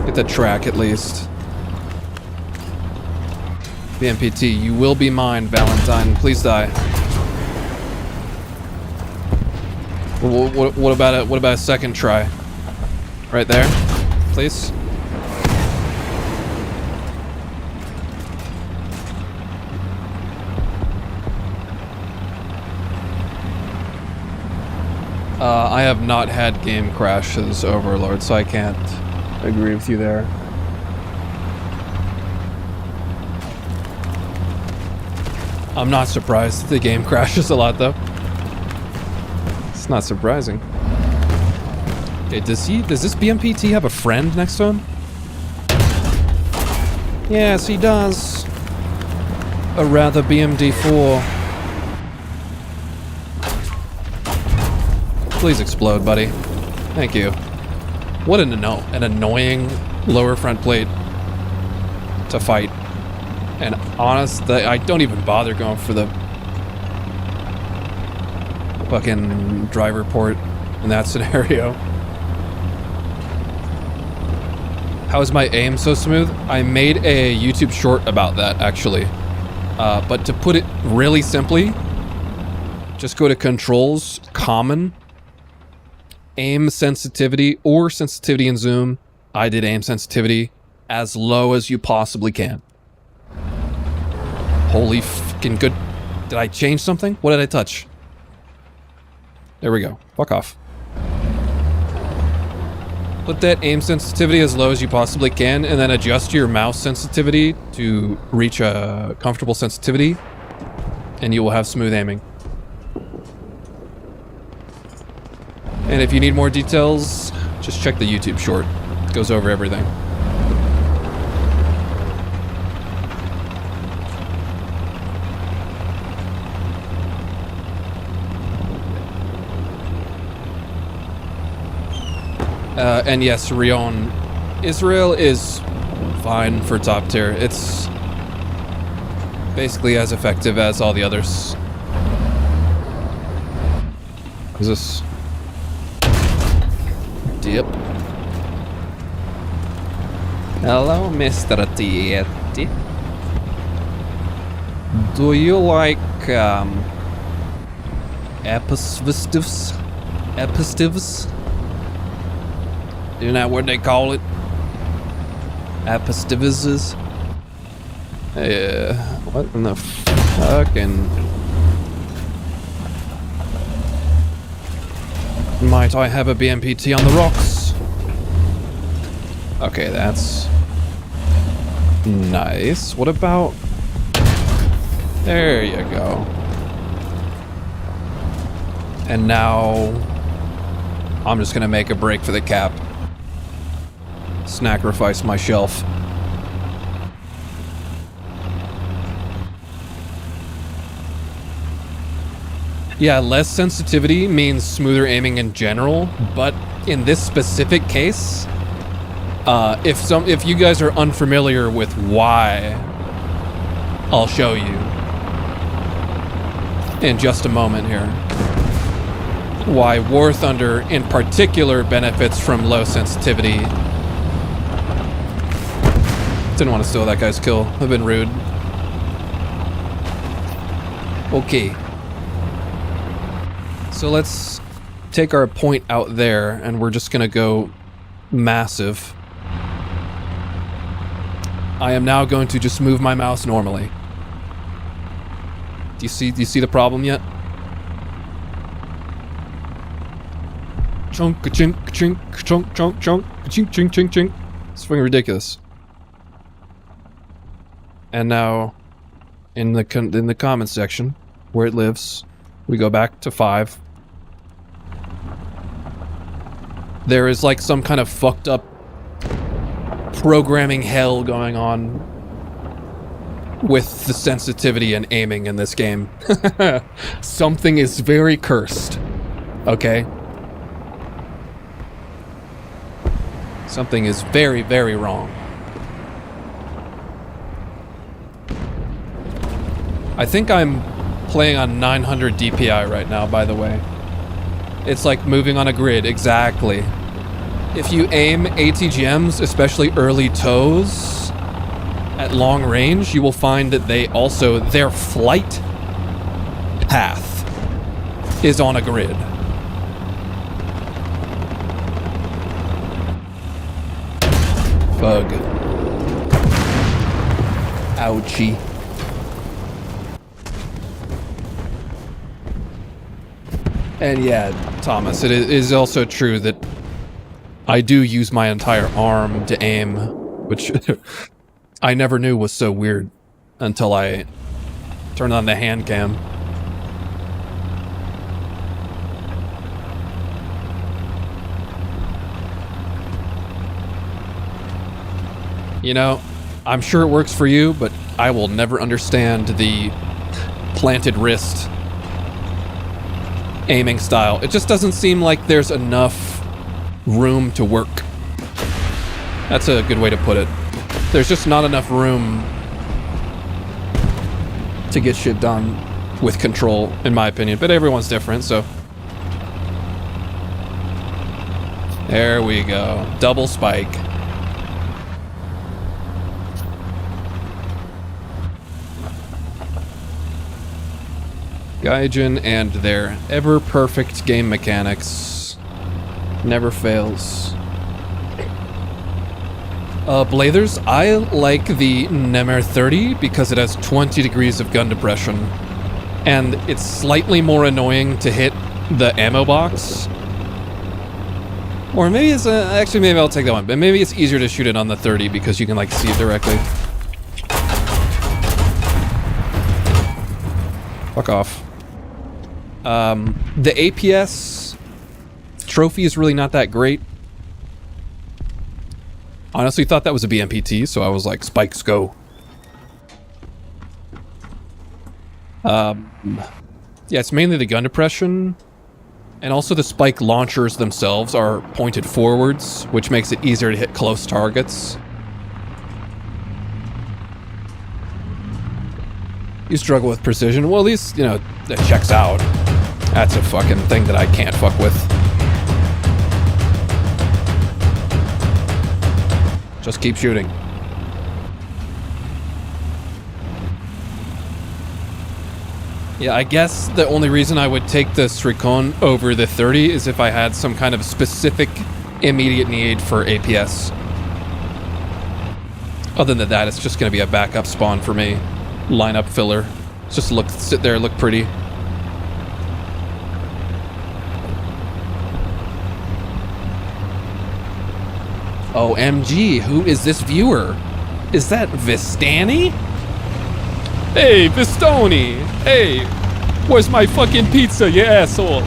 Get the track at least. BMPT, you will be mine, Valentine. Please die. What about a second try? Right there, please. I have not had game crashes, Overlord, so I can't agree with you there. I'm not surprised that the game crashes a lot, though. It's not surprising. Okay, does this BMPT have a friend next to him? Yes, he does. a rather BMD4. Please explode, buddy. Thank you. What an annoying lower front plate to fight. And honestly, I don't even bother going for the fucking driver port in that scenario. How is my aim so smooth? I made a YouTube short about that, actually. But to put it really simply, just go to Controls, Common, Aim Sensitivity, or Sensitivity and Zoom. I did aim sensitivity as low as you possibly can. Holy fucking good. Did I change something? What did I touch? There we go. Fuck off. Put that aim sensitivity as low as you possibly can, and then adjust your mouse sensitivity to reach a comfortable sensitivity, and you will have smooth aiming. And if you need more details, just check the YouTube short. It goes over everything. And yes, Rion, Israel is fine for top tier. It's basically as effective as all the others. Is this? Dip. Hello, Mr. Tietty. Do you like, epistatives? Epistatives? Isn't that what they call it? Epistatives? Yeah. What in the fucking... Might I have a BMPT on the rocks? Okay, that's... nice. What about... There you go. And now... I'm just gonna make a break for the cap. Sacrifice my shelf. Yeah, less sensitivity means smoother aiming in general, but in this specific case, if you guys are unfamiliar with why, I'll show you in just a moment here. Why War Thunder in particular benefits from low sensitivity. Didn't want to steal that guy's kill. I've been rude. Okay. So let's take our point out there, and we're just gonna go massive. I am now going to just move my mouse normally. Do you see the problem yet? Chunk, chink, chink, chunk, chunk, chunk, chink, chink, chink, chink. It's fucking ridiculous. And now, in the comment section, where it lives, we go back to 5. There is like some kind of fucked up programming hell going on with the sensitivity and aiming in this game. Something is very cursed. Okay? Something is very, very wrong. I think I'm playing on 900 DPI right now, by the way. It's like moving on a grid, exactly. If you aim ATGMs, especially early toes, at long range, you will find that their flight path is on a grid. Bug. Ouchie. And yeah, Thomas, it is also true that I do use my entire arm to aim, which I never knew was so weird until I turned on the hand cam. You know, I'm sure it works for you, but I will never understand the planted wrist aiming style. It just doesn't seem like there's enough room to work. That's a good way to put it. There's just not enough room to get shit done with control, in my opinion. But everyone's different, so. There we go. Double spike. Gaijin and their ever-perfect game mechanics. Never fails. Blathers, I like the Nemer 30 because it has 20 degrees of gun depression. And it's slightly more annoying to hit the ammo box. Or maybe it's, actually maybe I'll take that one. But maybe it's easier to shoot it on the 30 because you can like see it directly. Fuck off. The APS trophy is really not that great. Honestly thought that was a BMPT, so I was like, spikes go. Yeah, it's mainly the gun depression. And also the spike launchers themselves are pointed forwards, which makes it easier to hit close targets. You struggle with precision. Well, at least, you know, that checks out. That's a fucking thing that I can't fuck with. Just keep shooting. Yeah, I guess the only reason I would take the Srikon over the 30 is if I had some kind of specific immediate need for APS. Other than that, it's just going to be a backup spawn for me. Lineup filler. Just sit there, look pretty. OMG, who is this viewer? Is that Vistani? Hey, Vistoni! Hey, where's my fucking pizza, you asshole?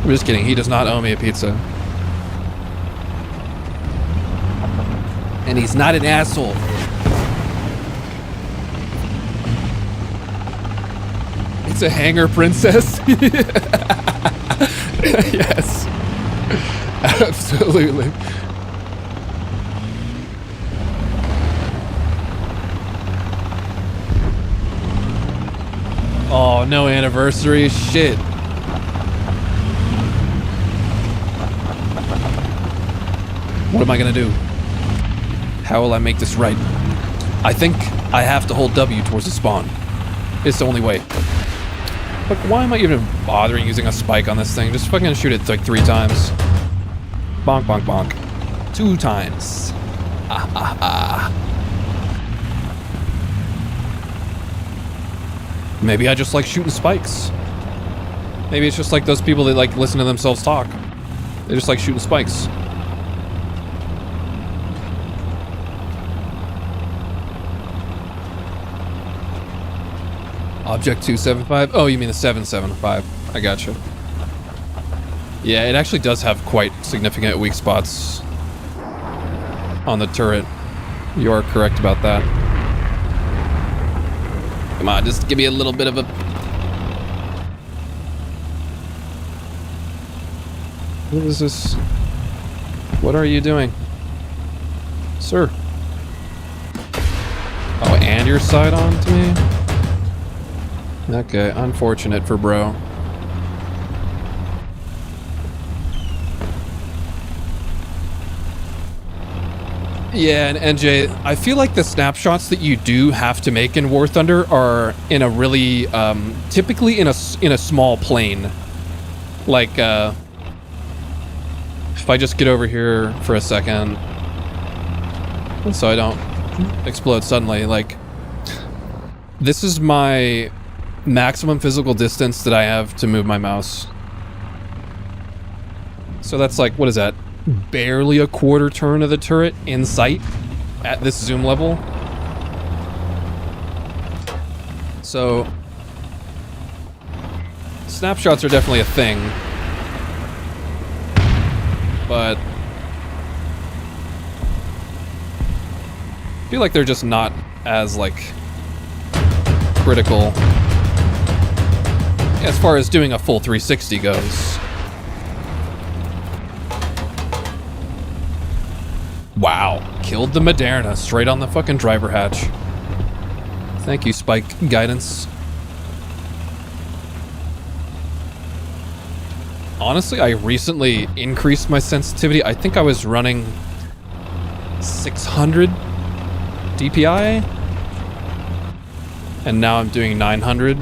I'm just kidding, he does not owe me a pizza. And he's not an asshole. It's a hanger princess? Yes. Absolutely. Oh, no anniversary. Shit. What am I gonna do? How will I make this right? I think I have to hold W towards the spawn. It's the only way. Look, why am I even bothering using a spike on this thing? Just fucking shoot it like 3 times. Bonk, bonk, bonk. 2 times. Ah, ah, ah. Maybe I just like shooting spikes. Maybe it's just like those people that like listen to themselves talk. They just like shooting spikes. Object 275? Oh, you mean the 775. I gotcha. Yeah, it actually does have quite significant weak spots on the turret. You are correct about that. Come on, just give me a little bit of a... What is this? What are you doing? Sir. Oh, and you're side on to me? Okay, unfortunate for bro. Yeah, and NJ, I feel like the snapshots that you do have to make in War Thunder are in a really, typically in a small plane. Like, if I just get over here for a second, so I don't explode suddenly, like, this is my maximum physical distance that I have to move my mouse. So that's like, what is that? Barely a quarter turn of the turret in sight at this zoom level. So snapshots are definitely a thing, but feel like they're just not as, like, critical as far as doing a full 360 goes. Wow, killed the Moderna straight on the fucking driver hatch. Thank you, Spike Guidance. Honestly, I recently increased my sensitivity. I think I was running 600 DPI, and now I'm doing 900.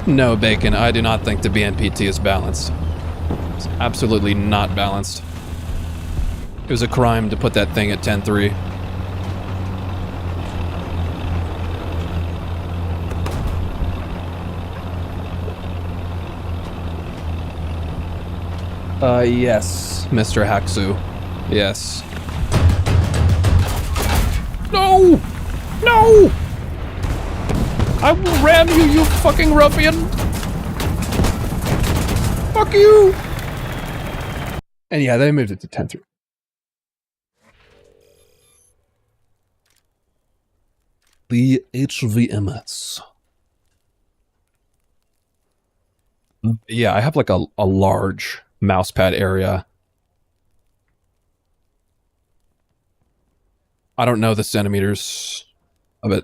No, Bacon, I do not think the BNPT is balanced. It's absolutely not balanced. It was a crime to put that thing at 10.3. Yes, Mr. Haxu. Yes. No! No! I will ram you, you fucking ruffian! Fuck you! And yeah, they moved it to 10.3. The HVMS. Yeah, I have like a large mousepad area. I don't know the centimeters of it.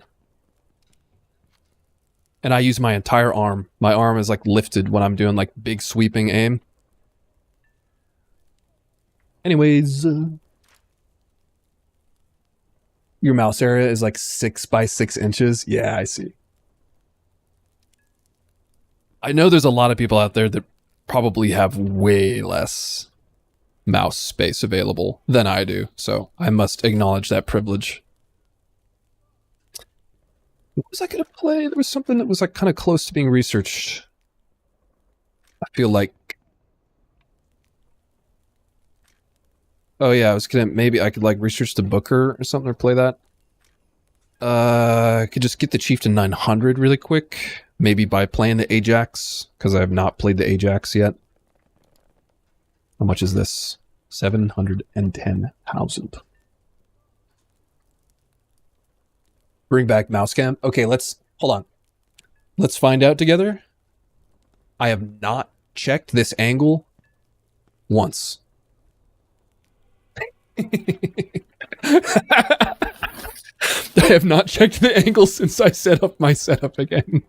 And I use my entire arm. My arm is like lifted when I'm doing like big sweeping aim. Anyways, your mouse area is like 6 by 6 inches. Yeah, I see. I know there's a lot of people out there that probably have way less mouse space available than I do, so I must acknowledge that privilege. What was I gonna play? There was something that was like kind of close to being researched. I feel like... Oh yeah, I was gonna... Maybe I could like research the Booker or something or play that. I could just get the Chieftain 900 really quick. Maybe by playing the Ajax, because I have not played the Ajax yet. How much is this? 710,000. Bring back mouse cam. Okay, let's... Hold on. Let's find out together. I have not checked this angle once. I have not checked the angle since I set up my setup again.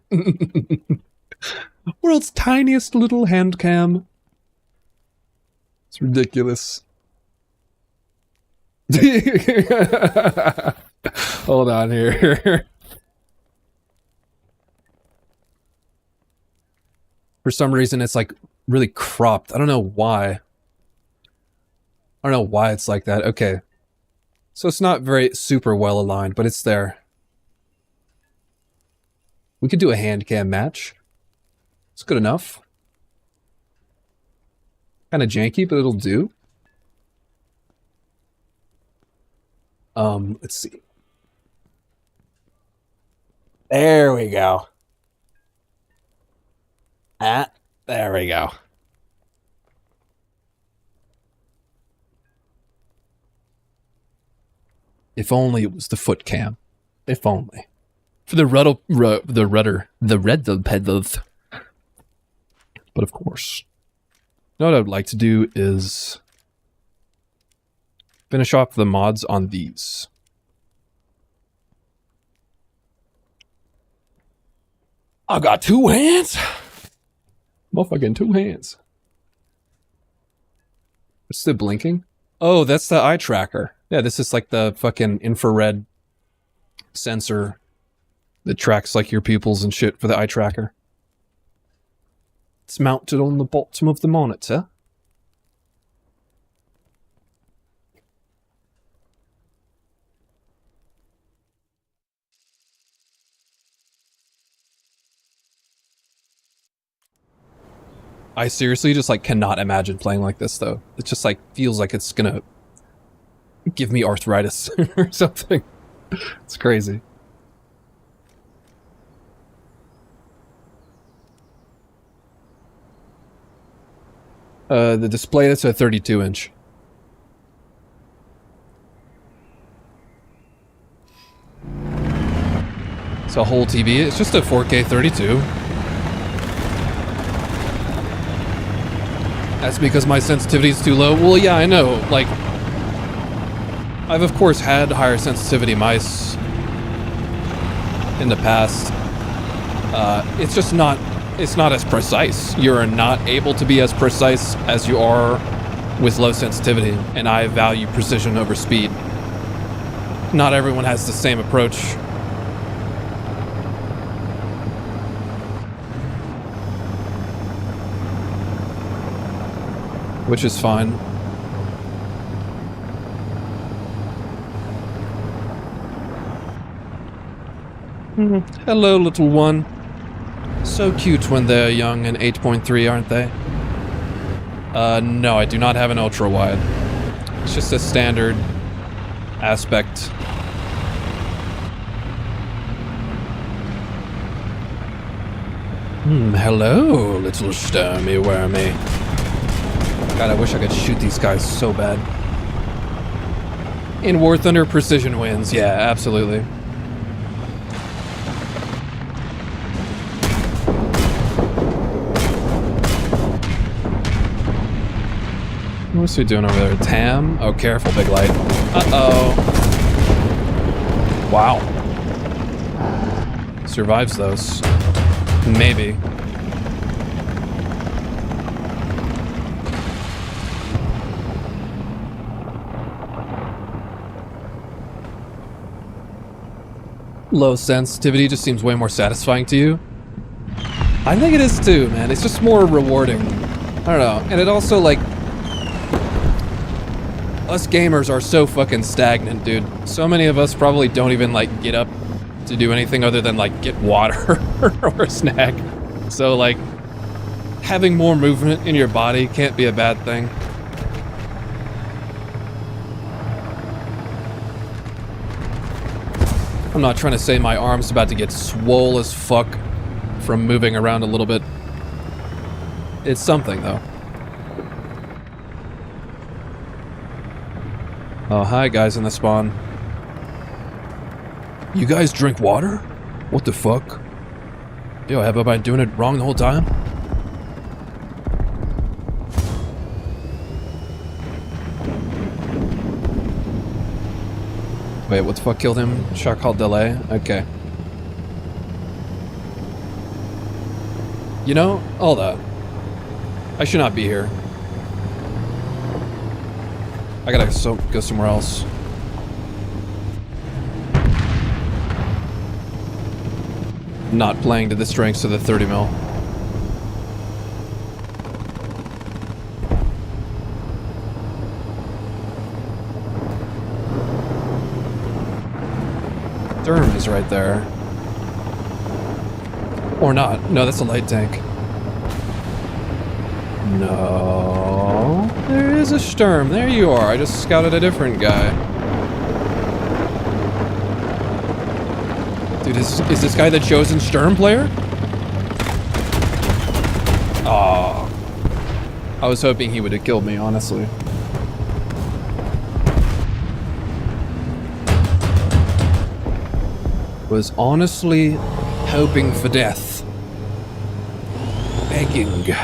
World's tiniest little hand cam. It's ridiculous. Hold on here. For some reason, it's like really cropped. I don't know why. I don't know why it's like that. Okay. So it's not very super well aligned, but it's there. We could do a hand cam match. It's good enough. Kind of janky, but it'll do. Let's see. There we go. There we go. If only it was the foot cam. If only. For the rudder pedals. But of course. Now what I would like to do is finish off the mods on these. I got 2 hands. Motherfucking 2 hands. What's the blinking? Oh, that's the eye tracker. Yeah, this is like the fucking infrared sensor that tracks like your pupils and shit for the eye tracker. It's mounted on the bottom of the monitor. I seriously just like cannot imagine playing like this though. It just like feels like it's gonna give me arthritis or something. It's crazy. The display, that's a 32 inch. It's a whole TV. It's just a 4K 32. That's because my sensitivity is too low. Well, yeah, I know. Like, I've of course had higher sensitivity mice in the past. It's just not, it's not as precise. You're not able to be as precise as you are with low sensitivity, and I value precision over speed. Not everyone has the same approach. Which is fine. Hello, little one. So cute when they're young and 8.3, aren't they? No, I do not have an ultra wide. It's just a standard aspect. Hello, little stormy wormy. God, I wish I could shoot these guys so bad. In War Thunder, precision wins. Yeah, absolutely. What's he doing over there? Tam? Oh, careful, big light. Uh-oh. Wow. Survives those. Maybe. Low sensitivity just seems way more satisfying to you. I think it is too, man. It's just more rewarding. I don't know. And it also, like, us gamers are so fucking stagnant, dude. So many of us probably don't even, like, get up to do anything other than, like, get water or a snack. So, like, having more movement in your body can't be a bad thing. I'm not trying to say my arm's about to get swole as fuck from moving around a little bit. It's something, though. Oh, hi, guys in the spawn. You guys drink water? What the fuck? Yo, have I been doing it wrong the whole time? Wait, what the fuck killed him? Shot called delay? Okay. You know, hold up. I should not be here. I gotta go somewhere else. Not playing to the strengths of the 30 mil. Derm is right there. Or not. No, that's a light tank. No. There is a Sturm. There you are. I just scouted a different guy. Dude, is this guy the chosen Sturm player? Aw. I was hoping he would have killed me, honestly. Was honestly hoping for death. Begging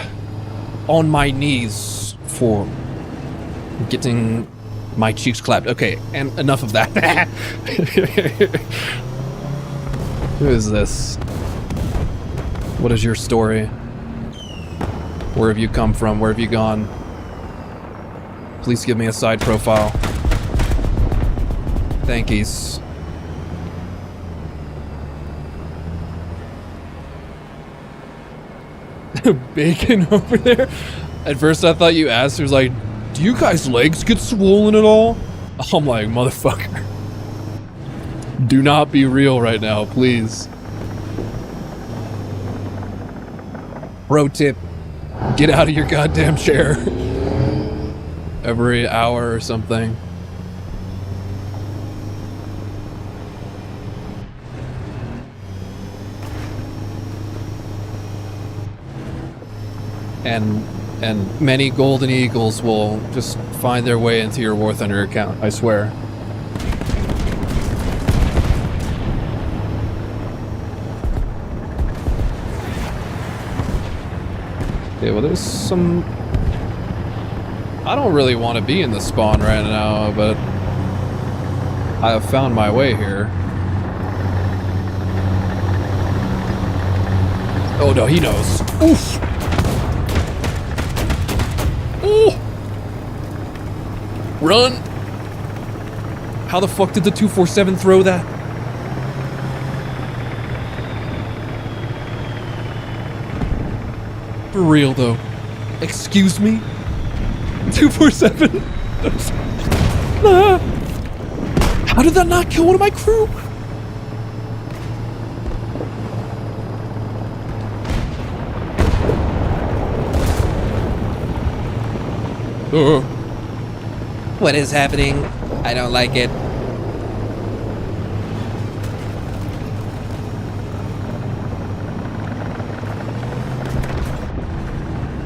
on my knees for getting my cheeks clapped. Okay, and enough of that. Who is this? What is your story? Where have you come from? Where have you gone? Please give me a side profile. Thankies. Bacon over there? At first I thought you asked, it was like, do you guys' legs get swollen at all? I'm like, motherfucker. Do not be real right now, please. Pro tip, get out of your goddamn chair. Every hour or something. And many golden eagles will just find their way into your War Thunder account, I swear. Okay, well, there's some... I don't really want to be in the spawn right now, but I have found my way here. Oh no, he knows. Oof! Oh! Run! How the fuck did the 247 throw that? For real though. Excuse me? 247? Ah. How did that not kill one of my crew? What is happening? I don't like it.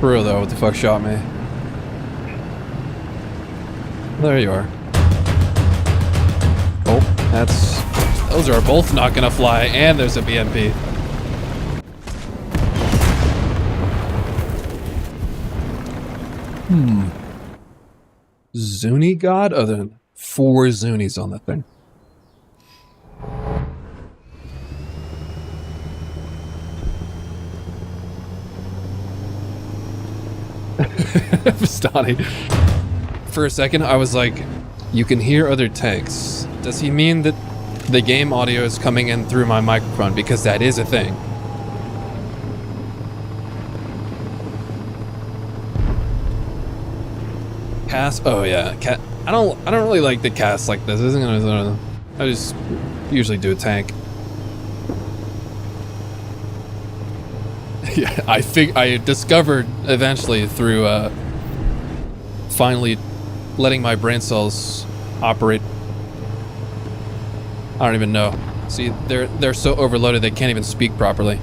For real though, what the fuck shot me? There you are. Oh, those are both not gonna fly, and there's a BMP. Zuni God? Oh, there are 4 Zunis on that thing. Vistani. For a second, I was like, you can hear other tanks. Does he mean that the game audio is coming in through my microphone? Because that is a thing. Cast? Oh yeah, I don't really like the cast like this. Isn't gonna. I just usually do a tank. Yeah, I discovered eventually through finally letting my brain cells operate. I don't even know. See, they're so overloaded they can't even speak properly.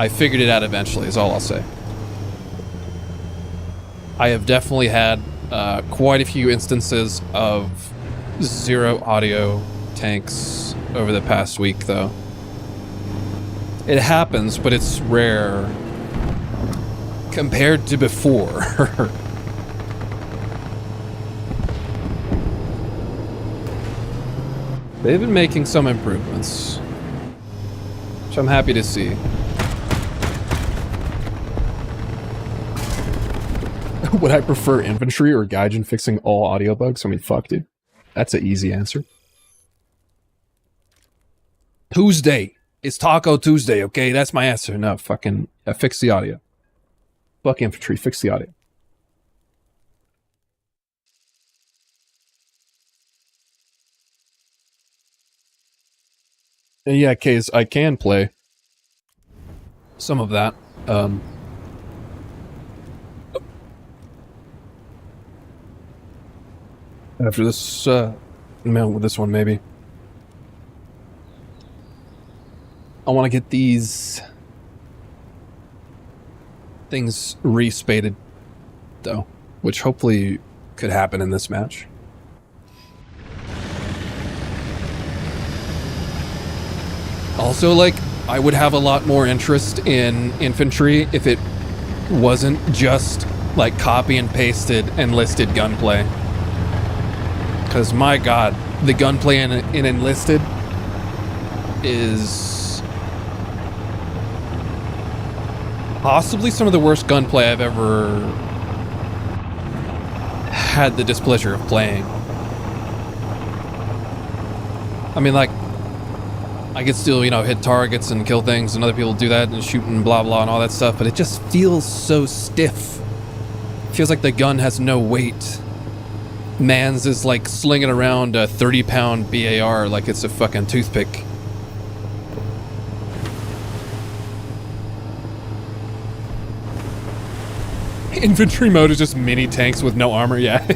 I figured it out eventually, is all I'll say. I have definitely had quite a few instances of 0 audio tanks over the past week, though. It happens, but it's rare compared to before. They've been making some improvements, which I'm happy to see. Would I prefer infantry or Gaijin fixing all audio bugs? I mean, fuck, dude. That's an easy answer. Tuesday. It's Taco Tuesday, okay? That's my answer. No, fucking fix the audio. Fuck infantry, fix the audio. And yeah, K's, I can play some of that. After this, with this one, maybe. I want to get these things respaded, though, which hopefully could happen in this match. Also, like, I would have a lot more interest in infantry if it wasn't just, like, copy and pasted enlisted gunplay. Because, my god, the gunplay in Enlisted is possibly some of the worst gunplay I've ever had the displeasure of playing. I mean, like, I could still, you know, hit targets and kill things, and other people do that and shoot and blah blah and all that stuff, but it just feels so stiff. It feels like the gun has no weight. Man's is like slinging around a 30-pound BAR like it's a fucking toothpick. Infantry mode is just mini tanks with no armor, yeah.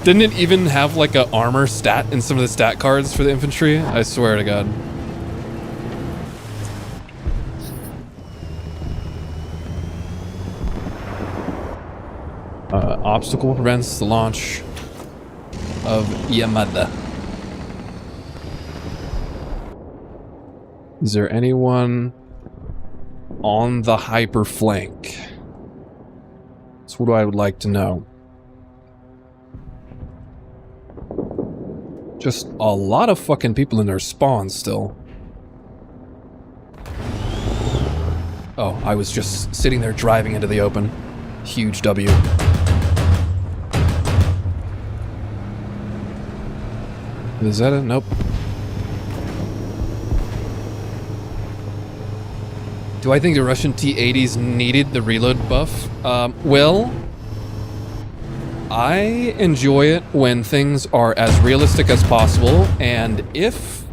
Didn't it even have like a armor stat in some of the stat cards for the infantry? I swear to god. Obstacle prevents the launch of Yamada. Is there anyone on the hyper flank? That's what I would like to know. Just a lot of fucking people in their spawns still. Oh, I was just sitting there driving into the open. Huge W. Is that it? Nope. Do I think the Russian T-80s needed the reload buff? Well, I enjoy it when things are as realistic as possible, and if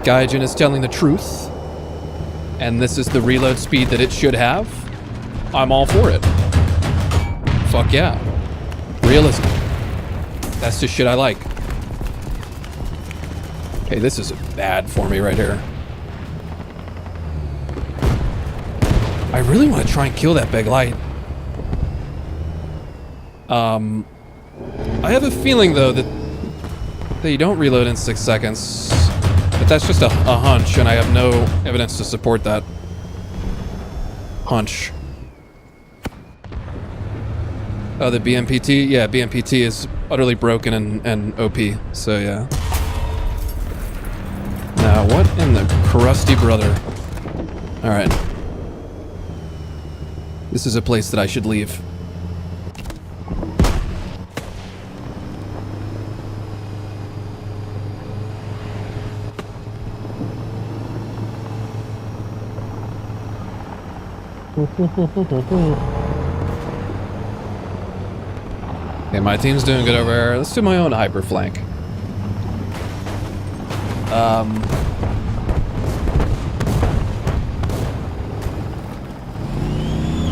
Gaijin is telling the truth, and this is the reload speed that it should have, I'm all for it. Fuck yeah. Realism. That's the shit I like. Okay, this is bad for me right here. I really want to try and kill that big light. I have a feeling, though, that you don't reload in 6 seconds. But that's just a hunch, and I have no evidence to support that hunch. Oh, the BMPT? Yeah, BMPT is utterly broken and OP, so yeah. Now, what in the crusty brother? Alright. This is a place that I should leave. Okay, my team's doing good over here. Let's do my own hyper flank.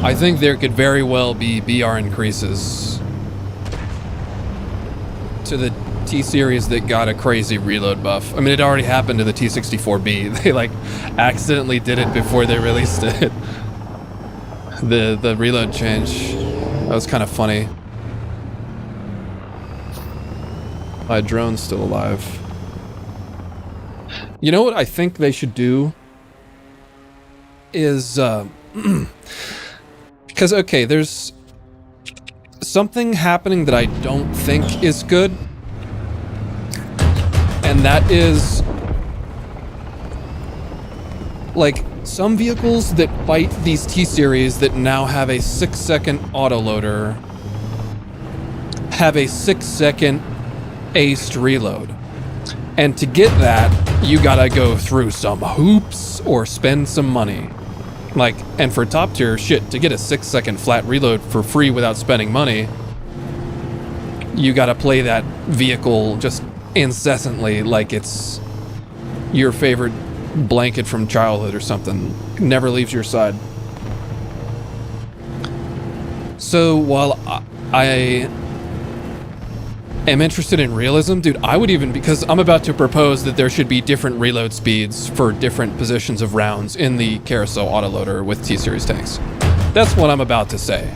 I think there could very well be BR increases to the T-Series that got a crazy reload buff. I mean, it already happened to the T-64B. They, like, accidentally did it before they released it. The reload change. That was kind of funny. My drone's still alive. You know what I think they should do? Is, because, okay, there's something happening that I don't think is good. And that is, like, some vehicles that fight these T-Series that now have a 6-second autoloader have a 6-second aced reload. And to get that, you gotta go through some hoops or spend some money. Like, and for top tier shit, to get a 6-second flat reload for free without spending money, you gotta play that vehicle just incessantly like it's your favorite blanket from childhood or something. Never leaves your side. So while I am interested in realism, dude, I would even, because I'm about to propose that there should be different reload speeds for different positions of rounds in the carousel autoloader with T-Series tanks. That's what I'm about to say.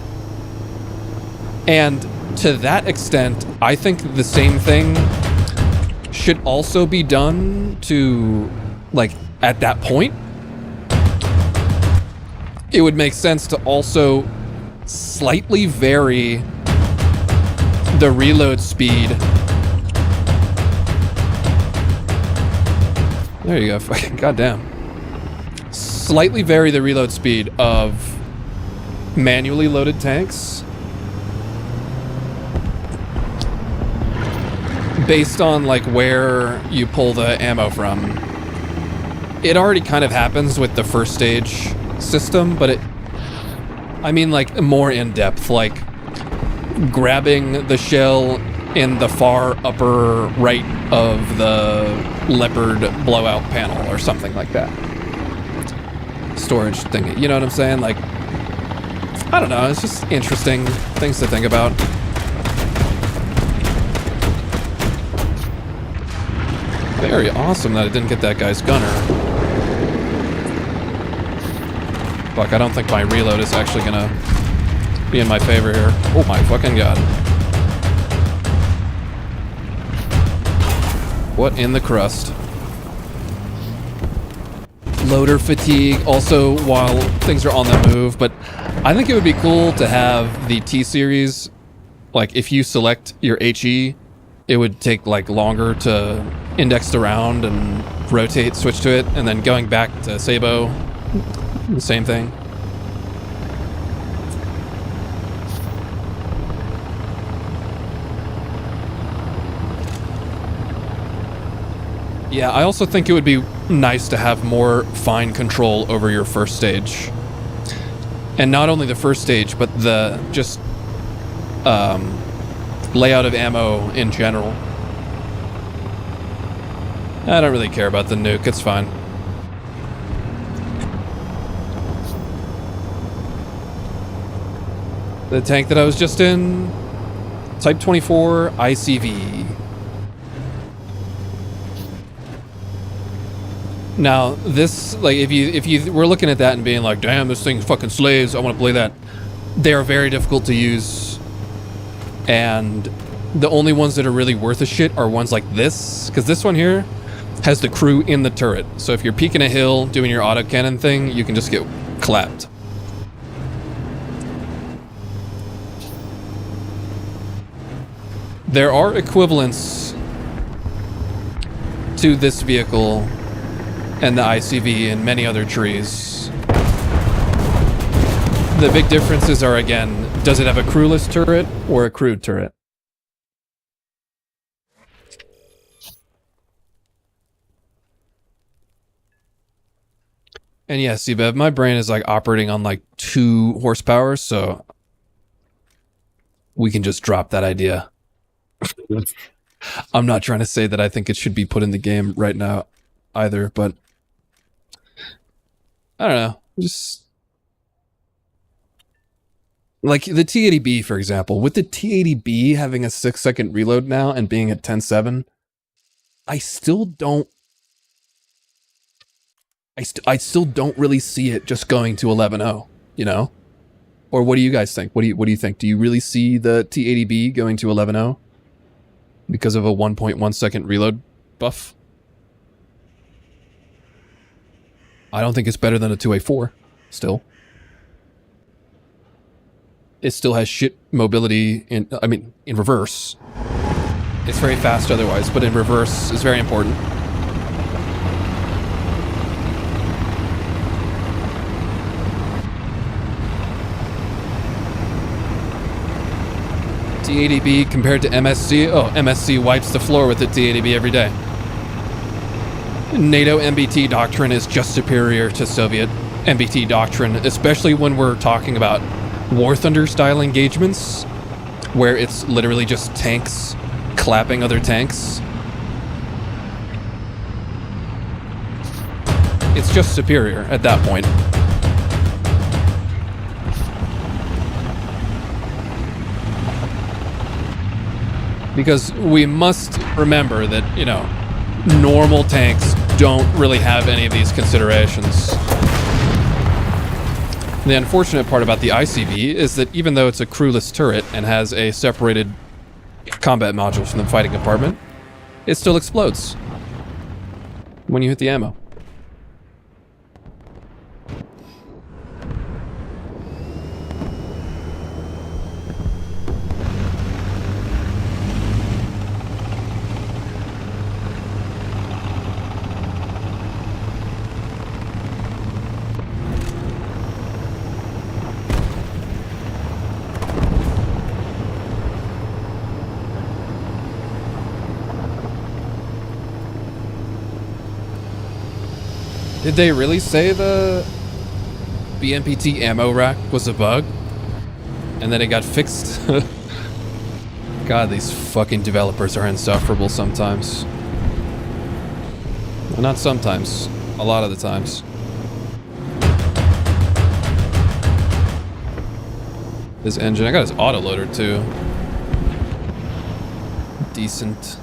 And to that extent, I think the same thing should also be done to, like, at that point, it would make sense to also slightly vary the reload speed. There you go. Fucking goddamn. Slightly vary the reload speed of manually loaded tanks based on, like, where you pull the ammo from. It already kind of happens with the first stage system, but it, I mean, like, more in depth, like grabbing the shell in the far upper right of the leopard blowout panel or something like that. Storage thing, you know what I'm saying? Like, I don't know, it's just interesting things to think about. Very awesome that I didn't get that guy's gunner. Fuck, I don't think my reload is actually gonna be in my favor here. Oh my fucking god. What in the crust? loader fatigue also while things are on the move, but I think it would be cool to have the T-Series, like if you select your HE, it would take like longer to index around and rotate, switch to it, and then going back to Sabo, the same thing. Yeah, I also think it would be nice to have more fine control over your first stage. And not only the first stage, but the just layout of ammo in general. I don't really care about the nuke, it's fine. The tank that I was just in, Type 24 ICV. Now, this, like, if you were looking at that and being like, damn, this thing fucking slays, I want to play that. They are very difficult to use. And the only ones that are really worth a shit are ones like this. Because this one here has the crew in the turret. So if you're peeking a hill, doing your autocannon thing, you can just get clapped. There are equivalents to this vehicle and the ICV and many other trees. The big differences are, again, does it have a crewless turret or a crewed turret? And yeah, C-Bev, my brain is like operating on like 2 horsepower, so we can just drop that idea. I'm not trying to say that I think it should be put in the game right now either, but I don't know, just like the T80B, for example. With the T80B having a 6-second reload now and being at 10.7, I still don't really see it just going to 11.0, you know? Or what do you guys think? What do you think? Do you really see the T80B going to 11.0 because of a 1.1 second reload buff? I don't think it's better than a 2A4, still. It still has shit mobility in reverse. It's very fast otherwise, but in reverse is very important. T80B compared to MSC? Oh, MSC wipes the floor with the T80B every day. NATO MBT doctrine is just superior to Soviet MBT doctrine, especially when we're talking about War Thunder style engagements, where it's literally just tanks clapping other tanks. It's just superior at that point. Because we must remember that, you know, normal tanks don't really have any of these considerations. The unfortunate part about the ICV is that even though it's a crewless turret and has a separated combat module from the fighting compartment, it still explodes when you hit the ammo. Did they really say the BMPT ammo rack was a bug? And then it got fixed? God, these fucking developers are insufferable sometimes. Well, not sometimes. A lot of the times. This engine, I got his autoloader too. Decent.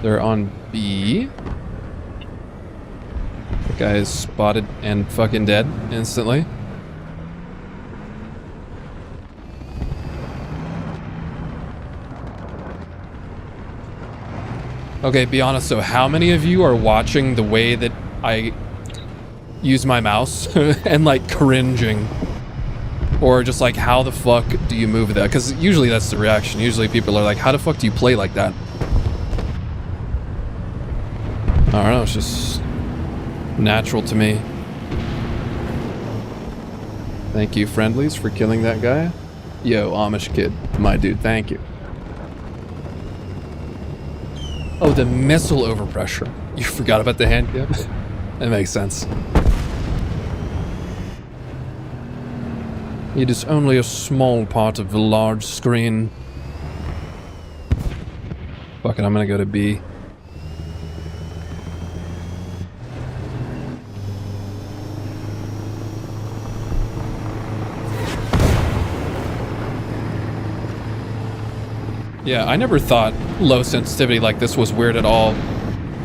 They're on B. The guy is spotted and fucking dead instantly. Okay, be honest, so how many of you are watching the way that I use my mouse and like cringing? Or just like, how the fuck do you move that? Because usually that's the reaction. Usually people are like, how the fuck do you play like that? I don't know, it's just natural to me. Thank you, friendlies, for killing that guy. Yo, Amish kid, my dude, thank you. Oh, the missile overpressure. You forgot about the hand cam? That makes sense. It is only a small part of the large screen. Fuck it, I'm gonna go to B. Yeah, I never thought low sensitivity like this was weird at all.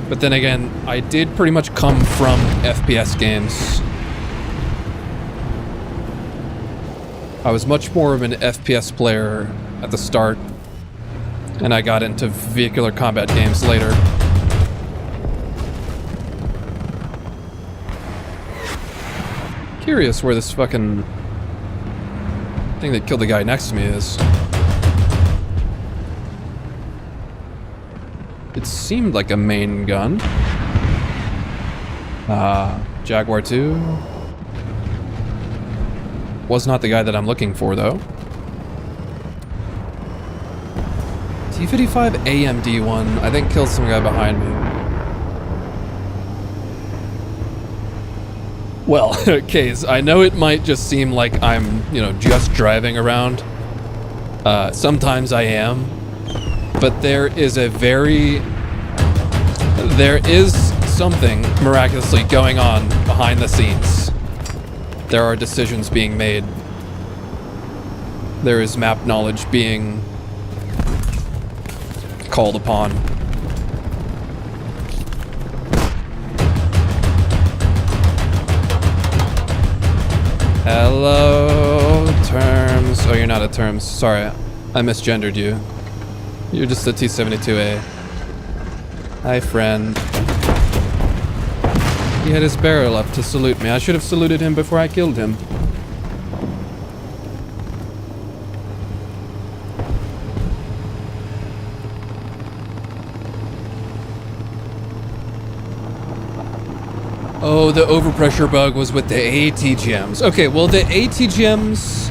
But then again, I did pretty much come from FPS games. I was much more of an FPS player at the start, and I got into vehicular combat games later. Curious where this fucking thing that killed the guy next to me is. It seemed like a main gun. Jaguar 2. Was not the guy that I'm looking for, though. T-55 AMD1, I think killed some guy behind me. Well, Kaze, I know it might just seem like I'm, you know, just driving around. Sometimes I am. But there is something miraculously going on behind the scenes. There are decisions being made. There is map knowledge being called upon. Hello, terms. Oh, you're not a terms. Sorry, I misgendered you. You're just a T-72A. Hi, friend. He had his barrel up to salute me. I should have saluted him before I killed him. Oh, the overpressure bug was with the ATGMs. Okay, well, the ATGMs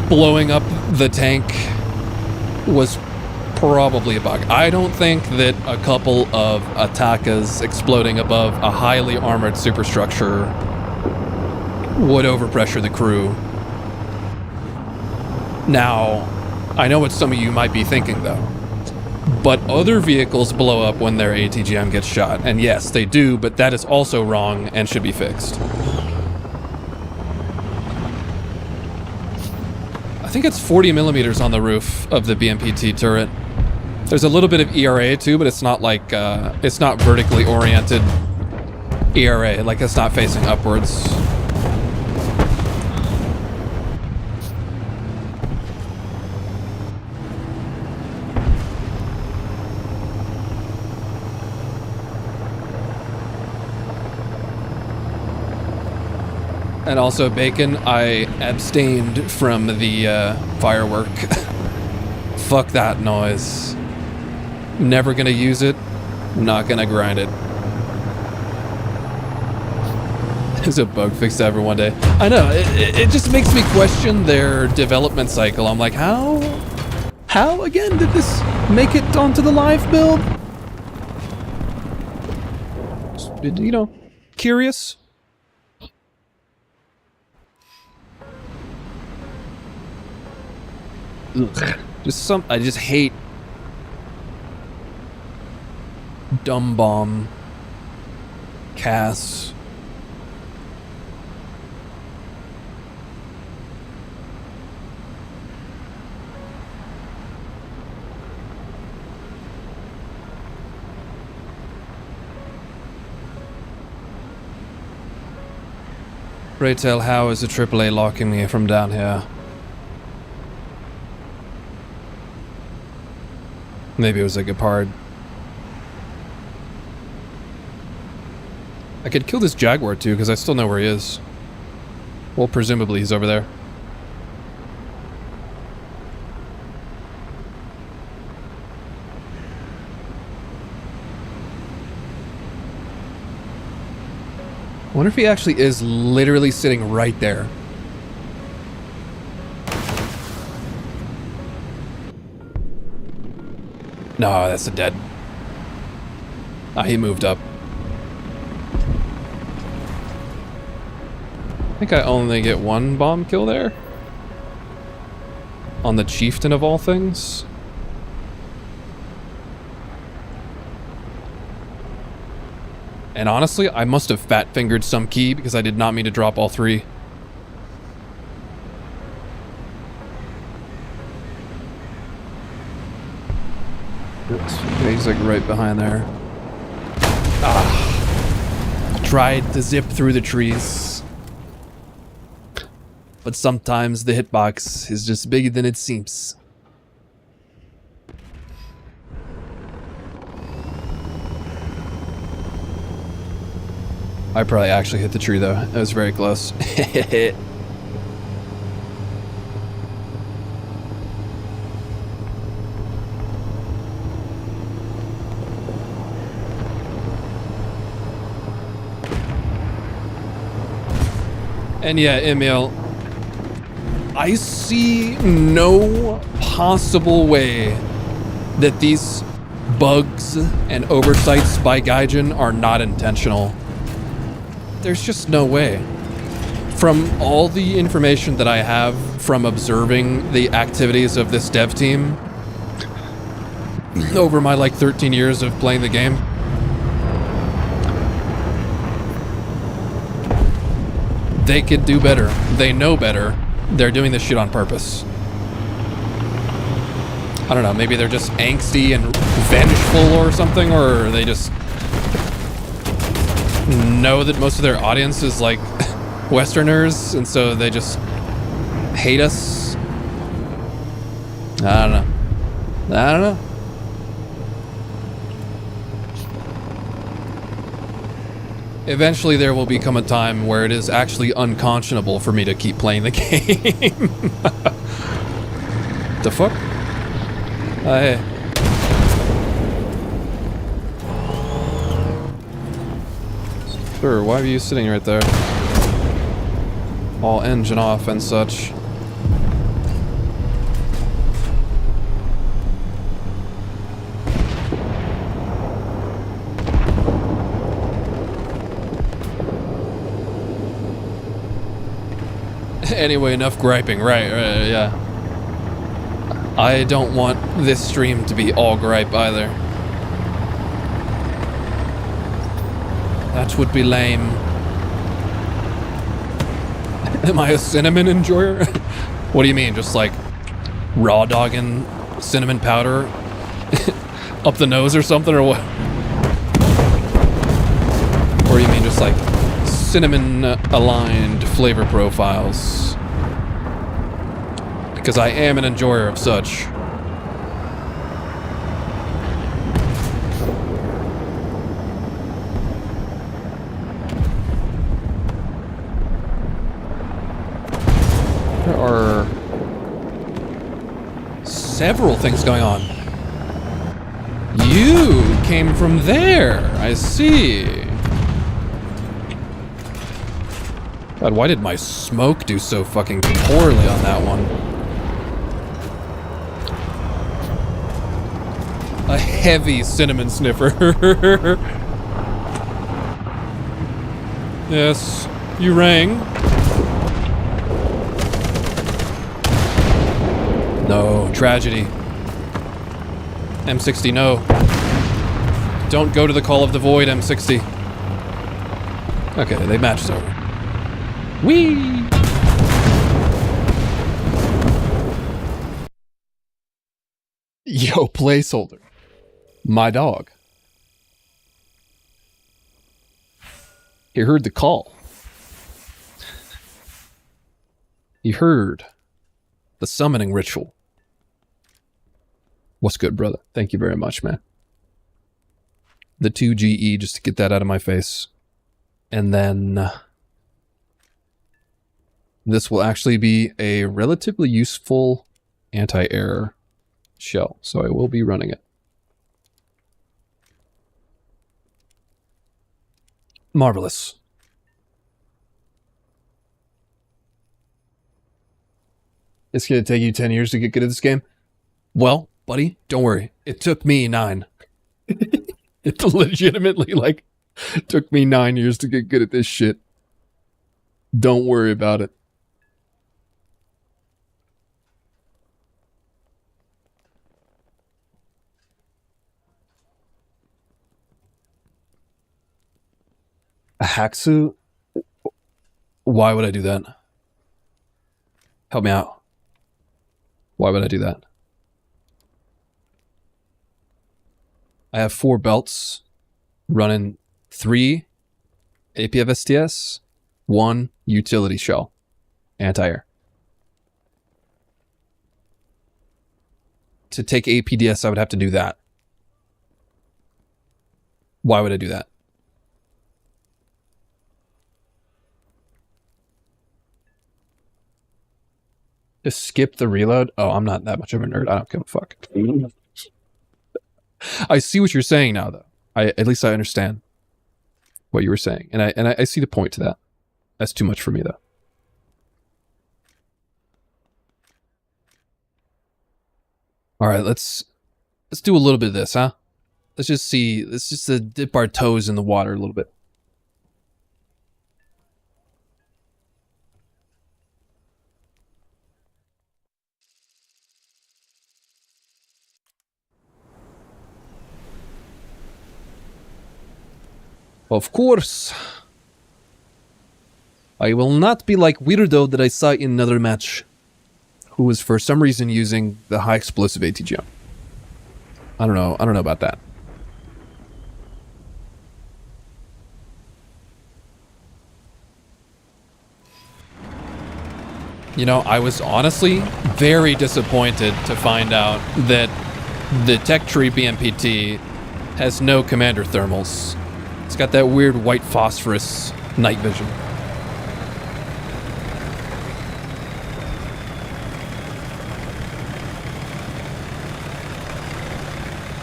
blowing up the tank was probably a bug. I don't think that a couple of attackers exploding above a highly armored superstructure would overpressure the crew. Now, I know what some of you might be thinking though, but other vehicles blow up when their ATGM gets shot, and yes, they do, but that is also wrong and should be fixed. I think it's 40 millimeters on the roof of the BMPT turret. There's a little bit of ERA too, but it's not like, it's not vertically oriented ERA, like it's not facing upwards. And also, Bacon, I abstained from the firework. Fuck that noise. Never gonna use it. Not gonna grind it. There's a bug fix ever one day. I know, it just makes me question their development cycle. I'm like, how again did this make it onto the live build? You know, curious. Ugh. I just hate dumb bomb Cass. Pray tell, how is the AAA locking me from down here? Maybe it was like a part I could kill this jaguar too, because I still know where he is. Well, presumably he's over there. I wonder if he actually is literally sitting right there. No, that's a dead. Ah, he moved up. I think I only get one bomb kill there. On the chieftain of all things. And honestly, I must have fat-fingered some key because I did not mean to drop all three. He's like right behind there. Ah. Tried to zip through the trees. But sometimes the hitbox is just bigger than it seems. I probably actually hit the tree though. It was very close. And yeah, Emil, I see no possible way that these bugs and oversights by Gaijin are not intentional. There's just no way. From all the information that I have from observing the activities of this dev team over my like 13 years of playing the game, they could do better. They know better. They're doing this shit on purpose. I don't know, maybe they're just angsty and vengeful or something, or they just know that most of their audience is like Westerners, and so they just hate us. I don't know. I don't know. Eventually there will become a time where it is actually unconscionable for me to keep playing the game. The fuck? Hey. Sure, why are you sitting right there? All engine off and such. Anyway, enough griping. Right, yeah. I don't want this stream to be all gripe either. That would be lame. Am I a cinnamon enjoyer? What do you mean? Just like raw dogging cinnamon powder up the nose or something, or what? Or you mean just like cinnamon aligned flavor profiles? Because I am an enjoyer of such. There are several things going on. You came from there, I see. God, why did my smoke do so fucking poorly on that one? A heavy cinnamon sniffer. Yes, you rang. No, tragedy. M60, no. Don't go to the call of the void, M60. Okay, they matched over. Whee! Yo, placeholder. My dog. He heard the call. He heard the summoning ritual. What's good, brother? Thank you very much, man. The 2GE, just to get that out of my face. And then this will actually be a relatively useful anti-air shell. So I will be running it. Marvelous. It's going to take you 10 years to get good at this game? Well, buddy, don't worry. It took me 9. It legitimately, like, took me 9 years to get good at this shit. Don't worry about it. A hacksuit? Why would I do that? Help me out. Why would I do that? I have 4 belts running 3 APFSTS, 1 utility shell, anti-air. To take APDS, I would have to do that. Why would I do that? Just skip the reload? Oh, I'm not that much of a nerd. I don't give a fuck. I see what you're saying now, though. At least I understand what you were saying. And I see the point to that. That's too much for me, though. Alright, let's do a little bit of this, huh? Let's just dip our toes in the water a little bit. Of course. I will not be like Weirdo that I saw in another match, who was for some reason using the high explosive ATGM. I don't know about that. You know, I was honestly very disappointed to find out that the Tech Tree BMPT has no commander thermals. It's got that weird white phosphorus night vision.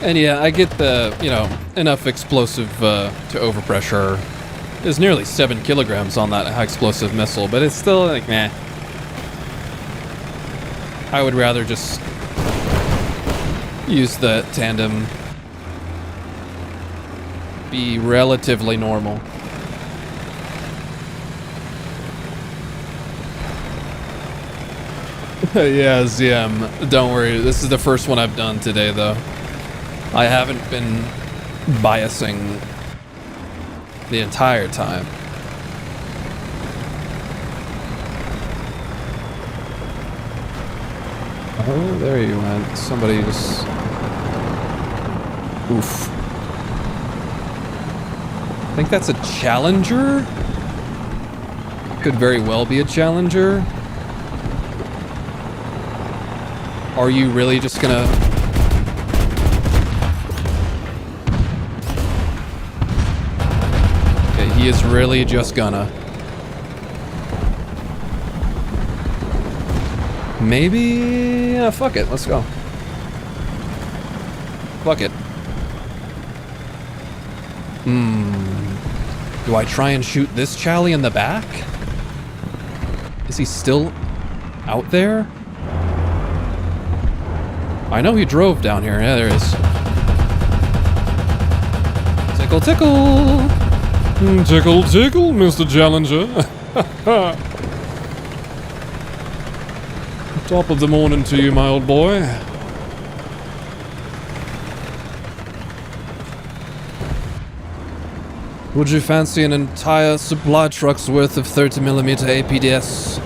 And yeah, I get the, you know, enough explosive to overpressure. There's nearly 7 kilograms on that high explosive missile, but it's still like, meh. I would rather just use the tandem. Be relatively normal. Yeah, ZM. Don't worry. This is the first one I've done today, though. I haven't been biasing the entire time. Oh, there you went. Somebody just... Oof. I think that's a Challenger? Could very well be a Challenger. Are you really just gonna... Okay, he is really just gonna... Maybe... Yeah, fuck it, let's go. Fuck it. Do I try and shoot this Chally in the back? Is he still out there? I know he drove down here. Yeah, there he is. Tickle, tickle! Tickle, tickle, Mr. Challenger. Top of the morning to you, my old boy. Would you fancy an entire supply truck's worth of 30mm APDS?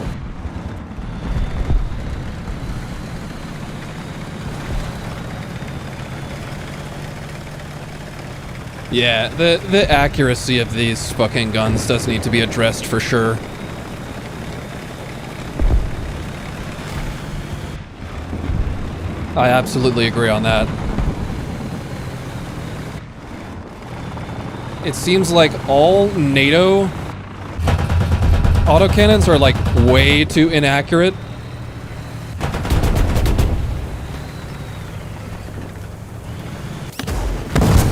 Yeah, the accuracy of these fucking guns does need to be addressed for sure. I absolutely agree on that. it seems like all NATO autocannons are like way too inaccurate.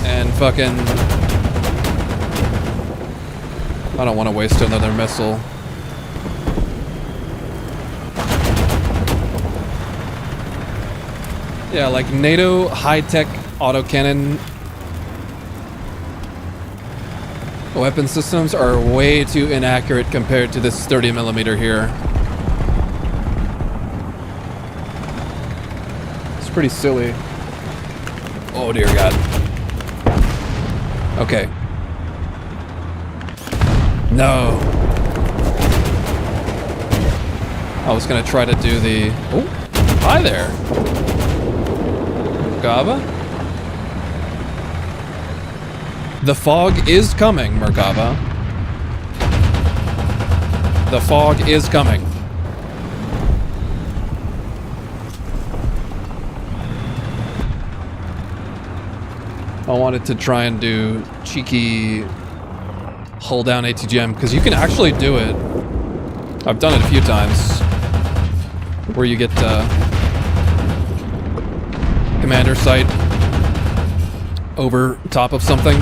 And fucking... I don't want to waste another missile. Yeah, like NATO high-tech autocannon weapon systems are way too inaccurate compared to this 30mm here. It's pretty silly. Oh dear God. Okay. No. I was gonna try to do the... Oh, hi there. Merkava? The fog is coming, Merkava. The fog is coming. I wanted to try and do cheeky hold down ATGM, because you can actually do it. I've done it a few times. Where you get commander sight over top of something.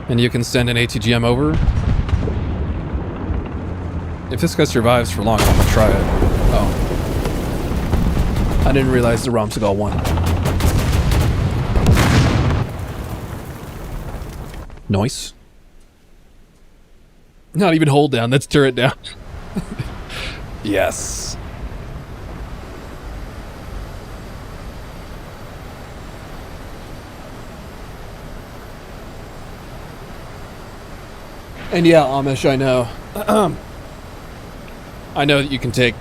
And you can send an ATGM over. If this guy survives for long, I'm gonna try it. Oh. I didn't realize the Romsegal won. Nice. Not even hold down, that's turret down. Yes. And yeah, Amish, I know. I know that you can take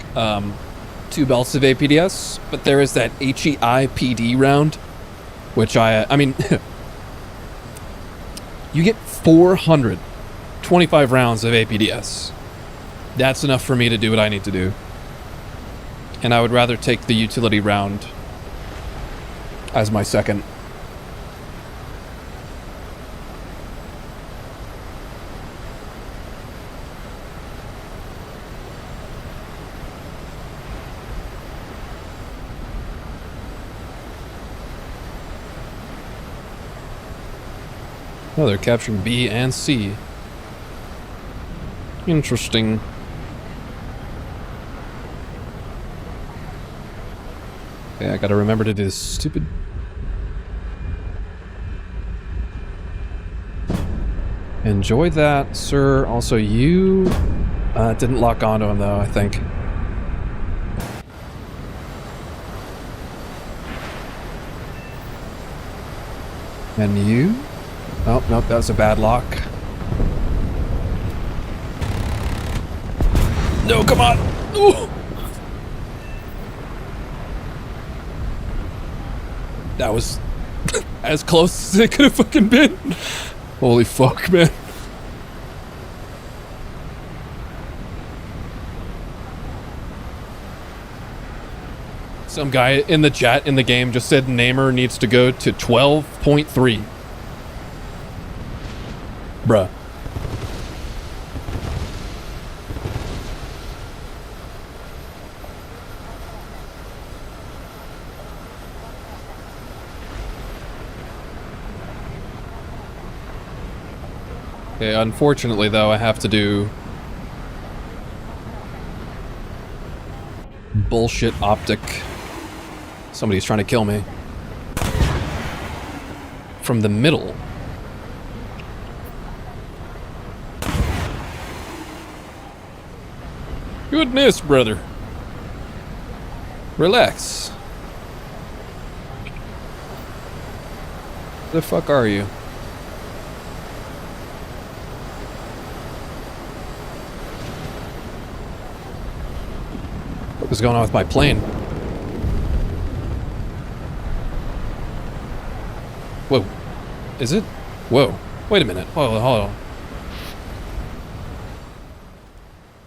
2 belts of APDS, but there is that HEI PD round, which I mean, you get 425 rounds of APDS. That's enough for me to do what I need to do. And I would rather take the utility round as my second. Oh, they're capturing B and C. Interesting. Okay, I gotta remember to do this stupid... Enjoy that, sir. Also, you... didn't lock onto him, though, I think. And you? Oh, nope, that was a bad lock. No, come on! Ooh. That was as close as it could have fucking been. Holy fuck, man. Some guy in the chat in the game just said Namer needs to go to 12.3. Bruh. Okay, unfortunately though, I have to do bullshit optic. Somebody's trying to kill me. From the middle. Goodness, brother. Relax. Where the fuck are you? What was going on with my plane? Whoa. Is it? Whoa. Wait a minute. Hold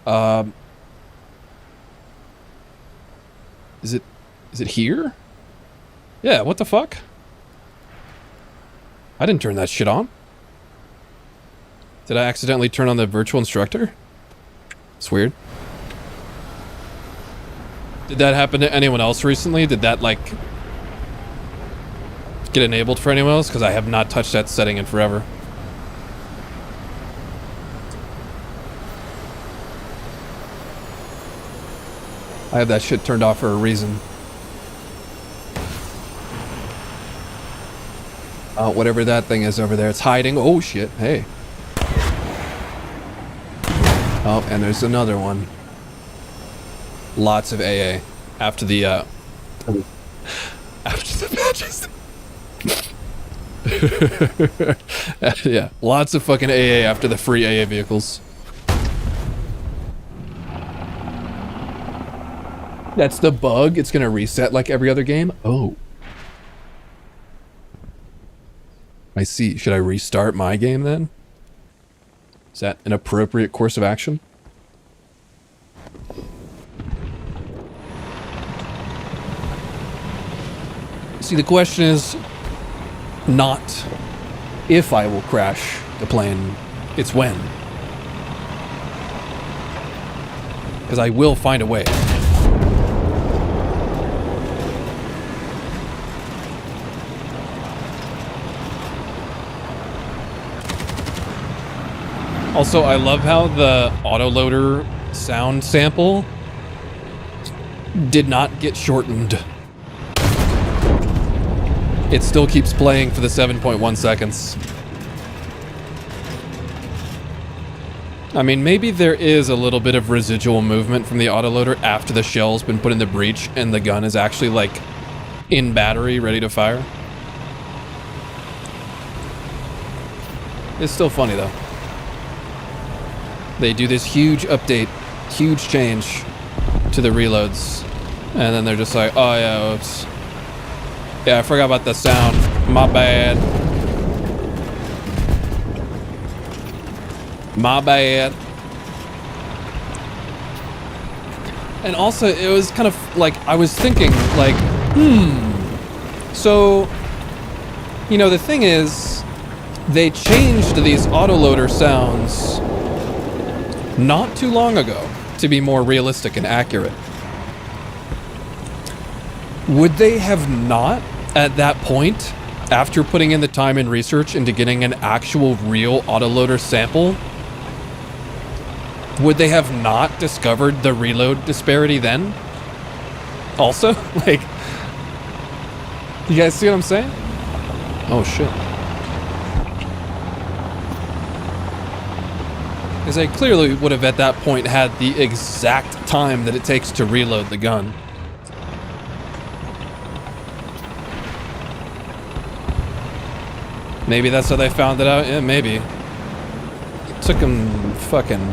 on. Is it here? Yeah, what the fuck? I didn't turn that shit on. Did I accidentally turn on the virtual instructor? It's weird. Did that happen to anyone else recently? Did that, like, get enabled for anyone else? Because I have not touched that setting in forever. I have that shit turned off for a reason. Whatever that thing is over there, it's hiding. Oh shit, hey. Oh, and there's another one. Lots of AA after the after the patches. Yeah, lots of fucking AA after the free AA vehicles. That's the bug. It's gonna reset like every other game. Oh, I see. Should I restart my game then? Is that an appropriate course of action? See, the question is not if I will crash the plane, it's when. Because I will find a way. Also, I love how the autoloader sound sample did not get shortened. It still keeps playing for the 7.1 seconds. I mean, maybe there is a little bit of residual movement from the autoloader after the shell's been put in the breech and the gun is actually, like, in battery, ready to fire. It's still funny, though. They do this huge update, huge change to the reloads, and then they're just like, oh yeah, oops. Yeah, I forgot about the sound. My bad. My bad. And also, it was kind of like, I was thinking, like, so, you know, the thing is, they changed these autoloader sounds not too long ago to be more realistic and accurate. Would they have not, at that point, after putting in the time and research into getting an actual real autoloader sample, would they have not discovered the reload disparity then? Also, like, you guys see what I'm saying? Oh shit. Because I clearly would have at that point had the exact time that it takes to reload the gun. Maybe that's how they found it out? Yeah, maybe. It took them fucking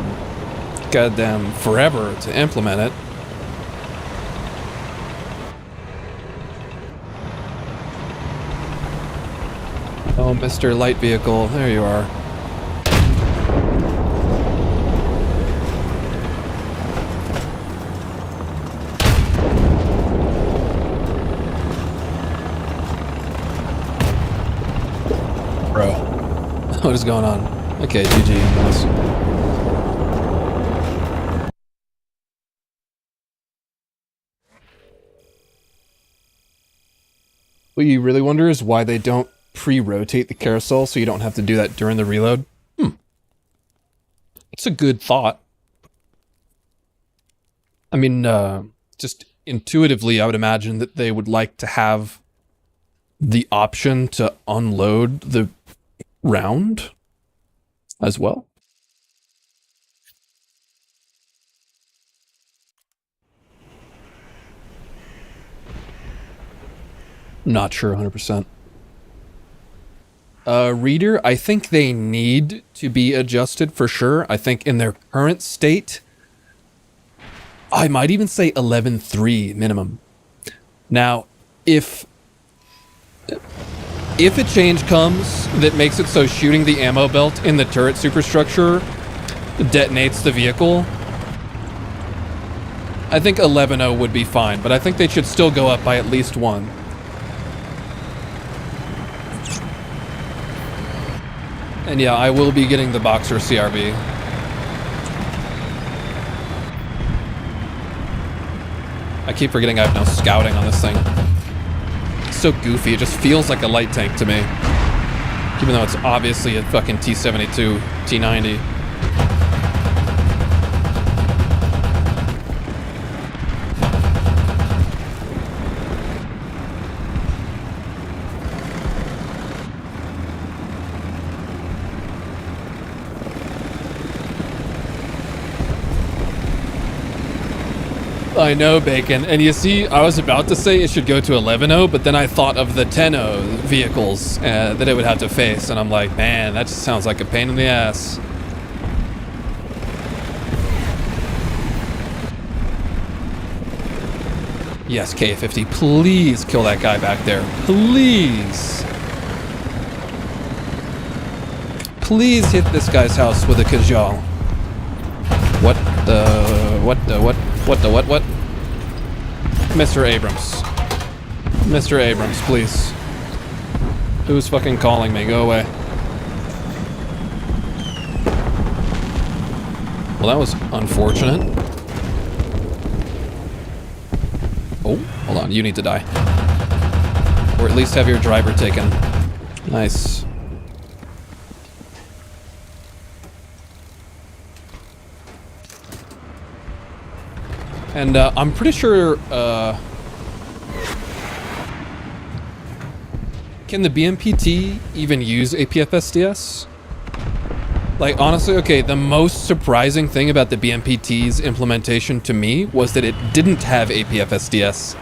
goddamn forever to implement it. Oh, Mr. Light Vehicle, there you are. Bro, what is going on? Okay, GG. What you really wonder is why they don't pre-rotate the carousel so you don't have to do that during the reload. It's a good thought. I mean, just intuitively, I would imagine that they would like to have the option to unload the round as well. Not sure 100%. Reader, I think they need to be adjusted for sure. I think in their current state, I might even say 11.3 minimum. Now, if a change comes that makes it so shooting the ammo belt in the turret superstructure detonates the vehicle, I think 11.0 would be fine, but I think they should still go up by at least one. And yeah, I will be getting the Boxer CRB. I keep forgetting I have no scouting on this thing. It's so goofy, it just feels like a light tank to me. Even though it's obviously a fucking T-72, T-90. I know, Bacon. And you see, I was about to say it should go to 11.0, but then I thought of the 10.0 vehicles that it would have to face, and I'm like, man, that just sounds like a pain in the ass. Yes, K50, please kill that guy back there. Please. Please hit this guy's house with a Kajal. What? Mr. Abrams. Mr. Abrams, please. Who's fucking calling me? Go away. Well, that was unfortunate. Oh, hold on. You need to die. Or at least have your driver taken. Nice. And I'm pretty sure, can the BMPT even use APFSDS? Like, honestly, okay, the most surprising thing about the BMPT's implementation to me was that it didn't have APFSDS,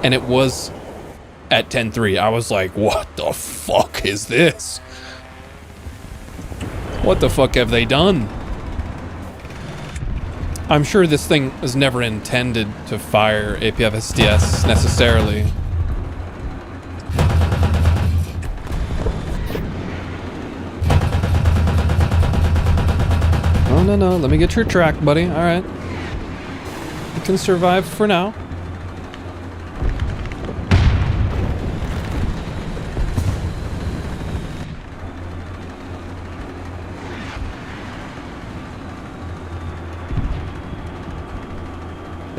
and it was at 10.3. I was like, what the fuck is this? What the fuck have they done? I'm sure this thing was never intended to fire APFSDS necessarily. Oh, no, let me get your track, buddy. All right. You can survive for now.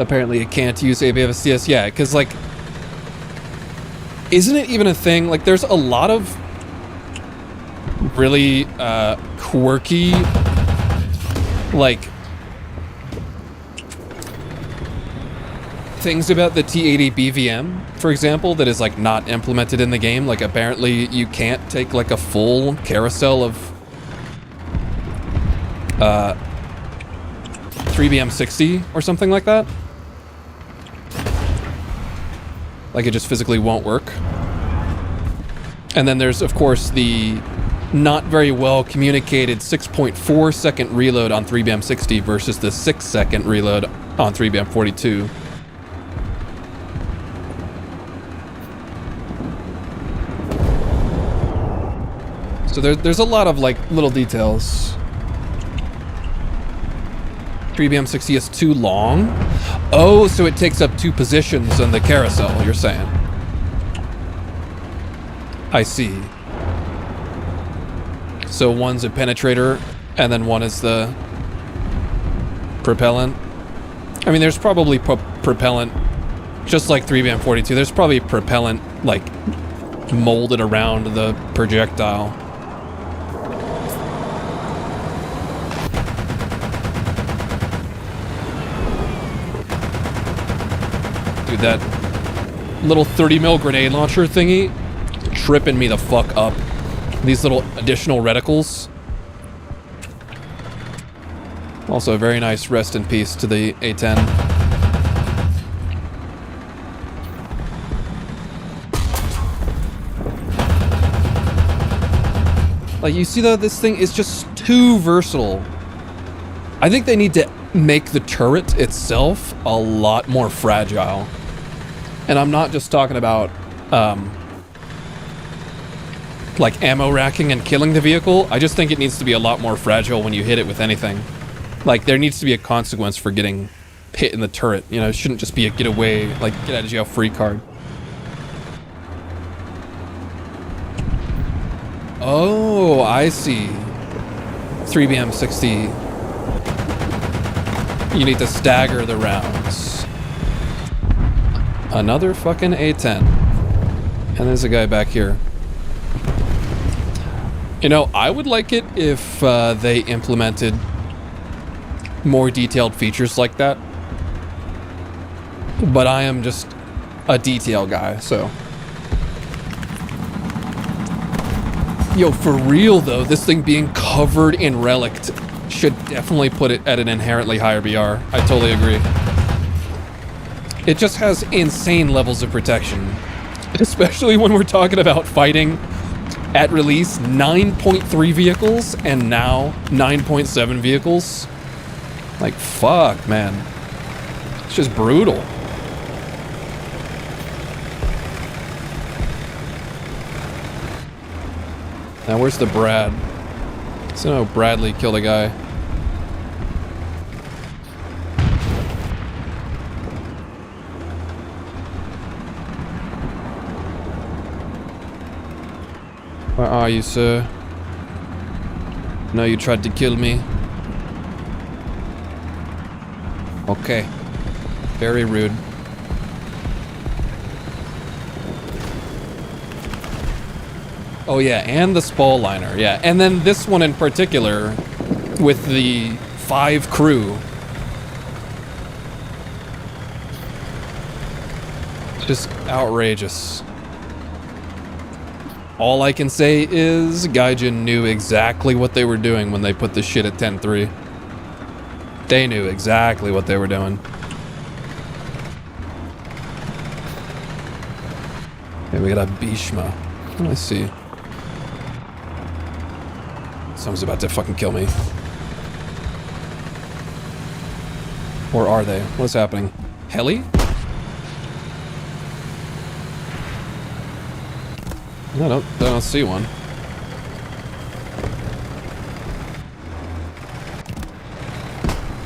Apparently it can't use APFSDS. Yeah, because, like, isn't it even a thing? Like, there's a lot of really quirky, like, things about the T80 BVM, for example, that is, like, not implemented in the game. Like, apparently you can't take, like, a full carousel of 3BM60 or something like that. Like, it just physically won't work. And then there's, of course, the not very well communicated 6.4 second reload on 3BM60 versus the 6 second reload on 3BM42. So there's a lot of, like, little details. 3BM60 is too long? Oh, so it takes up 2 positions in the carousel, you're saying. I see. So one's a penetrator, and then one is the propellant. I mean, there's probably propellant, just like 3BM42, there's probably propellant, like, molded around the projectile. Dude, that little 30 mil grenade launcher thingy tripping me the fuck up. These little additional reticles. Also, a very nice rest in peace to the A10. Like, you see though, this thing is just too versatile. I think they need to make the turret itself a lot more fragile. And I'm not just talking about, like, ammo racking and killing the vehicle. I just think it needs to be a lot more fragile when you hit it with anything. Like, there needs to be a consequence for getting hit in the turret. You know, it shouldn't just be a getaway, like, get out of jail free card. Oh, I see. 3BM60. You need to stagger the rounds. Another fucking A10. And there's a guy back here. You know, I would like it if they implemented more detailed features like that. But I am just a detail guy, so. Yo, for real though, this thing being covered in relic should definitely put it at an inherently higher BR. I totally agree. It just has insane levels of protection. Especially when we're talking about fighting at release 9.3 vehicles and now 9.7 vehicles. Like, fuck, man. It's just brutal. Now, where's the Brad? So, no, Bradley killed a guy. Where are you, sir? No, you tried to kill me. Okay. Very rude. Oh yeah, and the spall liner, yeah. And then this one in particular, with the 5 crew. Just outrageous. All I can say is Gaijin knew exactly what they were doing when they put this shit at 10-3. They knew exactly what they were doing. Okay, we got a Bhishma. Let's see. Someone's about to fucking kill me. Or are they? What's happening? Heli? I don't see one.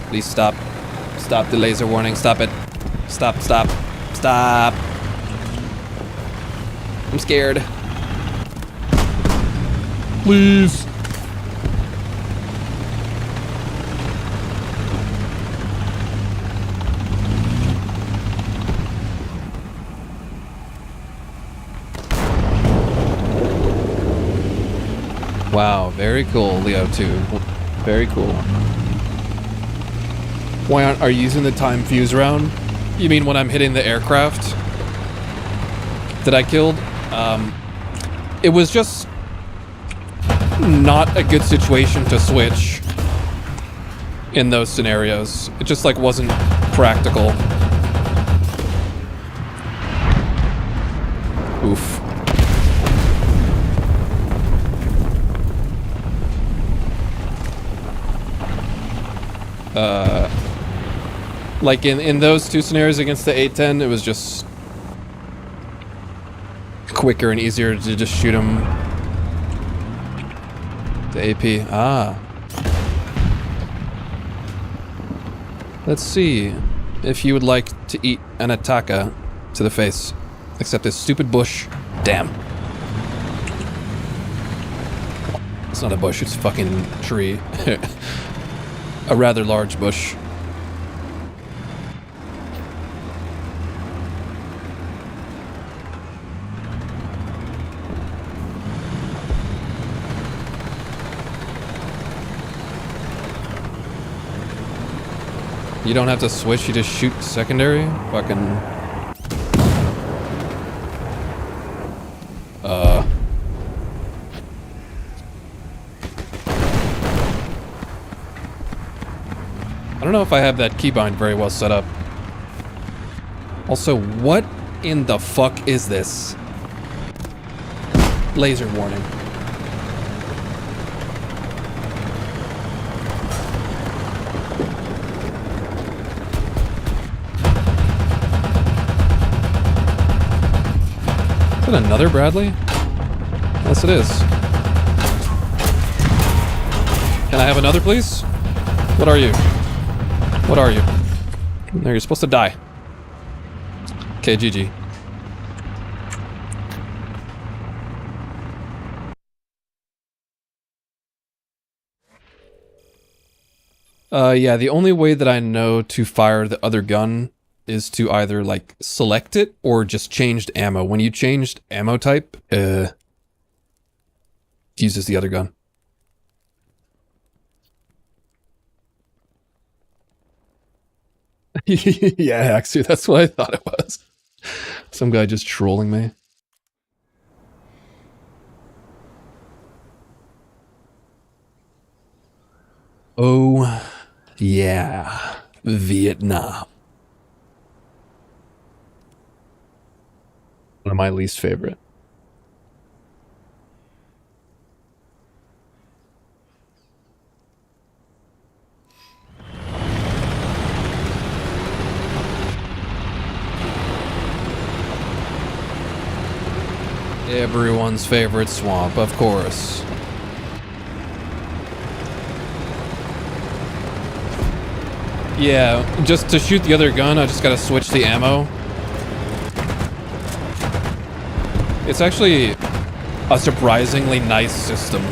Please stop. Stop the laser warning. Stop it. Stop, stop, stop. I'm scared. Please. Wow, very cool, Leo 2. Very cool. Why are you using the time fuse round? You mean when I'm hitting the aircraft that I killed? It was just not a good situation to switch in those scenarios. It just like wasn't practical. Oof. Like in those 2 scenarios against the 810, it was just quicker and easier to just shoot him. The AP. Ah. Let's see if you would like to eat an Ataka to the face. Except this stupid bush. Damn. It's not a bush, it's a fucking tree. A rather large bush. You don't have to switch, you just shoot secondary? Fucking... I don't know if I have that keybind very well set up. Also, what in the fuck is this? Laser warning. Is that another Bradley? Yes, it is. Can I have another, please? What are you? What are you? No, you're supposed to die. Okay, GG. Yeah, the only way that I know to fire the other gun is to either, like, select it or just changed ammo. When you changed ammo type, it uses the other gun. Yeah, actually, that's what I thought it was. Some guy just trolling me. Oh, yeah. Vietnam. One of my least favorite. Everyone's favorite swamp, of course. Yeah, just to shoot the other gun, I just gotta switch the ammo. It's actually a surprisingly nice system.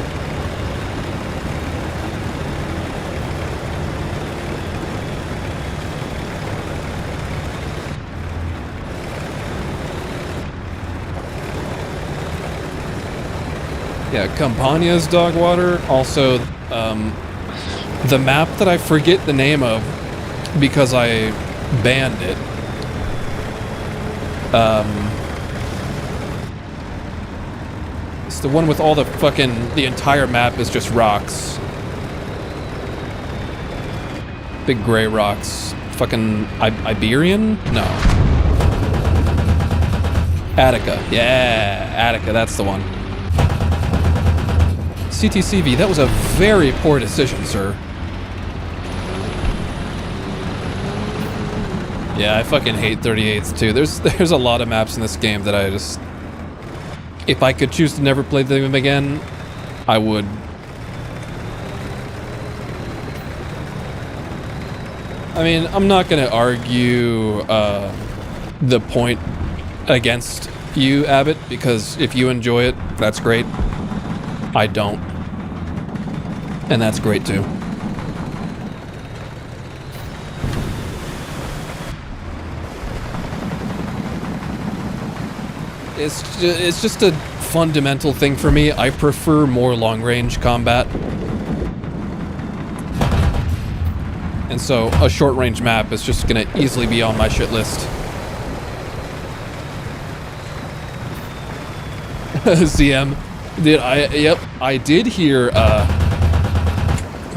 Yeah, Campania's Dogwater. Also, the map that I forget the name of because I banned it. It's the one with all the entire map is just rocks. Big gray rocks. Fucking Iberian? No. Attica. Yeah, Attica, that's the one. CTCV, that was a very poor decision, sir. Yeah, I fucking hate 38s too. There's a lot of maps in this game that I just... If I could choose to never play them again, I would. I mean, I'm not gonna argue the point against you, Abbott, because if you enjoy it, that's great. I don't. And that's great too. It's just a fundamental thing for me. I prefer more long-range combat. And so a short-range map is just gonna easily be on my shit list. ZM. I did hear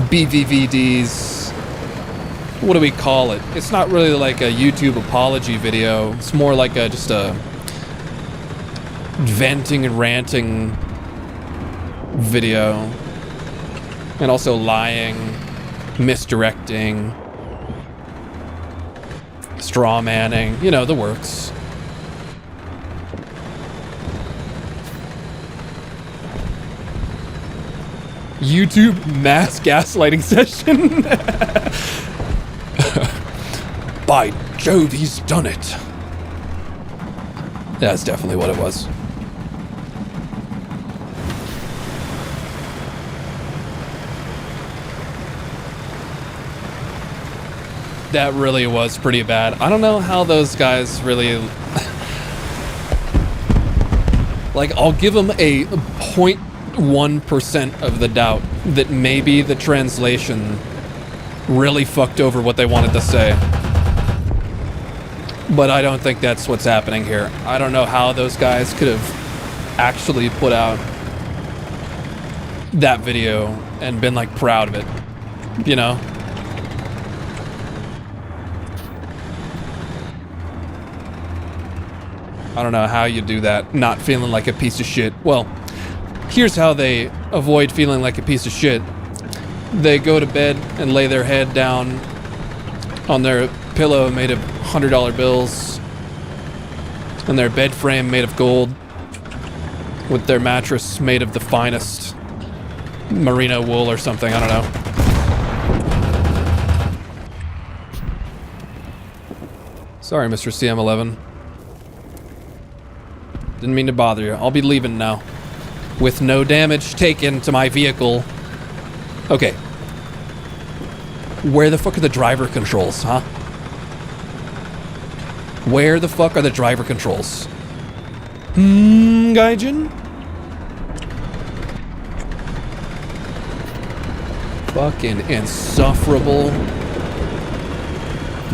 BVVD's, what do we call it? It's not really like a YouTube apology video. It's more like just a venting and ranting video. And also lying, misdirecting, straw manning, you know, the works. YouTube mass gaslighting session. By Jove, he's done it. That's definitely what it was. That really was pretty bad. I don't know how those guys really... Like, I'll give them a 0.1% of the doubt that maybe the translation really fucked over what they wanted to say. But I don't think that's what's happening here. I don't know how those guys could have actually put out that video and been, like, proud of it. You know? I don't know how you do that, not feeling like a piece of shit. Well, here's how they avoid feeling like a piece of shit. They go to bed and lay their head down on their pillow made of $100 bills and their bed frame made of gold with their mattress made of the finest merino wool or something, I don't know. Sorry, Mr. CM11. Didn't mean to bother you. I'll be leaving now. With no damage taken to my vehicle. Okay. Where the fuck are the driver controls, huh? Where the fuck are the driver controls? Gaijin? Fucking insufferable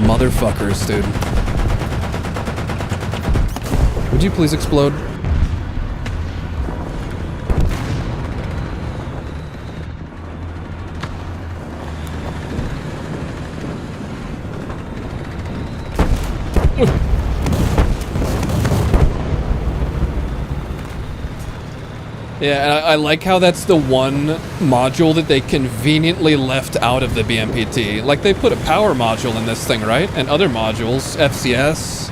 motherfuckers, dude. Would you please explode? Yeah, and I like how that's the one module that they conveniently left out of the BMPT. Like, they put a power module in this thing, right? And other modules, FCS.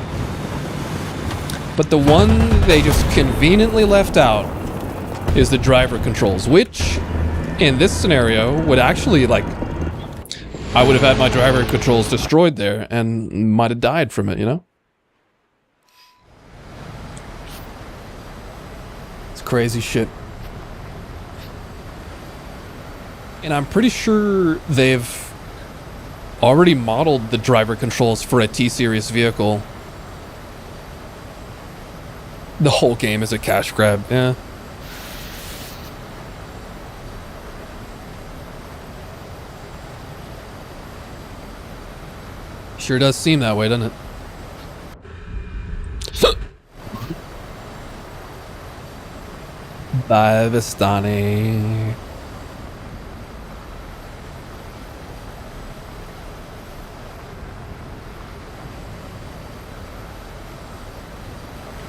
But the one they just conveniently left out is the driver controls, which, in this scenario, would actually, like... I would have had my driver controls destroyed there and might have died from it, you know? Crazy shit. And I'm pretty sure they've already modeled the driver controls for a T-Series vehicle. The whole game is a cash grab, yeah. Sure does seem that way, doesn't it? Bye, Vistani.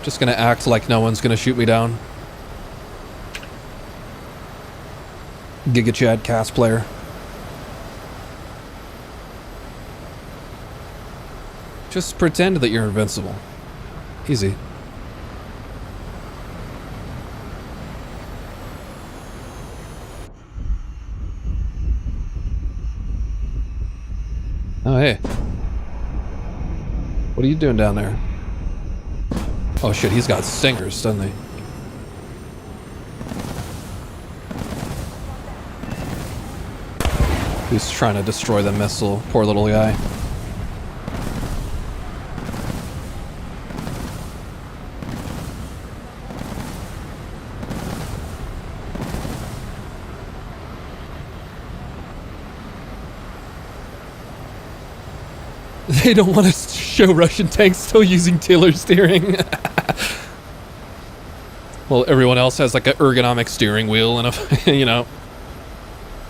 Just gonna act like no one's gonna shoot me down. Giga Chad cast player. Just pretend that you're invincible. Easy. Oh, hey. What are you doing down there? Oh shit, he's got stingers, doesn't he? He's trying to destroy the missile. Poor little guy. They don't want to show Russian tanks still using tiller steering. Well, everyone else has like an ergonomic steering wheel and a, you know,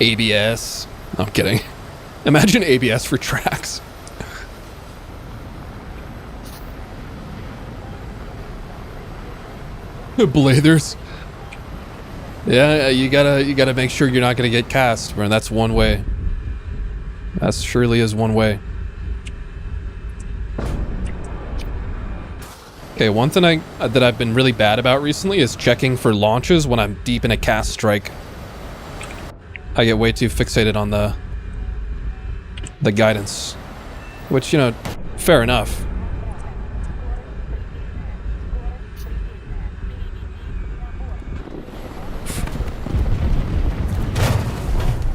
ABS. No, I'm kidding. Imagine ABS for tracks. Blathers. Yeah, you gotta make sure you're not gonna get cast, man. That's one way. That surely is one way. Okay, one thing that I've been really bad about recently is checking for launches when I'm deep in a cast strike. I get way too fixated on the guidance, which, you know, fair enough.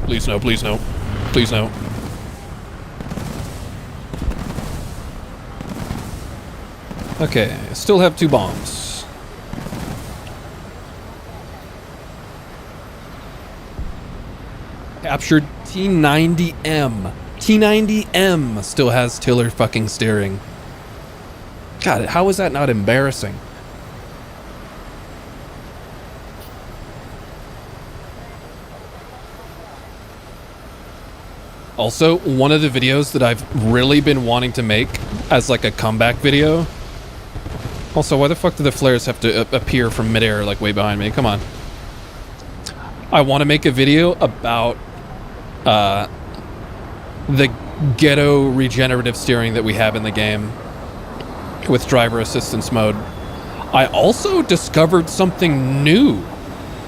Please no, please no, please no. Okay, still have 2 bombs. Captured T90M. T90M still has tiller fucking steering. God, how is that not embarrassing? Also, one of the videos that I've really been wanting to make as like a comeback video. Also, why the fuck do the flares have to appear from midair, like way behind me? Come on. I want to make a video about the ghetto regenerative steering that we have in the game with driver assistance mode. I also discovered something new.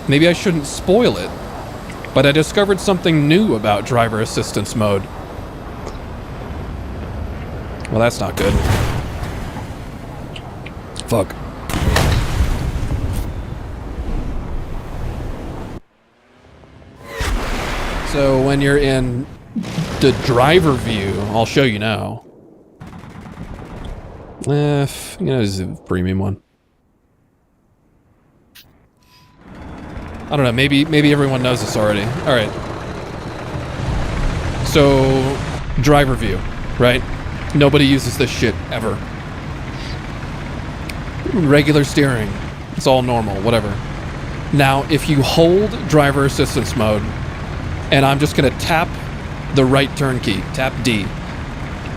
Maybe I shouldn't spoil it, but I discovered something new about driver assistance mode. Well, that's not good. Fuck. So when you're in the driver view, I'll show you now. This is a premium one. I don't know, maybe everyone knows this already. Alright. So, driver view, right? Nobody uses this shit, ever. Regular steering. It's all normal, whatever. Now, if you hold driver assistance mode, and I'm just gonna tap the right turn key, tap D.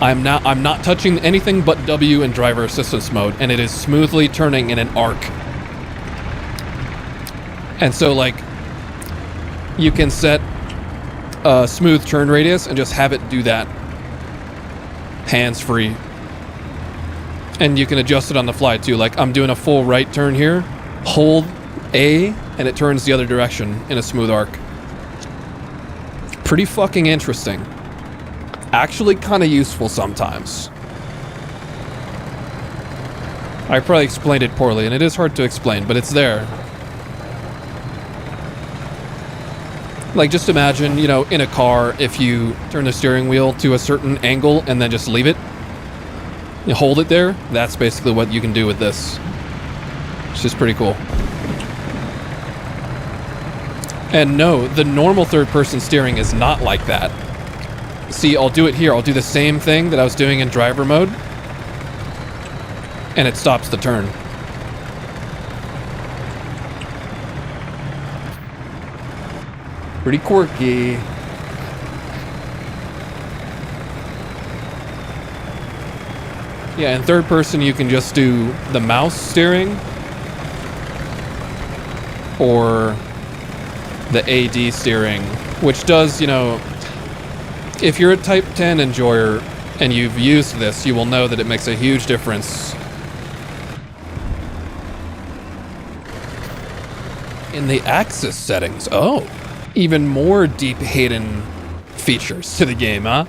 I'm not touching anything but W in driver assistance mode, and it is smoothly turning in an arc. And so, like, you can set a smooth turn radius and just have it do that. Hands-free. And you can adjust it on the fly, too. Like, I'm doing a full right turn here. Hold A, and it turns the other direction in a smooth arc. Pretty fucking interesting. Actually kind of useful sometimes. I probably explained it poorly, and it is hard to explain, but it's there. Like, just imagine, you know, in a car, if you turn the steering wheel to a certain angle and then just leave it, you hold it there, that's basically what you can do with this. It's just pretty cool. And no, the normal third-person steering is not like that. See, I'll do it here. I'll do the same thing that I was doing in driver mode, and it stops the turn. Pretty quirky. Yeah, in third person you can just do the mouse steering or the AD steering, which does, you know, if you're a Type 10 enjoyer and you've used this, you will know that it makes a huge difference in the axis settings. Oh, even more deep hidden features to the game, huh?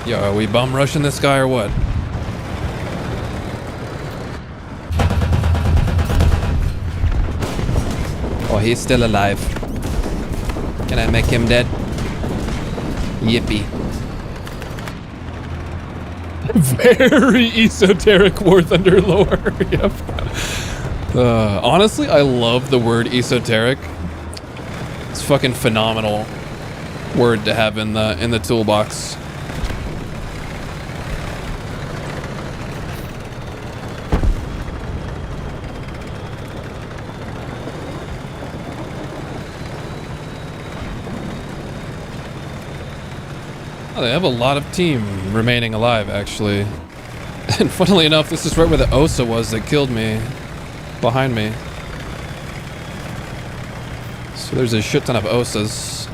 Yo, are we bum rushing this guy or what? Oh, he's still alive. Can I make him dead? Yippee. Very esoteric War Thunder lore. Yep. Honestly, I love the word esoteric. It's fucking phenomenal word to have in the toolbox. They have a lot of team remaining alive, actually. And funnily enough, this is right where the Osa was that killed me. Behind me. So there's a shit ton of Osas.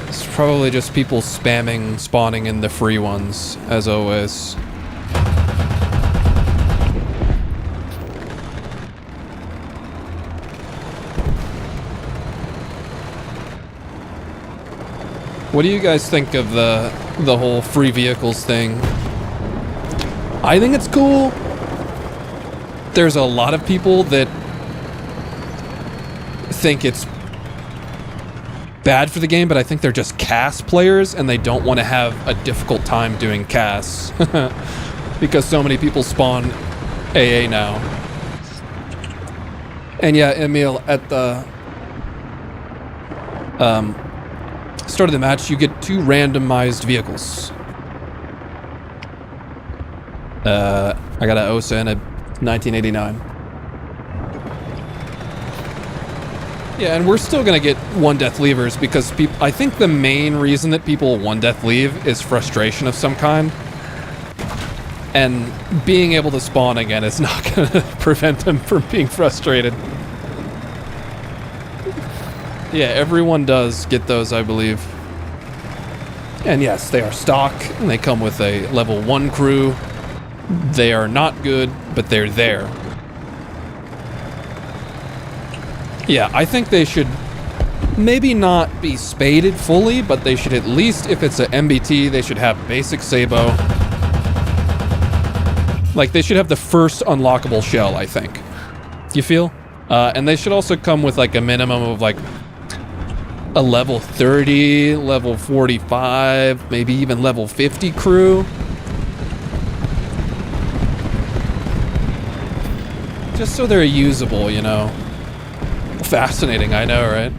It's probably just people spawning in the free ones, as always. What do you guys think of the whole free vehicles thing? I think it's cool. There's a lot of people that think it's bad for the game, but I think they're just CAS players and they don't want to have a difficult time doing CAS. Because so many people spawn AA now. And yeah, Emil, at the start of the match, you get 2 randomized vehicles. I got an Osa and a 1989. Yeah, and we're still gonna get 1 death leavers because I think the main reason that people 1 death leave is frustration of some kind. And being able to spawn again is not gonna prevent them from being frustrated. Yeah, everyone does get those, I believe. And yes, they are stock, and they come with a level 1 crew. They are not good, but they're there. Yeah, I think they should maybe not be spaded fully, but they should at least, if it's an MBT, they should have basic Sabo. Like, they should have the first unlockable shell, I think. You feel? And they should also come with, like, a minimum of, like, a level 30, level 45, maybe even level 50 crew. Just so they're usable, you know. Fascinating, I know, right?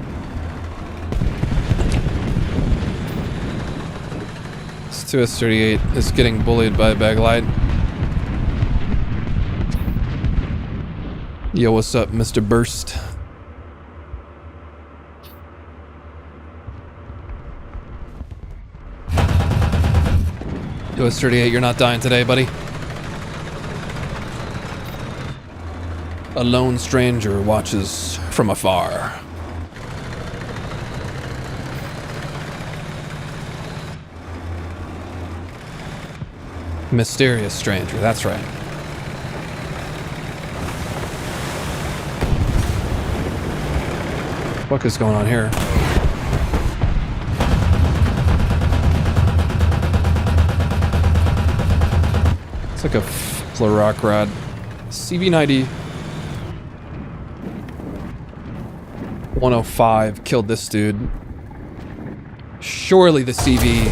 This 2S38 is getting bullied by Baglite. Yo, what's up, Mr. Burst? Yo, S38, you're not dying today, buddy. A lone stranger watches from afar. Mysterious stranger, that's right. What is going on here? It's like a Flarock rod. CV90 105 killed this dude. Surely the CV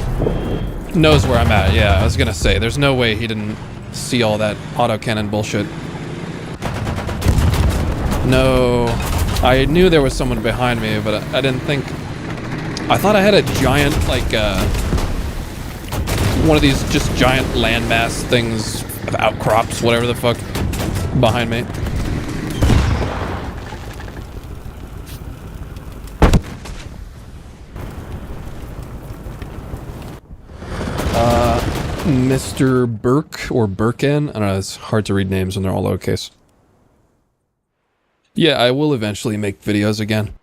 knows where I'm at. Yeah, I was gonna say, there's no way he didn't see all that autocannon bullshit. No. I knew there was someone behind me, but I didn't think... I thought I had a giant, like, one of these just giant landmass things, outcrops, whatever the fuck, behind me. Mr. Burke, or Birkin? I don't know, it's hard to read names when they're all lowercase. Yeah, I will eventually make videos again.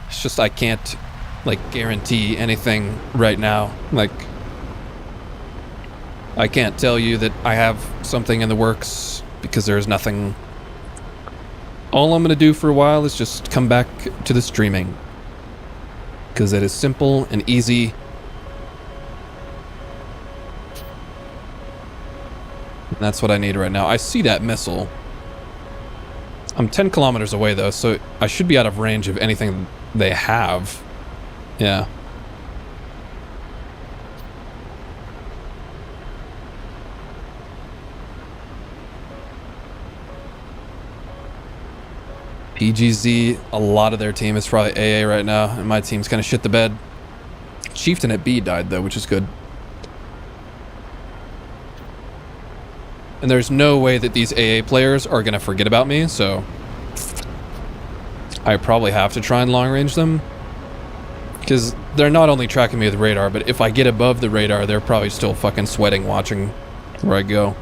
It's just I can't, like, guarantee anything right now. Like, I can't tell you that I have something in the works because there's nothing. All I'm gonna do for a while is just come back to the streaming. Because it is simple and easy. And that's what I need right now. I see that missile. I'm 10 kilometers away though, so I should be out of range of anything they have. Yeah. PGZ, a lot of their team is probably AA right now, and my team's kind of shit the bed. Chieftain at B died though, which is good. And there's no way that these AA players are going to forget about me, so I probably have to try and long range them. Because they're not only tracking me with radar, but if I get above the radar, they're probably still fucking sweating watching where I go.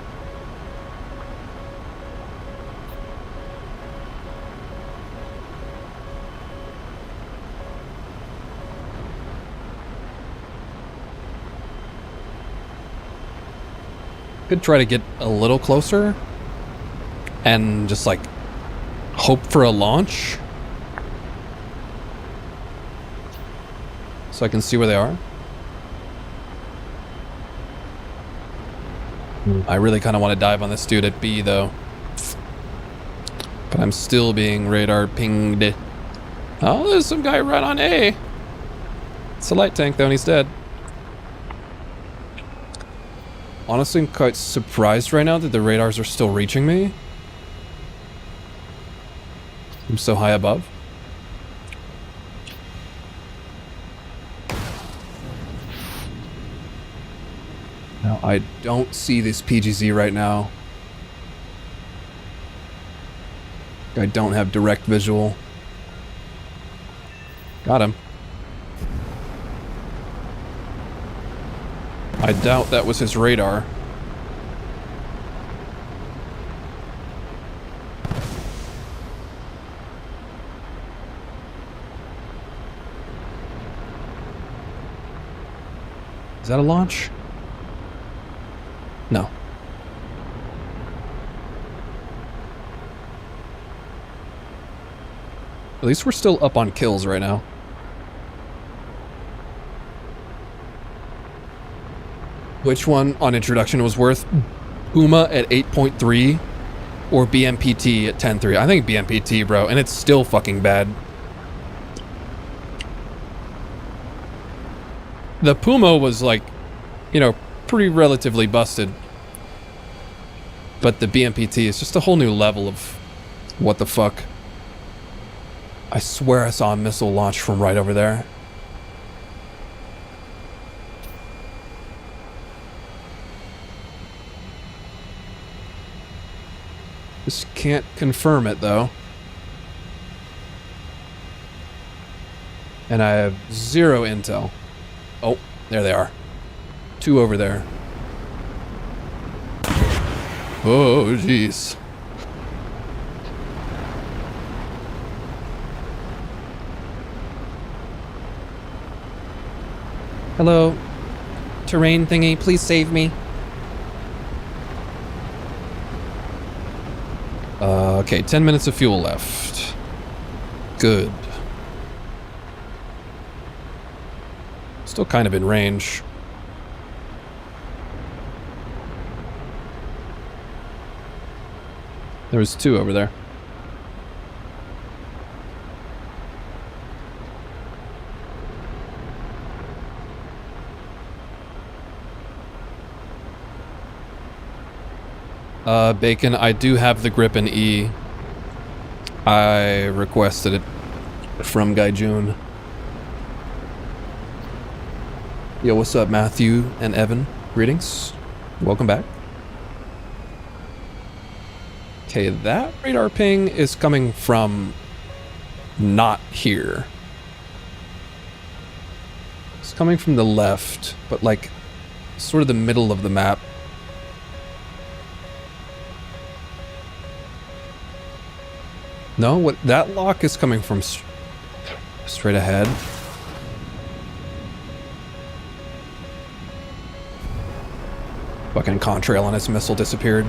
Could try to get a little closer and just like hope for a launch so I can see where they are. I really kind of want to dive on this dude at B though, but I'm still being radar pinged. Oh, there's some guy right on A. It's a light tank though, and he's dead. Honestly, I'm quite surprised right now that the radars are still reaching me. I'm so high above. Now, I don't see this PGZ right now. I don't have direct visual. Got him. I doubt that was his radar. Is that a launch? No. At least we're still up on kills right now. Which one on introduction was worth Puma at 8.3 or BMPT at 10.3. I think BMPT, bro, and it's still fucking bad. The Puma was like, you know, pretty relatively busted. But the BMPT is just a whole new level of what the fuck. I swear I saw a missile launch from right over there. Just can't confirm it though. And I have 0 intel. Oh, there they are. 2 over there. Oh, jeez. Hello? Terrain thingy, please save me. Okay, 10 minutes of fuel left. Good. Still kind of in range. There was 2 over there. Bacon, I do have the grip in E. I requested it from Gaijun. Yo, what's up, Matthew and Evan? Greetings. Welcome back. Okay, that radar ping is coming from not here. It's coming from the left, but like sort of the middle of the map. No, what that lock is coming from straight ahead. Fucking contrail on its missile disappeared.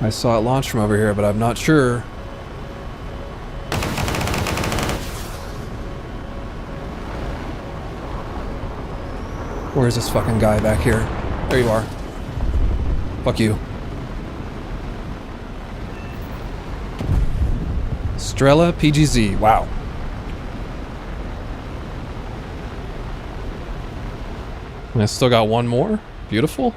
I saw it launch from over here, but I'm not sure. Where's this fucking guy back here? There you are. Fuck you. Strela PGZ. Wow. And I still got one more. Beautiful.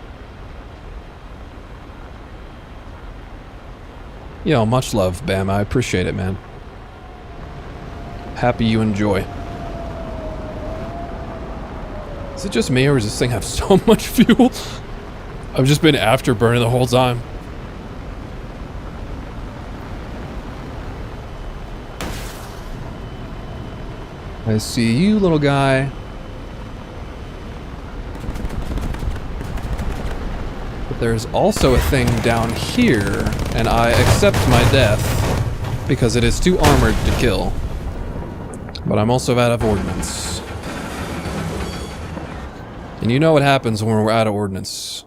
Yo, much love, Bam. I appreciate it, man. Happy you enjoy. Is it just me, or does this thing have so much fuel? I've just been afterburning the whole time. I see you, little guy. But there's also a thing down here, and I accept my death because it is too armored to kill. But I'm also out of ordnance. And you know what happens when we're out of ordnance.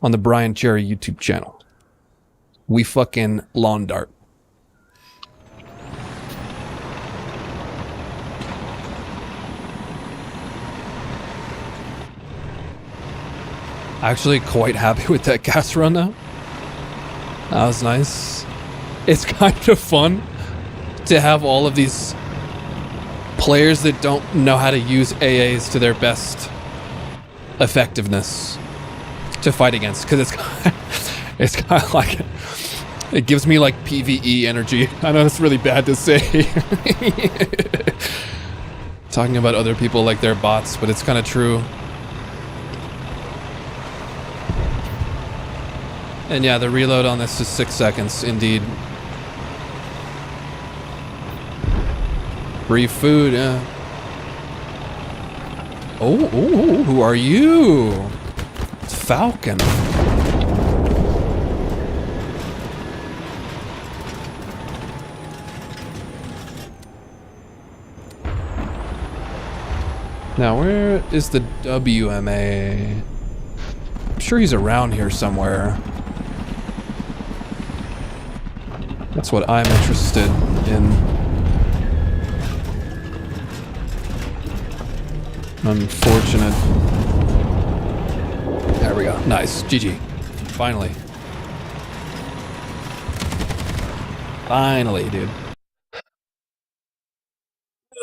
On the Brian Cherry YouTube channel. We fucking lawn dart. Actually quite happy with that gas run now. That was nice. It's kind of fun to have all of these players that don't know how to use AAs to their best effectiveness to fight against, because it's kind of like it gives me like PvE energy. I know it's really bad to say. Talking about other people like they're bots, but it's kind of true. And yeah, the reload on this is 6 seconds, indeed. Free food, yeah. Oh, who are you? Falcon. Now, where is the WMA? I'm sure he's around here somewhere. That's what I'm interested in. Unfortunate. There we go. Nice. GG. Finally. Finally, dude.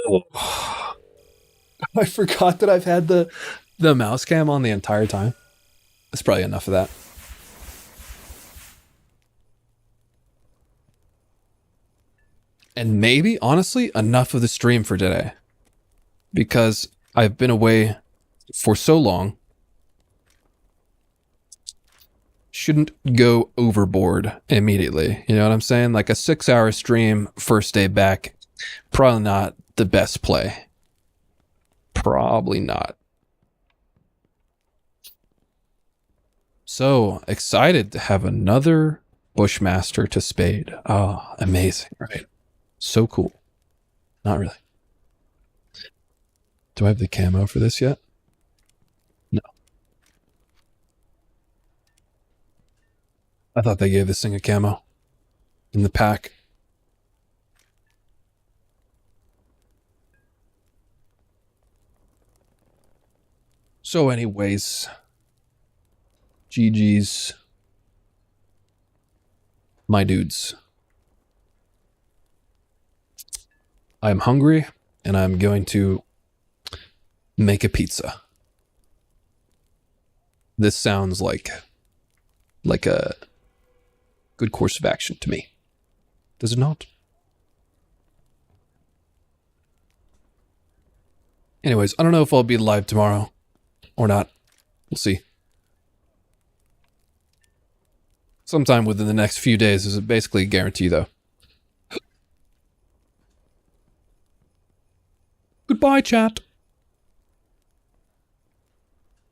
Oh. I forgot that I've had the mouse cam on the entire time. That's probably enough of that. And maybe, honestly, enough of the stream for today. Because I've been away for so long. Shouldn't go overboard immediately. You know what I'm saying? Like a 6-hour stream, first day back, probably not the best play. Probably not. So excited to have another Bushmaster to spade. Oh, amazing, right? So cool. Not really. Do I have the camo for this yet? No. I thought they gave this thing a camo in the pack. So anyways, GG's, my dudes. I'm hungry and I'm going to make a pizza. This sounds like a good course of action to me. Does it not? Anyways, I don't know if I'll be live tomorrow or not. We'll see. Sometime within the next few days is basically a guarantee, though. Goodbye, chat.